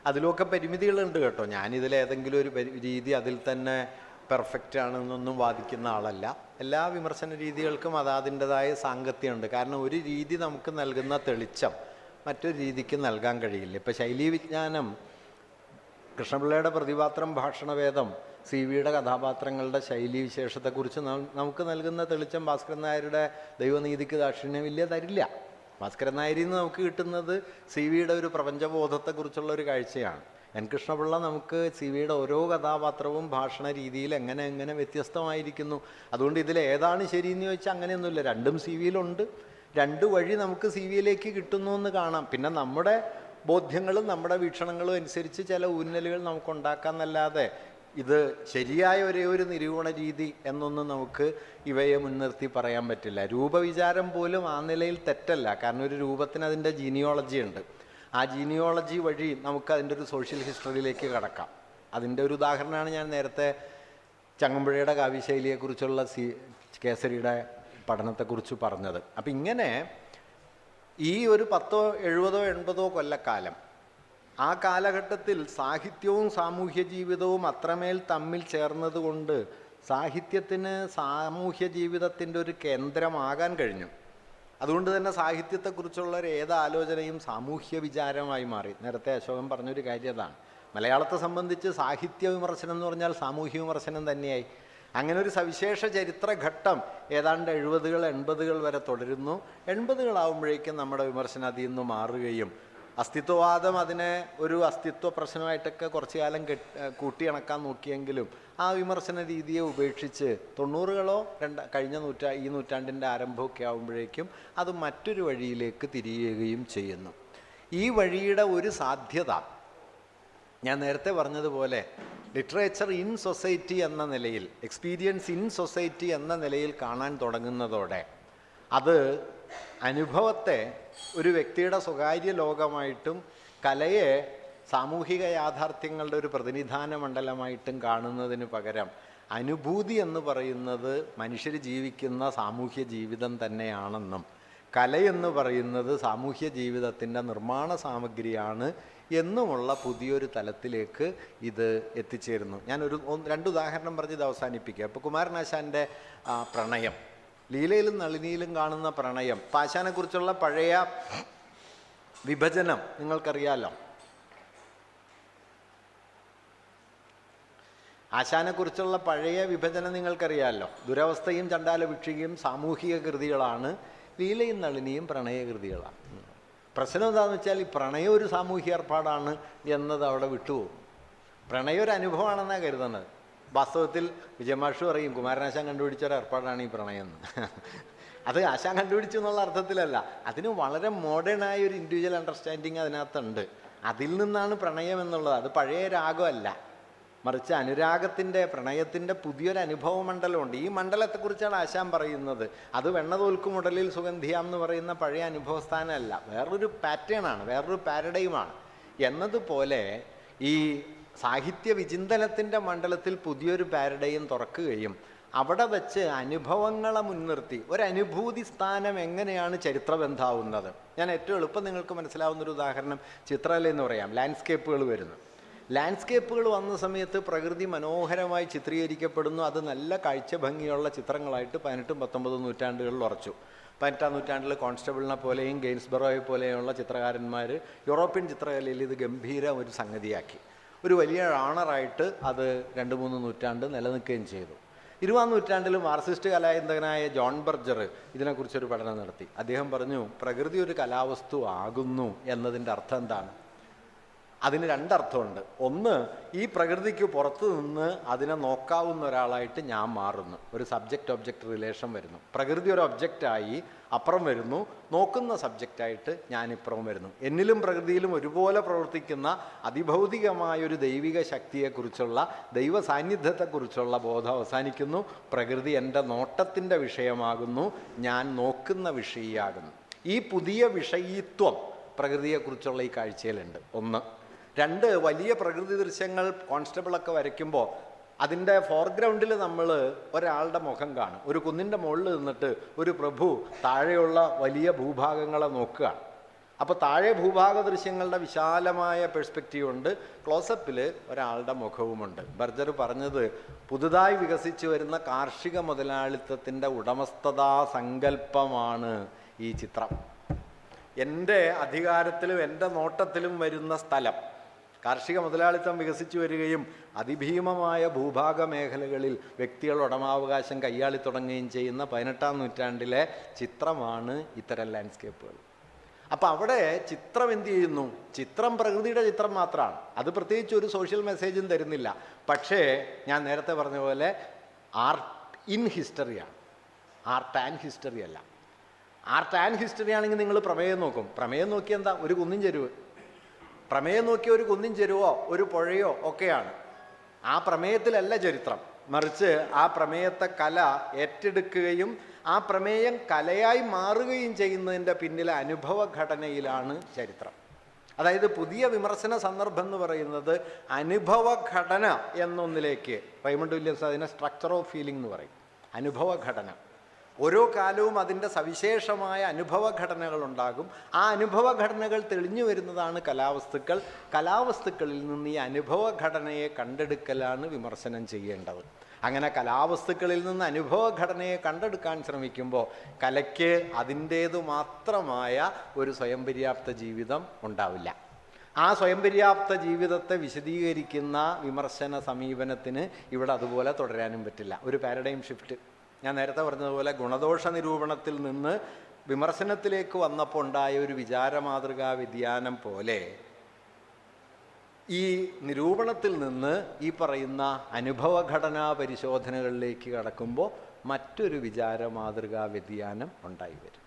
അതിലൊക്കെ പരിമിതികളുണ്ട് കേട്ടോ. ഞാനിതിലേതെങ്കിലും ഒരു രീതി അതിൽ തന്നെ പെർഫെക്റ്റ് ആണെന്നൊന്നും വാദിക്കുന്ന ആളല്ല. എല്ലാ വിമർശന രീതികൾക്കും അതിൻ്റെതായ സാങ്കത്യമുണ്ട്. കാരണം ഒരു രീതി നമുക്ക് നൽകുന്ന തെളിച്ചം മറ്റൊരു രീതിക്ക് നൽകാൻ കഴിയില്ല. ഇപ്പോൾ ശൈലീ വിജ്ഞാനം, കൃഷ്ണപിള്ളയുടെ പ്രതിപാത്രം, ഭാഷണവേദം, CV-യുടെ കഥാപാത്രങ്ങളുടെ ശൈലി വിശേഷത്തെക്കുറിച്ച് നമുക്ക് നൽകുന്ന തെളിച്ചം ഭാസ്കരൻ നായരുടെ ദൈവനീതിക്ക് ദാക്ഷിണ്യം വലിയ തരില്ല. ഭാസ്കരൻ നായരിൽ നിന്ന് നമുക്ക് കിട്ടുന്നത് CV-യുടെ ഒരു പ്രപഞ്ചബോധത്തെക്കുറിച്ചുള്ള ഒരു കാഴ്ചയാണ്. എൻ കൃഷ്ണപിള്ള നമുക്ക് CV-യുടെ ഓരോ കഥാപാത്രവും ഭാഷണ രീതിയിൽ എങ്ങനെ വ്യത്യസ്തമായിരിക്കുന്നു. അതുകൊണ്ട് ഇതിൽ ഏതാണ് ശരിയെന്ന് ചോദിച്ചാൽ അങ്ങനെയൊന്നുമില്ല. രണ്ടും CV-യിലുണ്ട്. 2 വഴി നമുക്ക് CV-യിലേക്ക് കിട്ടുന്നു എന്ന് കാണാം. പിന്നെ നമ്മുടെ ബോധ്യങ്ങളും നമ്മുടെ വീക്ഷണങ്ങളും അനുസരിച്ച് ചില ഊന്നലുകൾ നമുക്കുണ്ടാക്കാമെന്നല്ലാതെ ഇത് ശരിയായ ഒരേ ഒരു നിരൂപണ രീതി എന്നൊന്നും നമുക്ക് ഇവയെ മുൻനിർത്തി പറയാൻ പറ്റില്ല. രൂപവിചാരം പോലും ആ നിലയിൽ തെറ്റല്ല. കാരണം ഒരു രൂപത്തിന് അതിൻ്റെ ജീനിയോളജി ഉണ്ട്. ആ ജീനിയോളജി വഴി നമുക്ക് അതിൻ്റെ ഒരു സോഷ്യൽ ഹിസ്റ്ററിയിലേക്ക് കടക്കാം. അതിൻ്റെ ഒരു ഉദാഹരണമാണ് ഞാൻ നേരത്തെ ചങ്ങമ്പുഴയുടെ കാവ്യശൈലിയെക്കുറിച്ചുള്ള കേസരിയുടെ പഠനത്തെക്കുറിച്ച് പറഞ്ഞത്. അപ്പം ഇങ്ങനെ ഈ ഒരു 10, 70, 80 കൊല്ലക്കാലം, ആ കാലഘട്ടത്തിൽ സാഹിത്യവും സാമൂഹ്യ ജീവിതവും അത്രമേൽ തമ്മിൽ ചേർന്നതുകൊണ്ട് സാഹിത്യത്തിന് സാമൂഹ്യ ജീവിതത്തിൻ്റെ ഒരു കേന്ദ്രമാകാൻ കഴിഞ്ഞു. അതുകൊണ്ട് തന്നെ സാഹിത്യത്തെക്കുറിച്ചുള്ള ഏത് ആലോചനയും സാമൂഹ്യ വിചാരമായി മാറി. നേരത്തെ അശോകൻ പറഞ്ഞൊരു കാര്യം അതാണ്. മലയാളത്തെ സംബന്ധിച്ച് സാഹിത്യ വിമർശനം എന്ന് പറഞ്ഞാൽ സാമൂഹ്യ വിമർശനം തന്നെയായി. അങ്ങനെ ഒരു സവിശേഷ ചരിത്രഘട്ടം ഏതാണ്ട് 70, 80 വരെ തുടരുന്നു. 80 നമ്മുടെ വിമർശനം അതിൽ നിന്ന് മാറുകയും അസ്തിത്വവാദം അതിനെ ഒരു അസ്തിത്വ പ്രശ്നമായിട്ടൊക്കെ കുറച്ചു കാലം കൂട്ടിയിണക്കാൻ നോക്കിയെങ്കിലും ആ വിമർശന രീതിയെ ഉപേക്ഷിച്ച് 90 കഴിഞ്ഞ ഈ നൂറ്റാണ്ടിൻ്റെ ആരംഭമൊക്കെ ആകുമ്പോഴേക്കും അത് മറ്റൊരു വഴിയിലേക്ക് തിരിയുകയും ചെയ്യുന്നു. ഈ വഴിയുടെ ഒരു സാധ്യത ഞാൻ നേരത്തെ പറഞ്ഞതുപോലെ ലിറ്ററേച്ചർ ഇൻ സൊസൈറ്റി എന്ന നിലയിൽ, എക്സ്പീരിയൻസ് ഇൻ സൊസൈറ്റി എന്ന നിലയിൽ കാണാൻ തുടങ്ങുന്നതോടെ അത് അനുഭവത്തെ ഒരു വ്യക്തിയുടെ സ്വകാര്യ ലോകമായിട്ടും കലയെ സാമൂഹിക യാഥാർത്ഥ്യങ്ങളുടെ ഒരു പ്രതിനിധാന മണ്ഡലമായിട്ടും കാണുന്നതിന് പകരം അനുഭൂതി എന്ന് പറയുന്നത് മനുഷ്യർ ജീവിക്കുന്ന സാമൂഹ്യ ജീവിതം തന്നെയാണെന്നും കലയെന്ന് പറയുന്നത് സാമൂഹ്യ ജീവിതത്തിൻ്റെ നിർമ്മാണ സാമഗ്രിയാണ് എന്നുമുള്ള പുതിയൊരു തലത്തിലേക്ക് ഇത് എത്തിച്ചേരുന്നു. ഞാനൊരു 2 ഉദാഹരണം പറഞ്ഞ് ഇത് അവസാനിപ്പിക്കുക. ഇപ്പോൾ കുമാരനാശാൻ്റെ പ്രണയം, ലീലയിലും നളിനിയിലും കാണുന്ന പ്രണയം, ആശാനെക്കുറിച്ചുള്ള പഴയ വിഭജനം നിങ്ങൾക്കറിയാമല്ലോ. ആശാനെക്കുറിച്ചുള്ള പഴയ വിഭജനം നിങ്ങൾക്കറിയാമല്ലോ. ദുരവസ്ഥയും ചണ്ടാല ഭിക്ഷുകയും സാമൂഹിക കൃതികളാണ്, ലീലയും നളിനിയും പ്രണയകൃതികളാണ്. പ്രശ്നം എന്താണെന്ന് വെച്ചാൽ ഈ പ്രണയം ഒരു സാമൂഹ്യ ഏർപ്പാടാണ് എന്നത് അവിടെ വിട്ടുപോകും. പ്രണയം ഒരു അനുഭവമാണെന്നാണ് കരുതുന്നത്. വാസ്തവത്തിൽ വിജയമാഷ് പറയും കുമാരനാശാൻ കണ്ടുപിടിച്ച ഒരു ഏർപ്പാടാണ് ഈ പ്രണയം എന്ന്. അത് ആശാൻ കണ്ടുപിടിച്ചു എന്നുള്ള അർത്ഥത്തിലല്ല, അതിന് വളരെ മോഡേണായ ഒരു ഇൻഡിവിജ്വൽ അണ്ടർസ്റ്റാൻഡിങ് അതിനകത്തുണ്ട്. അതിൽ നിന്നാണ് പ്രണയം എന്നുള്ളത്. അത് പഴയ രാഗമല്ല, മറിച്ച് അനുരാഗത്തിൻ്റെ, പ്രണയത്തിൻ്റെ പുതിയൊരു അനുഭവ മണ്ഡലമുണ്ട്. ഈ മണ്ഡലത്തെക്കുറിച്ചാണ് ആശാൻ പറയുന്നത്. അത് വെണ്ണ തോൽക്കും ഉടലിൽ സുഗന്ധിയാം എന്ന് പറയുന്ന പഴയ അനുഭവസ്ഥാനമല്ല, വേറൊരു പാറ്റേണാണ്, വേറൊരു പാരഡൈമാണ്. എന്നതുപോലെ ഈ സാഹിത്യ വിചിന്തനത്തിൻ്റെ മണ്ഡലത്തിൽ പുതിയൊരു പാരഡൈം തുറക്കുകയും അവിടെ വെച്ച് അനുഭവങ്ങളെ മുൻനിർത്തി ഒരനുഭൂതി സ്ഥാനം എങ്ങനെയാണ് ചരിത്രബന്ധാവുന്നത്. ഞാൻ ഏറ്റവും എളുപ്പം നിങ്ങൾക്ക് മനസ്സിലാവുന്നൊരു ഉദാഹരണം ചിത്രകല എന്ന് പറയാം. ലാൻഡ്സ്കേപ്പുകൾ വരുന്നു. ലാൻഡ്സ്കേപ്പുകൾ വന്ന സമയത്ത് പ്രകൃതി മനോഹരമായി ചിത്രീകരിക്കപ്പെടുന്നു. അത് നല്ല കാഴ്ച ഭംഗിയുള്ള ചിത്രങ്ങളായിട്ട് 18ഉം 19ഉം നൂറ്റാണ്ടുകളിൽ ഉറച്ചു. 18ആം നൂറ്റാണ്ടിൽ കോൺസ്റ്റബിളിനെ പോലെയും ഗെയിൻസ്ബറോയെ പോലെയുള്ള ചിത്രകാരന്മാർ യൂറോപ്യൻ ചിത്രകലയിൽ ഇത് ഗംഭീര ഒരു സംഗതിയാക്കി. ഒരു വലിയ ഓണറായിട്ട് അത് 2-3 നൂറ്റാണ്ട് നിലനിൽക്കുകയും ചെയ്തു. 20ആം നൂറ്റാണ്ടിൽ മാർക്സിസ്റ്റ് കലാചിന്തകനായ ജോൺ ബർജർ ഇതിനെക്കുറിച്ചൊരു പഠനം നടത്തി. അദ്ദേഹം പറഞ്ഞു, പ്രകൃതി ഒരു കലാവസ്തു ആകുന്നു എന്നതിൻ്റെ അർത്ഥം എന്താണ്? അതിന് രണ്ടർത്ഥമുണ്ട്. ഒന്ന്, ഈ പ്രകൃതിക്ക് പുറത്തു നിന്ന് അതിനെ നോക്കാവുന്ന ഒരാളായിട്ട് ഞാൻ മാറുന്നു. ഒരു സബ്ജക്റ്റ് ഒബ്ജക്റ്റ് റിലേഷൻ വരുന്നു. പ്രകൃതി ഒരു ഒബ്ജക്റ്റായി അപ്പുറം വരുന്നു, നോക്കുന്ന സബ്ജക്റ്റായിട്ട് ഞാനിപ്പുറം വരുന്നു. എന്നിലും പ്രകൃതിയിലും ഒരുപോലെ പ്രവർത്തിക്കുന്ന അതിഭൗതികമായൊരു ദൈവിക ശക്തിയെക്കുറിച്ചുള്ള ദൈവ സാന്നിധ്യത്തെക്കുറിച്ചുള്ള ബോധം അവസാനിക്കുന്നു. പ്രകൃതി എൻ്റെ നോട്ടത്തിൻ്റെ വിഷയമാകുന്നു, ഞാൻ നോക്കുന്ന വിഷയിയാകുന്നു. ഈ പുതിയ വിഷയീത്വം പ്രകൃതിയെക്കുറിച്ചുള്ള ഈ കാഴ്ചയിലുണ്ട്. ഒന്ന്. രണ്ട്, വലിയ പ്രകൃതി ദൃശ്യങ്ങൾ കോൺസ്റ്റബിളൊക്കെ വരയ്ക്കുമ്പോൾ അതിൻ്റെ ഫോർഗ്രൗണ്ടിൽ നമ്മൾ ഒരാളുടെ മുഖം കാണും. ഒരു കുന്നിൻ്റെ മുകളിൽ നിന്നിട്ട് ഒരു പ്രഭു താഴെയുള്ള വലിയ ഭൂഭാഗങ്ങളെ നോക്കുകയാണ്. അപ്പോൾ താഴെ ഭൂഭാഗ ദൃശ്യങ്ങളുടെ വിശാലമായ പെർസ്പെക്റ്റീവ് ഉണ്ട്, ക്ലോസപ്പിൽ ഒരാളുടെ മുഖവുമുണ്ട്. ബർജർ പറഞ്ഞത്, പുതുതായി വികസിച്ചു വരുന്ന കാർഷിക മുതലാളിത്തത്തിൻ്റെ ഉടമസ്ഥതാ സങ്കല്പമാണ് ഈ ചിത്രം. എൻ്റെ അധികാരത്തിലും എൻ്റെ നോട്ടത്തിലും വരുന്ന സ്ഥലം, കാർഷിക മുതലാളിത്തം വികസിച്ചു വരികയും അതിഭീമമായ ഭൂഭാഗ മേഖലകളിൽ വ്യക്തികൾ ഉടമാവകാശം കയ്യാളി തുടങ്ങുകയും ചെയ്യുന്ന 18ആം നൂറ്റാണ്ടിലെ ചിത്രമാണ് ഇത്തരം ലാൻഡ്സ്കേപ്പുകൾ. അപ്പം അവിടെ ചിത്രം എന്ത് ചെയ്യുന്നു? ചിത്രം പ്രകൃതിയുടെ ചിത്രം മാത്രമാണ്. അത് പ്രത്യേകിച്ച് ഒരു സോഷ്യൽ മെസ്സേജും തരുന്നില്ല. പക്ഷേ ഞാൻ നേരത്തെ പറഞ്ഞ പോലെ ആർട്ട് ഇൻ ഹിസ്റ്ററിയാണ്, ആർട്ട് ആൻഡ് ഹിസ്റ്ററി അല്ല. ആർട്ട് ആൻഡ് ഹിസ്റ്ററി ആണെങ്കിൽ നിങ്ങൾ പ്രമേയം നോക്കും. പ്രമേയം നോക്കി എന്താ? ഒരു കുന്നിൻ ചെരുവ്. പ്രമേയം നോക്കിയ ഒരു കുന്നിൻ ചെരുവോ ഒരു പുഴയോ ഒക്കെയാണ്. ആ പ്രമേയത്തിലല്ല ചരിത്രം, മറിച്ച് ആ പ്രമേയത്തെ കല ഏറ്റെടുക്കുകയും ആ പ്രമേയം കലയായി മാറുകയും ചെയ്യുന്നതിൻ്റെ പിന്നിലെ അനുഭവഘടനയിലാണ് ചരിത്രം. അതായത് പുതിയ വിമർശന സന്ദർഭം എന്ന് പറയുന്നത് അനുഭവഘടന എന്നൊന്നിലേക്ക്, റൈമണ്ട് വില്യംസ് അതിനെ സ്ട്രക്ചർ ഓഫ് ഫീലിംഗ് എന്ന് പറയും. അനുഭവഘടന. ഓരോ കാലവും അതിൻ്റെ സവിശേഷമായ അനുഭവഘടനകളുണ്ടാകും. ആ അനുഭവഘടനകൾ തെളിഞ്ഞു വരുന്നതാണ് കലാവസ്തുക്കൾ. കലാവസ്തുക്കളിൽ നിന്ന് ഈ അനുഭവഘടനയെ കണ്ടെടുക്കലാണ് വിമർശനം ചെയ്യേണ്ടത്. അങ്ങനെ കലാവസ്തുക്കളിൽ നിന്ന് അനുഭവഘടനയെ കണ്ടെടുക്കാൻ ശ്രമിക്കുമ്പോൾ കലയ്ക്ക് അതിൻ്റേതു മാത്രമായ ഒരു സ്വയം പര്യാപ്ത ജീവിതം ഉണ്ടാവില്ല. ആ സ്വയം പര്യാപ്ത ജീവിതത്തെ വിശദീകരിക്കുന്ന വിമർശന സമീപനത്തിന് ഇവിടെ അതുപോലെ തുടരാനും പറ്റില്ല. ഒരു പാരഡൈം ഷിഫ്റ്റ്, ഞാൻ നേരത്തെ പറഞ്ഞതുപോലെ ഗുണദോഷ നിരൂപണത്തിൽ നിന്ന് വിമർശനത്തിലേക്ക് വന്നപ്പോൾ ഉണ്ടായ ഒരു വിചാരമാതൃകാ വ്യതിയാനം പോലെ ഈ നിരൂപണത്തിൽ നിന്ന് ഈ പറയുന്ന അനുഭവഘടനാ പരിശോധനകളിലേക്ക് കടക്കുമ്പോൾ മറ്റൊരു വിചാരമാതൃകാ വ്യതിയാനം ഉണ്ടായി വരും.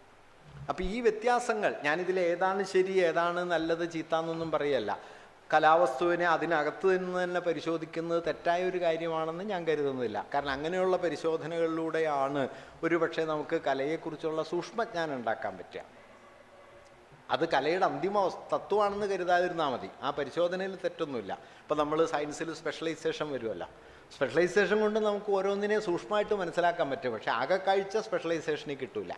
അപ്പം ഈ വ്യത്യാസങ്ങൾ, ഞാനിതിൽ ഏതാണ് ശരി ഏതാണ് നല്ലത് ചീത്ത എന്നൊന്നും പറയല്ല. കലാവസ്തുവിനെ അതിനകത്ത് നിന്ന് തന്നെ പരിശോധിക്കുന്നത് തെറ്റായ ഒരു കാര്യമാണെന്ന് ഞാൻ കരുതുന്നില്ല. കാരണം അങ്ങനെയുള്ള പരിശോധനകളിലൂടെയാണ് ഒരു പക്ഷേ നമുക്ക് കലയെക്കുറിച്ചുള്ള സൂക്ഷ്മജ്ഞാനം ഉണ്ടാക്കാൻ പറ്റുക. അത് കലയുടെ അന്തിമ തത്വമാണെന്ന് കരുതാതിരുന്നാൽ മതി. ആ പരിശോധനയിൽ തെറ്റൊന്നുമില്ല. ഇപ്പം നമ്മൾ സയൻസിൽ സ്പെഷ്യലൈസേഷൻ വരുമല്ല, സ്പെഷ്യലൈസേഷൻ കൊണ്ട് നമുക്ക് ഓരോന്നിനെ സൂക്ഷ്മമായിട്ട് മനസ്സിലാക്കാൻ പറ്റും. പക്ഷേ ആകെ കാഴ്ച സ്പെഷ്യലൈസേഷനിൽ കിട്ടില്ല.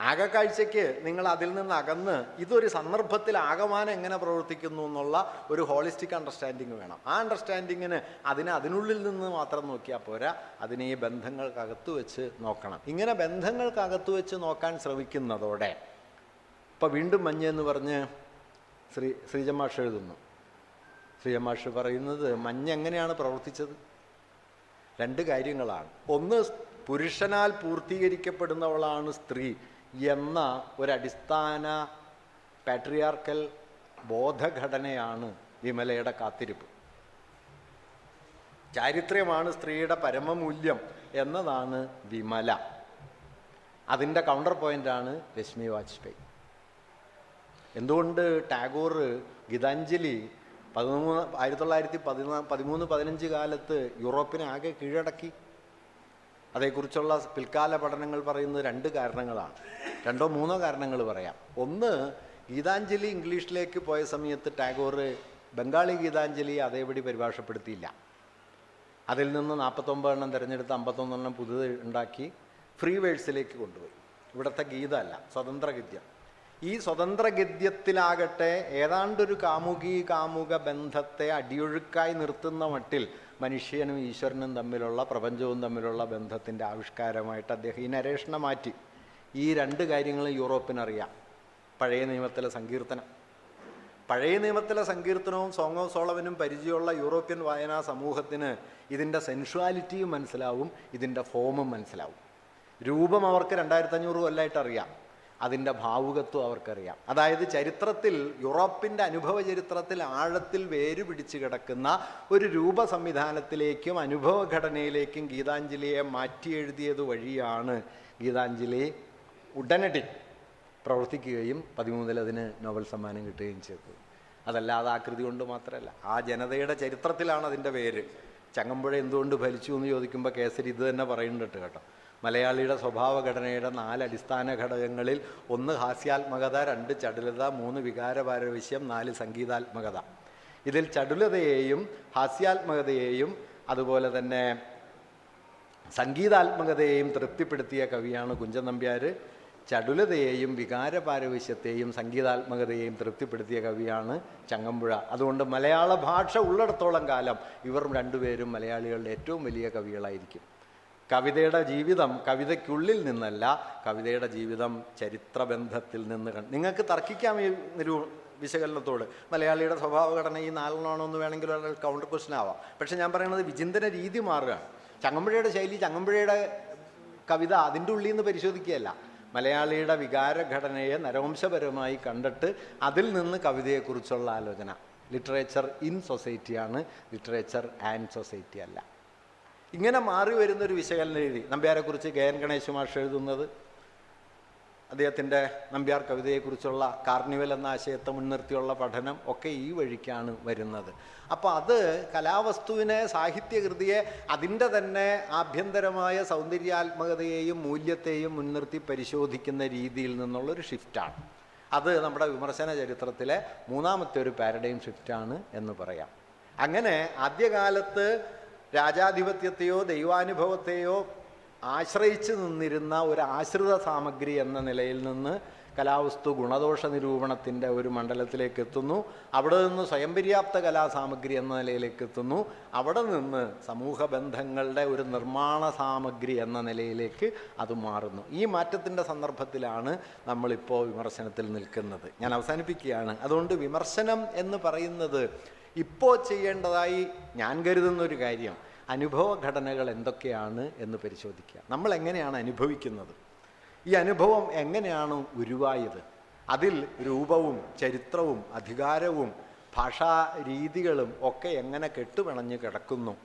ആകെ കാഴ്ചയ്ക്ക് നിങ്ങൾ അതിൽ നിന്ന് അകന്ന് ഇതൊരു സന്ദർഭത്തിൽ ആകമാനം എങ്ങനെ പ്രവർത്തിക്കുന്നു എന്നുള്ള ഒരു ഹോളിസ്റ്റിക് അണ്ടർസ്റ്റാൻഡിങ് വേണം. ആ അണ്ടർസ്റ്റാൻഡിങ്ങിന് അതിനുള്ളിൽ നിന്ന് മാത്രം നോക്കിയാൽ പോരാ, അതിനെ ഈ ബന്ധങ്ങൾക്കകത്ത് വെച്ച് നോക്കണം. ഇങ്ങനെ ബന്ധങ്ങൾക്കകത്ത് വെച്ച് നോക്കാൻ ശ്രമിക്കുന്നതോടെ ഇപ്പം വീണ്ടും മഞ്ഞ് എന്ന് പറഞ്ഞ് ശ്രീജമാഷ് എഴുതുന്നു. ശ്രീജമാഷ് പറയുന്നത് മഞ്ഞ് എങ്ങനെയാണ് പ്രവർത്തിച്ചത്? രണ്ട് കാര്യങ്ങളാണ്. ഒന്ന്, പുരുഷനാൽ പൂർത്തീകരിക്കപ്പെടുന്നവളാണ് സ്ത്രീ എന്ന ഒരടിസ്ഥാന പാട്രിയാർക്കൽ ബോധഘടനയാണ് വിമലയുടെ കാത്തിരിപ്പ്. ചാരിത്ര്യമാണ് സ്ത്രീയുടെ പരമമൂല്യം എന്നതാണ് വിമല. അതിൻ്റെ കൗണ്ടർ പോയിൻ്റാണ് രശ്മി വാജ്പേയി. എന്തുകൊണ്ട് ടാഗോർ ഗീതാഞ്ജലി 1913-15 കാലത്ത് യൂറോപ്പിനെ ആകെ കീഴടക്കി? അതേക്കുറിച്ചുള്ള പിൽക്കാല പഠനങ്ങൾ പറയുന്നത് 2 കാരണങ്ങളാണ്. 2-3 കാരണങ്ങൾ പറയാം. ഒന്ന്, ഗീതാഞ്ജലി ഇംഗ്ലീഷിലേക്ക് പോയ സമയത്ത് ടാഗോർ ബംഗാളി ഗീതാഞ്ജലി അതേപടി പരിഭാഷപ്പെടുത്തിയില്ല. അതിൽ നിന്ന് 49 എണ്ണം തിരഞ്ഞെടുത്ത് 51 എണ്ണം പുതുത് ഉണ്ടാക്കി ഫ്രീ വേഴ്സിലേക്ക് കൊണ്ടുപോയി. ഇവിടുത്തെ ഗീത അല്ല, സ്വതന്ത്ര ഗദ്യം. ഈ സ്വതന്ത്ര ഗദ്യത്തിലാകട്ടെ ഏതാണ്ടൊരു കാമുക ബന്ധത്തെ അടിയൊഴുക്കായി നിർത്തുന്ന മട്ടിൽ മനുഷ്യനും ഈശ്വരനും തമ്മിലുള്ള, പ്രപഞ്ചവും തമ്മിലുള്ള ബന്ധത്തിൻ്റെ ആവിഷ്കാരമായിട്ട് അദ്ദേഹം ഈ നരേഷനെ മാറ്റി. ഈ രണ്ട് കാര്യങ്ങളും യൂറോപ്പിനറിയാം. പഴയ നിയമത്തിലെ സങ്കീർത്തനവും സോങ് ഓഫ് സോളമനും പരിചയമുള്ള യൂറോപ്യൻ വായനാ സമൂഹത്തിന് ഇതിൻ്റെ സെൻഷ്വാലിറ്റിയും മനസ്സിലാവും, ഇതിൻ്റെ ഫോമും മനസ്സിലാവും. രൂപം അവർക്ക് 2500 കൊല്ലമായിട്ട് അറിയാം, അതിൻ്റെ ഭാവുകത്വം അവർക്കറിയാം. അതായത് ചരിത്രത്തിൽ, യൂറോപ്പിൻ്റെ അനുഭവ ചരിത്രത്തിൽ ആഴത്തിൽ വേര് പിടിച്ചു കിടക്കുന്ന ഒരു രൂപ സംവിധാനത്തിലേക്കും അനുഭവഘടനയിലേക്കും ഗീതാഞ്ജലിയെ മാറ്റി എഴുതിയത് വഴിയാണ് ഗീതാഞ്ജലി ഉടനടി പ്രവർത്തിക്കുകയും 13-ൽ അതിന് നോബൽ സമ്മാനം കിട്ടുകയും ചെയ്തത്. അതല്ലാതെ ആകൃതി കൊണ്ട് മാത്രമല്ല, ആ ജനതയുടെ ചരിത്രത്തിലാണ് അതിൻ്റെ പേര്. ചങ്ങമ്പുഴ എന്തുകൊണ്ട് ഫലിച്ചു എന്ന് ചോദിക്കുമ്പോൾ കേസരി ഇത് തന്നെ പറയുന്നുണ്ട് കേട്ടോ. മലയാളിയുടെ സ്വഭാവഘടനയുടെ 4 അടിസ്ഥാന ഘടകങ്ങളിൽ 1 ഹാസ്യാത്മകത, 2 ചടുലത, 3 വികാരപാരവശ്യം, 4 സംഗീതാത്മകത. ഇതിൽ ചടുലതയെയും ഹാസ്യാത്മകതയെയും അതുപോലെ തന്നെ സംഗീതാത്മകതയെയും തൃപ്തിപ്പെടുത്തിയ കവിയാണ് കുഞ്ചൻ നമ്പ്യാർ. ചടുലതയെയും വികാരപാരവശ്യത്തെയും സംഗീതാത്മകതയെയും തൃപ്തിപ്പെടുത്തിയ കവിയാണ് ചങ്ങമ്പുഴ. അതുകൊണ്ട് മലയാള ഭാഷ ഉള്ളിടത്തോളം കാലം ഇവർ രണ്ടുപേരും മലയാളികളുടെ ഏറ്റവും വലിയ കവികളായിരിക്കും. കവിതയുടെ ജീവിതം കവിതയ്ക്കുള്ളിൽ നിന്നല്ല, കവിതയുടെ ജീവിതം ചരിത്രബന്ധത്തിൽ നിന്ന് നിങ്ങൾക്ക് തർക്കിക്കാം ഈ വിശകലനത്തോട്. മലയാളിയുടെ സ്വഭാവഘടന ഈ 4 എന്ന് വേണമെങ്കിൽ ഒരാൾ കൗണ്ടർ ക്വസ്റ്റ്യൻ ആവാം. പക്ഷെ ഞാൻ പറയുന്നത് വിചിന്തന രീതി മാറുകയാണ്. ചങ്ങമ്പുഴയുടെ ശൈലി, ചങ്ങമ്പുഴയുടെ കവിത അതിൻ്റെ ഉള്ളിൽ നിന്ന് പരിശോധിക്കുകയല്ല, മലയാളിയുടെ വികാരഘടനയെ നരവംശപരമായി കണ്ടിട്ട് അതിൽ നിന്ന് കവിതയെക്കുറിച്ചുള്ള ആലോചന. ലിറ്ററേച്ചർ ഇൻ സൊസൈറ്റിയാണ്, ലിറ്ററേച്ചർ ആൻഡ് സൊസൈറ്റി അല്ല. ഇങ്ങനെ മാറി വരുന്നൊരു വിശകലന രീതി. നമ്പ്യാരെക്കുറിച്ച് കെ.എൻ. ഗണേശ് മാഷ് എഴുതുന്നത്, അദ്ദേഹത്തിൻ്റെ നമ്പ്യാർ കവിതയെക്കുറിച്ചുള്ള കാർണിവൽ എന്ന ആശയത്തെ മുൻനിർത്തിയുള്ള പഠനം ഒക്കെ ഈ വഴിക്കാണ് വരുന്നത്. അപ്പോൾ അത് കലാവസ്തുവിനെ, സാഹിത്യകൃതിയെ അതിൻ്റെ തന്നെ ആഭ്യന്തരമായ സൗന്ദര്യാത്മകതയെയും മൂല്യത്തെയും മുൻനിർത്തി പരിശോധിക്കുന്ന രീതിയിൽ നിന്നുള്ളൊരു ഷിഫ്റ്റാണ്. അത് നമ്മുടെ വിമർശന ചരിത്രത്തിലെ 3ാമത്തെ ഒരു പാരഡൈം ഷിഫ്റ്റാണ് എന്ന് പറയാം. അങ്ങനെ ആദ്യകാലത്ത് രാജാധിപത്യത്തെയോ ദൈവാനുഭവത്തെയോ ആശ്രയിച്ച് നിന്നിരുന്ന ഒരു ആശ്രിത സാമഗ്രി എന്ന നിലയിൽ നിന്ന് കലാവസ്തു ഗുണദോഷ നിരൂപണത്തിൻ്റെ ഒരു മണ്ഡലത്തിലേക്ക് എത്തുന്നു. അവിടെ നിന്ന് സ്വയം പര്യാപ്ത കലാസാമഗ്രി എന്ന നിലയിലേക്ക് എത്തുന്നു. അവിടെ നിന്ന് സമൂഹ ബന്ധങ്ങളുടെ ഒരു നിർമ്മാണ സാമഗ്രി എന്ന നിലയിലേക്ക് അത് മാറുന്നു. ഈ മാറ്റത്തിൻ്റെ സന്ദർഭത്തിലാണ് നമ്മളിപ്പോൾ വിമർശനത്തിൽ നിൽക്കുന്നത്. ഞാൻ അവസാനിപ്പിക്കുകയാണ്. അതുകൊണ്ട് വിമർശനം എന്ന് പറയുന്നത് ഇപ്പോൾ ചെയ്യേണ്ടതായി ഞാൻ കരുതുന്നൊരു കാര്യം, അനുഭവ ഘടനകൾ എന്തൊക്കെയാണ് എന്ന് പരിശോധിക്കുക. നമ്മൾ എങ്ങനെയാണ് അനുഭവിക്കുന്നത്, ഈ അനുഭവം എങ്ങനെയാണ് ഉരുവായത്, അതിൽ രൂപവും ചരിത്രവും അധികാരവും ഭാഷാ രീതികളും ഒക്കെ എങ്ങനെ കെട്ടുപിണഞ്ഞ് കിടക്കുന്നു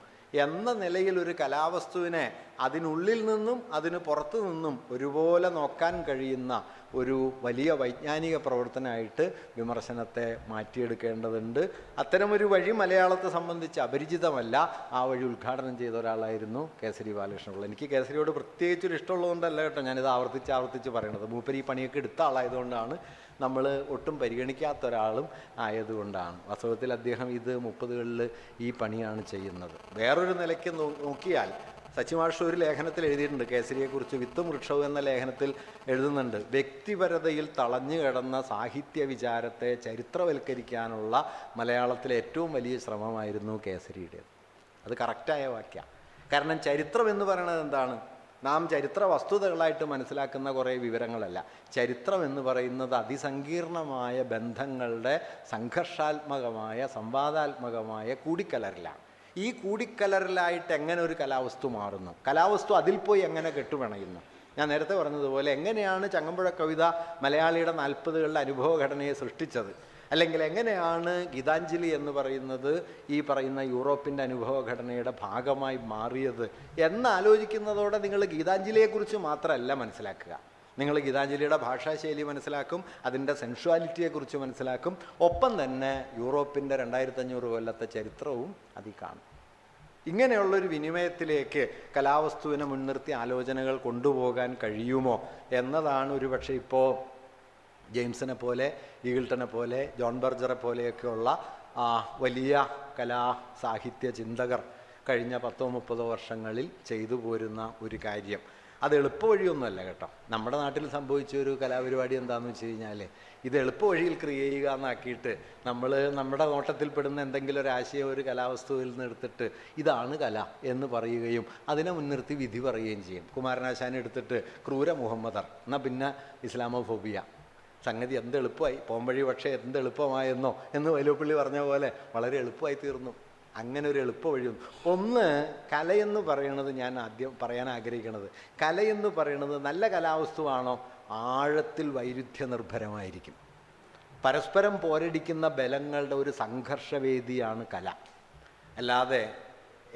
എന്ന നിലയിൽ ഒരു കലാവസ്തുവിനെ അതിനുള്ളിൽ നിന്നും അതിന് പുറത്തു നിന്നും ഒരുപോലെ നോക്കാൻ കഴിയുന്ന ഒരു വലിയ വൈജ്ഞാനിക പ്രവർത്തനമായിട്ട് വിമർശനത്തെ മാറ്റിയെടുക്കേണ്ടതുണ്ട്. അത്തരമൊരു വഴി മലയാളത്തെ സംബന്ധിച്ച് അപരിചിതമല്ല. ആ വഴി ഉദ്ഘാടനം ചെയ്ത ഒരാളായിരുന്നു കേസരി ബാലകൃഷ്ണപിള്ള. എനിക്ക് കേസരിയോട് പ്രത്യേകിച്ചൊരു ഇഷ്ടമുള്ളതുകൊണ്ടല്ല കേട്ടോ ഞാനിത് ആവർത്തിച്ച് പറയണത്. മൂപ്പര് ഈ പണിയൊക്കെ എടുത്ത ആളായതുകൊണ്ടാണ്, നമ്മൾ ഒട്ടും പരിഗണിക്കാത്ത ഒരാളും ആയതുകൊണ്ടാണ്. വാസ്തവത്തിൽ അദ്ദേഹം ഇത് 30കളിൽ ഈ പണിയാണ് ചെയ്യുന്നത്. വേറൊരു നിലയ്ക്ക് നോക്കിയാൽ സച്ചിമാഷ് ഒരു ലേഖനത്തിൽ എഴുതിയിട്ടുണ്ട് കേസരിയെക്കുറിച്ച്, വിത്തും വൃക്ഷവും എന്ന ലേഖനത്തിൽ എഴുതുന്നുണ്ട്, വ്യക്തിപരതയിൽ തളഞ്ഞു കിടന്ന സാഹിത്യ വിചാരത്തെ ചരിത്രവൽക്കരിക്കാനുള്ള മലയാളത്തിലെ ഏറ്റവും വലിയ ശ്രമമായിരുന്നു കേസരിയുടേത്. അത് കറക്റ്റായ വാക്യമാണ്. കാരണം ചരിത്രം എന്ന് പറയുന്നത് എന്താണ്? നാം ചരിത്ര വസ്തുതകളായിട്ട് മനസ്സിലാക്കുന്ന കുറേ വിവരങ്ങളല്ല. ചരിത്രം എന്ന് പറയുന്നത് അതിസങ്കീർണമായ ബന്ധങ്ങളുടെ സംഘർഷാത്മകമായ സംവാദാത്മകമായ കൂടിക്കലരലാണ്. ഈ കൂടിക്കലറിലായിട്ട് എങ്ങനെ ഒരു കലാവസ്തു മാറുന്നു, കലാവസ്തു അതിൽ പോയി എങ്ങനെ കെട്ടുപിണയുന്നു. ഞാൻ നേരത്തെ പറഞ്ഞതുപോലെ എങ്ങനെയാണ് ചങ്ങമ്പുഴ കവിത മലയാളിയുടെ 40കളിലെ അനുഭവഘടനയെ സൃഷ്ടിച്ചത്, അല്ലെങ്കിൽ എങ്ങനെയാണ് ഗീതാഞ്ജലി എന്ന് പറയുന്നത് ഈ പറയുന്ന യൂറോപ്പിൻ്റെ അനുഭവഘടനയുടെ ഭാഗമായി മാറിയത് എന്നാലോചിക്കുന്നതോടെ നിങ്ങൾ ഗീതാഞ്ജലിയെക്കുറിച്ച് മാത്രമല്ല മനസ്സിലാക്കുക, നിങ്ങൾ ഗീതാഞ്ജലിയുടെ ഭാഷാശൈലി മനസ്സിലാക്കും, അതിൻ്റെ സെൻഷ്വാലിറ്റിയെക്കുറിച്ച് മനസ്സിലാക്കും, ഒപ്പം തന്നെ യൂറോപ്പിൻ്റെ 2500 കൊല്ലത്തെ ചരിത്രവും അതിൽ കാണും. ഇങ്ങനെയുള്ളൊരു വിനിമയത്തിലേക്ക് കലാവസ്തുവിനെ മുൻനിർത്തി ആലോചനകൾ കൊണ്ടുപോകാൻ കഴിയുമോ എന്നതാണ് ഒരുപക്ഷെ ഇപ്പോൾ ജെയിംസിനെ പോലെ, ഈഗിൾട്ടനെ പോലെ, ജോൺ ബർജറെ പോലെയൊക്കെയുള്ള വലിയ കലാ സാഹിത്യ ചിന്തകർ കഴിഞ്ഞ 10-30 വർഷങ്ങളിൽ ചെയ്തു പോരുന്ന ഒരു കാര്യം. അത് എളുപ്പവഴിയൊന്നുമല്ല കേട്ടോ. നമ്മുടെ നാട്ടിൽ സംഭവിച്ച ഒരു കലാപരിപാടി എന്താണെന്ന് വെച്ച് കഴിഞ്ഞാൽ, ഇത് എളുപ്പവഴിയിൽ ക്രിയേറ്റ് ചെയ്യുക എന്നാക്കിയിട്ട് നമ്മൾ നമ്മുടെ നോട്ടത്തിൽപ്പെടുന്ന എന്തെങ്കിലും ഒരു ആശയം ഒരു കലാവസ്തുവിൽ നിന്ന് എടുത്തിട്ട് ഇതാണ് കല എന്ന് പറയുകയും അതിനെ മുൻനിർത്തി വിധി പറയുകയും ചെയ്യും. കുമാരനാശാനെ എടുത്തിട്ട് ക്രൂര മുഹമ്മദർ, എന്നാൽ പിന്നെ ഇസ്ലാമോഫോബിയ. സംഗതി എന്ത് എളുപ്പമായി, പോംവഴി പക്ഷേ എന്ത് എളുപ്പമായെന്നോ എന്ന് വൈലോപ്പിള്ളി പറഞ്ഞ പോലെ വളരെ എളുപ്പമായി തീർന്നു. അങ്ങനെ ഒരു എളുപ്പ വഴിയൊന്നും. ഒന്ന്, കലയെന്ന് പറയണത്, ഞാൻ ആദ്യം പറയാൻ ആഗ്രഹിക്കുന്നത്, കലയെന്ന് പറയണത് നല്ല കലാവസ്തുവാണോ ആഴത്തിൽ വൈരുദ്ധ്യ നിർഭരമായിരിക്കും. പരസ്പരം പോരടിക്കുന്ന ബലങ്ങളുടെ ഒരു സംഘർഷവേദിയാണ് കല. അല്ലാതെ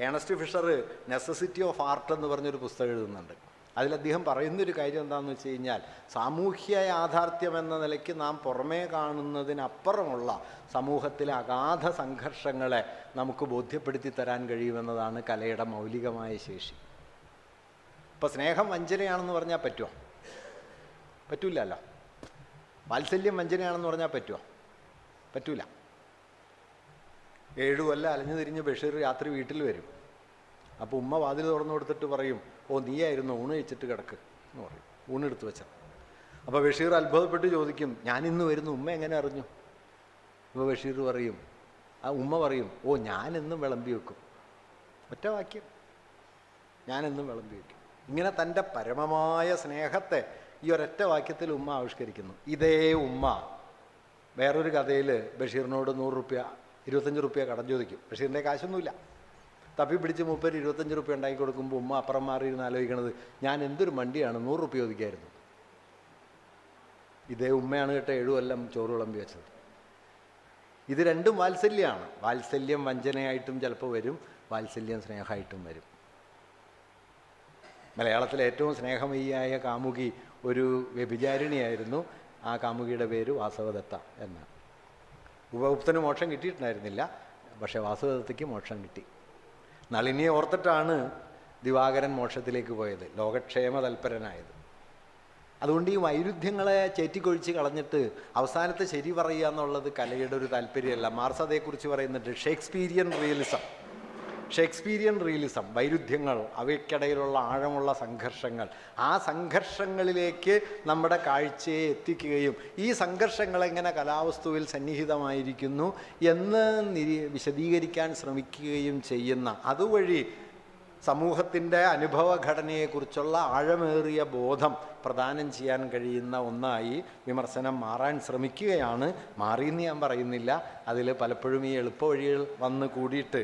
Ernest Fischer necessity of art എന്ന് പറഞ്ഞൊരു പുസ്തകം എഴുതുന്നുണ്ട്. അതിൽ അദ്ദേഹം പറയുന്നൊരു കാര്യം എന്താണെന്ന് വെച്ച് കഴിഞ്ഞാൽ, സാമൂഹ്യ യാഥാർത്ഥ്യം എന്ന നിലയ്ക്ക് നാം പുറമേ കാണുന്നതിനപ്പുറമുള്ള സമൂഹത്തിലെ അഗാധ സംഘർഷങ്ങളെ നമുക്ക് ബോധ്യപ്പെടുത്തി തരാൻ കഴിയുമെന്നതാണ് കലയുടെ മൗലികമായ ശേഷി. ഇപ്പം സ്നേഹം വഞ്ചനയാണെന്ന് പറഞ്ഞാൽ പറ്റുമോ? പറ്റൂലല്ലോ. വാത്സല്യം വഞ്ചനയാണെന്ന് പറഞ്ഞാൽ പറ്റുമോ? പറ്റൂല. 7 കൊല്ലം അലഞ്ഞു തിരിഞ്ഞ് ബഷീർ രാത്രി വീട്ടിൽ വരും. അപ്പോൾ ഉമ്മ വാതിൽ തുറന്നു കൊടുത്തിട്ട് പറയും, ഓ നീയായിരുന്നു ഊണ് കഴിച്ചിട്ട് കിടക്ക് എന്ന് പറയും. ഊണെടുത്ത് വെച്ചത്. അപ്പോൾ ബഷീർ അത്ഭുതപ്പെട്ട് ചോദിക്കും, ഞാനിന്ന് വരുന്നു, ഉമ്മ എങ്ങനെ അറിഞ്ഞു? അപ്പോൾ ബഷീർ പറയും, ഉമ്മ പറയും, ഓ ഞാനെന്നും വിളമ്പി വെക്കും. ഒറ്റ വാക്യം, ഞാനെന്നും വിളമ്പി വെക്കും. ഇങ്ങനെ തൻ്റെ പരമമായ സ്നേഹത്തെ ഈ ഒരൊറ്റ വാക്യത്തിൽ ഉമ്മ ആവിഷ്കരിക്കുന്നു. ഇതേ ഉമ്മ വേറൊരു കഥയിൽ ബഷീറിനോട് 100 രൂപ 25 രൂപ കടം ചോദിക്കും. ബഷീറിൻ്റെ കാശൊന്നുമില്ല. തപ്പി പിടിച്ച് 25 രൂപ ഉണ്ടാക്കി കൊടുക്കുമ്പോൾ ഉമ്മ അപ്പുറം മാറിയിരുന്ന് ആലോചിക്കണത്, ഞാൻ എന്തൊരു മണ്ടിയാണ് 100 രൂപ ചോദിക്കായിരുന്നു. ഇതേ ഉമ്മയാണ് കേട്ടോ 7 കൊല്ലം ചോറ് വിളമ്പി വെച്ചത്. ഇത് രണ്ടും വാത്സല്യമാണ്. വാത്സല്യം വഞ്ചനയായിട്ടും ചിലപ്പോൾ വരും, വാത്സല്യം സ്നേഹമായിട്ടും വരും. മലയാളത്തിലെ ഏറ്റവും സ്നേഹമയിയായ കാമുകി ഒരു വ്യഭിചാരിണിയായിരുന്നു. ആ കാമുകിയുടെ പേര് വാസവദത്ത എന്നാണ്. ഉപഗുപ്തന് മോക്ഷം കിട്ടിയിട്ടുണ്ടായിരുന്നില്ല, പക്ഷേ വാസവദത്തയ്ക്ക് മോക്ഷം കിട്ടി. നളിനിയെ ഓർത്തിട്ടാണ് ദിവാകരൻ മോക്ഷത്തിലേക്ക് പോയത്, ലോകക്ഷേമ തൽപരനായത്. അതുകൊണ്ട് ഈ വൈരുദ്ധ്യങ്ങളെ ചേറ്റിക്കൊഴിച്ച് കളഞ്ഞിട്ട് അവസാനത്തെ ശരി പറയുക എന്നുള്ളത് കലയുടെ ഒരു താല്പര്യമല്ല. മാർക്സ് അതേക്കുറിച്ച് പറയുന്നുണ്ട്, ഷേക്സ്പീരിയൻ റിയലിസം. വൈരുദ്ധ്യങ്ങൾ, അവയ്ക്കിടയിലുള്ള ആഴമുള്ള സംഘർഷങ്ങൾ, ആ സംഘർഷങ്ങളിലേക്ക് നമ്മുടെ കാഴ്ചയെ എത്തിക്കുകയും ഈ സംഘർഷങ്ങൾ എങ്ങനെ കലാവസ്തുവിൽ സന്നിഹിതമായിരിക്കുന്നു എന്ന് വിശദീകരിക്കാൻ ശ്രമിക്കുകയും ചെയ്യുന്ന, അതുവഴി സമൂഹത്തിൻ്റെ അനുഭവഘടനയെക്കുറിച്ചുള്ള ആഴമേറിയ ബോധം പ്രദാനം ചെയ്യാൻ കഴിയുന്ന ഒന്നായി വിമർശനം മാറാൻ ശ്രമിക്കുകയാണ്. മാറിയെന്ന് ഞാൻ പറയുന്നില്ല. അതിൽ പലപ്പോഴും ഈ എളുപ്പ വഴികൾ വന്ന് കൂടിയിട്ട്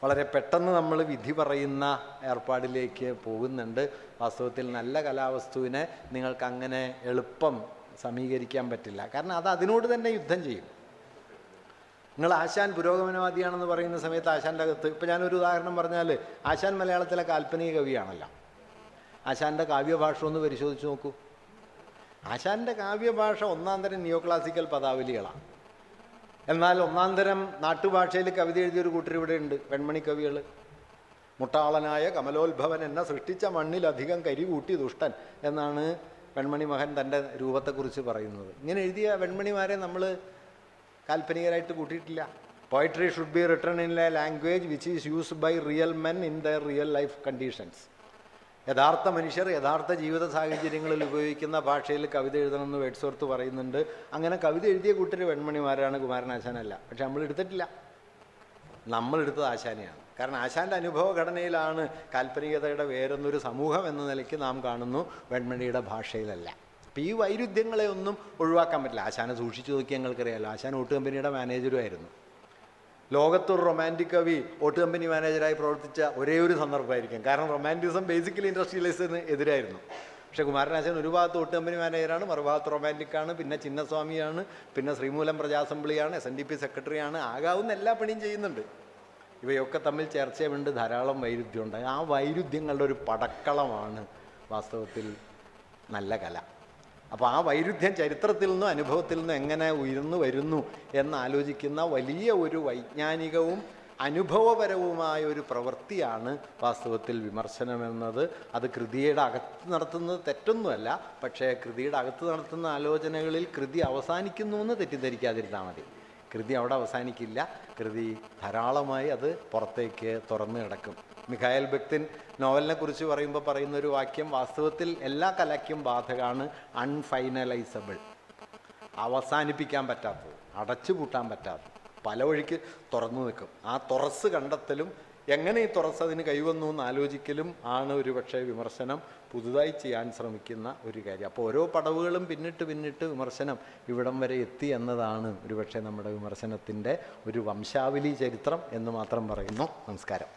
വളരെ പെട്ടെന്ന് നമ്മൾ വിധി പറയുന്ന ഏർപ്പാടിലേക്ക് പോകുന്നുണ്ട്. വാസ്തവത്തിൽ നല്ല കലാവസ്തുവിനെ നിങ്ങൾക്ക് അങ്ങനെ എളുപ്പം സമീകരിക്കാൻ പറ്റില്ല. കാരണം അത് അതിനോട് തന്നെ യുദ്ധം ചെയ്യും. നിങ്ങൾ ആശാൻ പുരോഗമനവാദിയാണെന്ന് പറയുന്ന സമയത്ത് ആശാൻ്റെ അകത്ത്, ഇപ്പം ഞാനൊരു ഉദാഹരണം പറഞ്ഞാൽ, ആശാൻ മലയാളത്തിലെ കാൽപ്പനിക കവിയാണല്ലോ. ആശാൻ്റെ കാവ്യഭാഷ ഒന്ന് പരിശോധിച്ച് നോക്കൂ. ആശാൻ്റെ കാവ്യഭാഷ ഒന്നാം തരം നിയോ ക്ലാസിക്കൽ പദാവലികളാണ്. എന്നാൽ ഒന്നാം തരം നാട്ടുഭാഷയിൽ കവിത എഴുതിയൊരു കൂട്ടർ ഇവിടെ ഉണ്ട്, വെൺമണി കവികൾ. മുട്ടാളനായ കമലോത്ഭവൻ എന്നെ സൃഷ്ടിച്ച മണ്ണിലധികം കരികൂട്ടി ദുഷ്ടൻ എന്നാണ് വെൺമണി മകൻ തൻ്റെ രൂപത്തെക്കുറിച്ച് പറയുന്നത്. ഇങ്ങനെ എഴുതിയ വെൺമണിമാരെ നമ്മൾ കാൽപ്പനികരായിട്ട് കൂട്ടിയിട്ടില്ല. Poetry should be written in a language which is used by real men in their real life conditions. യഥാർത്ഥ മനുഷ്യർ യഥാർത്ഥ ജീവിത സാഹചര്യങ്ങളിൽ ഉപയോഗിക്കുന്ന ഭാഷയിൽ കവിത എഴുതണമെന്ന് വേഡ്സ്വർത്ത് പറയുന്നുണ്ട്. അങ്ങനെ കവിത എഴുതിയ കൂട്ടർ വെൺമണിമാരാണ്, കുമാരനാശാനല്ല. പക്ഷെ നമ്മൾ എടുത്തിട്ടില്ല, നമ്മളെടുത്തത് ആശാനെയാണ്. കാരണം ആശാൻ്റെ അനുഭവഘടനയിലാണ് കാൽപ്പനികതയുടെ വേറൊന്നൊരു സമൂഹം എന്ന നിലയ്ക്ക് നാം കാണുന്നു, വെൺമണിയുടെ ഭാഷയിലല്ല. അപ്പം ഈ വൈരുദ്ധ്യങ്ങളെ ഒന്നും ഒഴിവാക്കാൻ പറ്റില്ല. ആശാനെ സൂക്ഷിച്ചു നോക്കിയാൽ ഞങ്ങൾക്കറിയാമല്ലോ, ആശാൻ ഓട്ട് കമ്പനിയുടെ മാനേജറുമായിരുന്നു. ലോകത്തൊരു റൊമാൻറ്റിക് കവി ഓട്ട് കമ്പനി മാനേജറായി പ്രവർത്തിച്ച ഒരേ ഒരു സന്ദർഭമായിരിക്കും. കാരണം റൊമാൻറ്റിസം ബേസിക്കലി ഇൻഡസ്ട്രിയലൈസിന് എതിരായിരുന്നു. പക്ഷേ കുമാരനാശാൻ ഒരു ഭാഗത്ത് ഓട്ട് കമ്പനി മാനേജറാണ്, മറുഭാഗത്ത് റൊമാൻറ്റിക്കാണ്, പിന്നെ ചിന്നസ്വാമിയാണ്, പിന്നെ ശ്രീമൂലം പ്രജാ അസംബ്ലിയാണ്, SNDP സെക്രട്ടറിയാണ്. ആകാവുന്ന എല്ലാ പണിയും ചെയ്യുന്നുണ്ട്. ഇവയൊക്കെ തമ്മിൽ ചർച്ചയുണ്ട്, ധാരാളം വൈരുദ്ധ്യമുണ്ട്. ആ വൈരുദ്ധ്യങ്ങളുടെ ഒരു പടക്കളമാണ് വാസ്തവത്തിൽ നല്ല കല. അപ്പോൾ ആ വൈരുദ്ധ്യം ചരിത്രത്തിൽ നിന്നും അനുഭവത്തിൽ നിന്നും എങ്ങനെ ഉയർന്നു വരുന്നു എന്നാലോചിക്കുന്ന വലിയ ഒരു വൈജ്ഞാനികവും അനുഭവപരവുമായ ഒരു പ്രവൃത്തിയാണ് വാസ്തവത്തിൽ വിമർശനമെന്നത്. അത് കൃതിയുടെ അകത്ത് നടത്തുന്നത് തെറ്റൊന്നുമല്ല, പക്ഷേ കൃതിയുടെ അകത്ത് നടത്തുന്ന ആലോചനകളിൽ കൃതി അവസാനിക്കുന്നു എന്ന് തെറ്റിദ്ധരിക്കാതിരുന്നാൽ മതി. കൃതി അവിടെ അവസാനിക്കില്ല. കൃതി ധാരാളമായി അത് പുറത്തേക്ക് തുറന്നു കിടക്കും. മിഖായൽ ബെക്തിൻ നോവലിനെ കുറിച്ച് പറയുമ്പോൾ പറയുന്നൊരു വാക്യം വാസ്തവത്തിൽ എല്ലാ കലയ്ക്കും ബാധകമാണ്. അൺഫൈനലൈസബിൾ, അവസാനിപ്പിക്കാൻ പറ്റാത്തത്, അടച്ചുപൂട്ടാൻ പറ്റാത്തത്, പല വഴിക്ക് തുറന്നു നിൽക്കും. ആ തുറസ് കണ്ടെത്തലും എങ്ങനെ ഈ തുറസ് അതിന് കൈവന്നു എന്ന് ആലോചിക്കലും ആണ് ഒരു പക്ഷേ വിമർശനം പുതുതായി ചെയ്യാൻ ശ്രമിക്കുന്ന ഒരു കാര്യം. അപ്പോൾ ഓരോ പടവുകളും പിന്നിട്ട് വിമർശനം ഇവിടം വരെ എത്തി എന്നതാണ് ഒരു പക്ഷേ നമ്മുടെ വിമർശനത്തിൻ്റെ ഒരു വംശാവലി ചരിത്രം എന്ന് മാത്രം പറയുന്നു. നമസ്കാരം.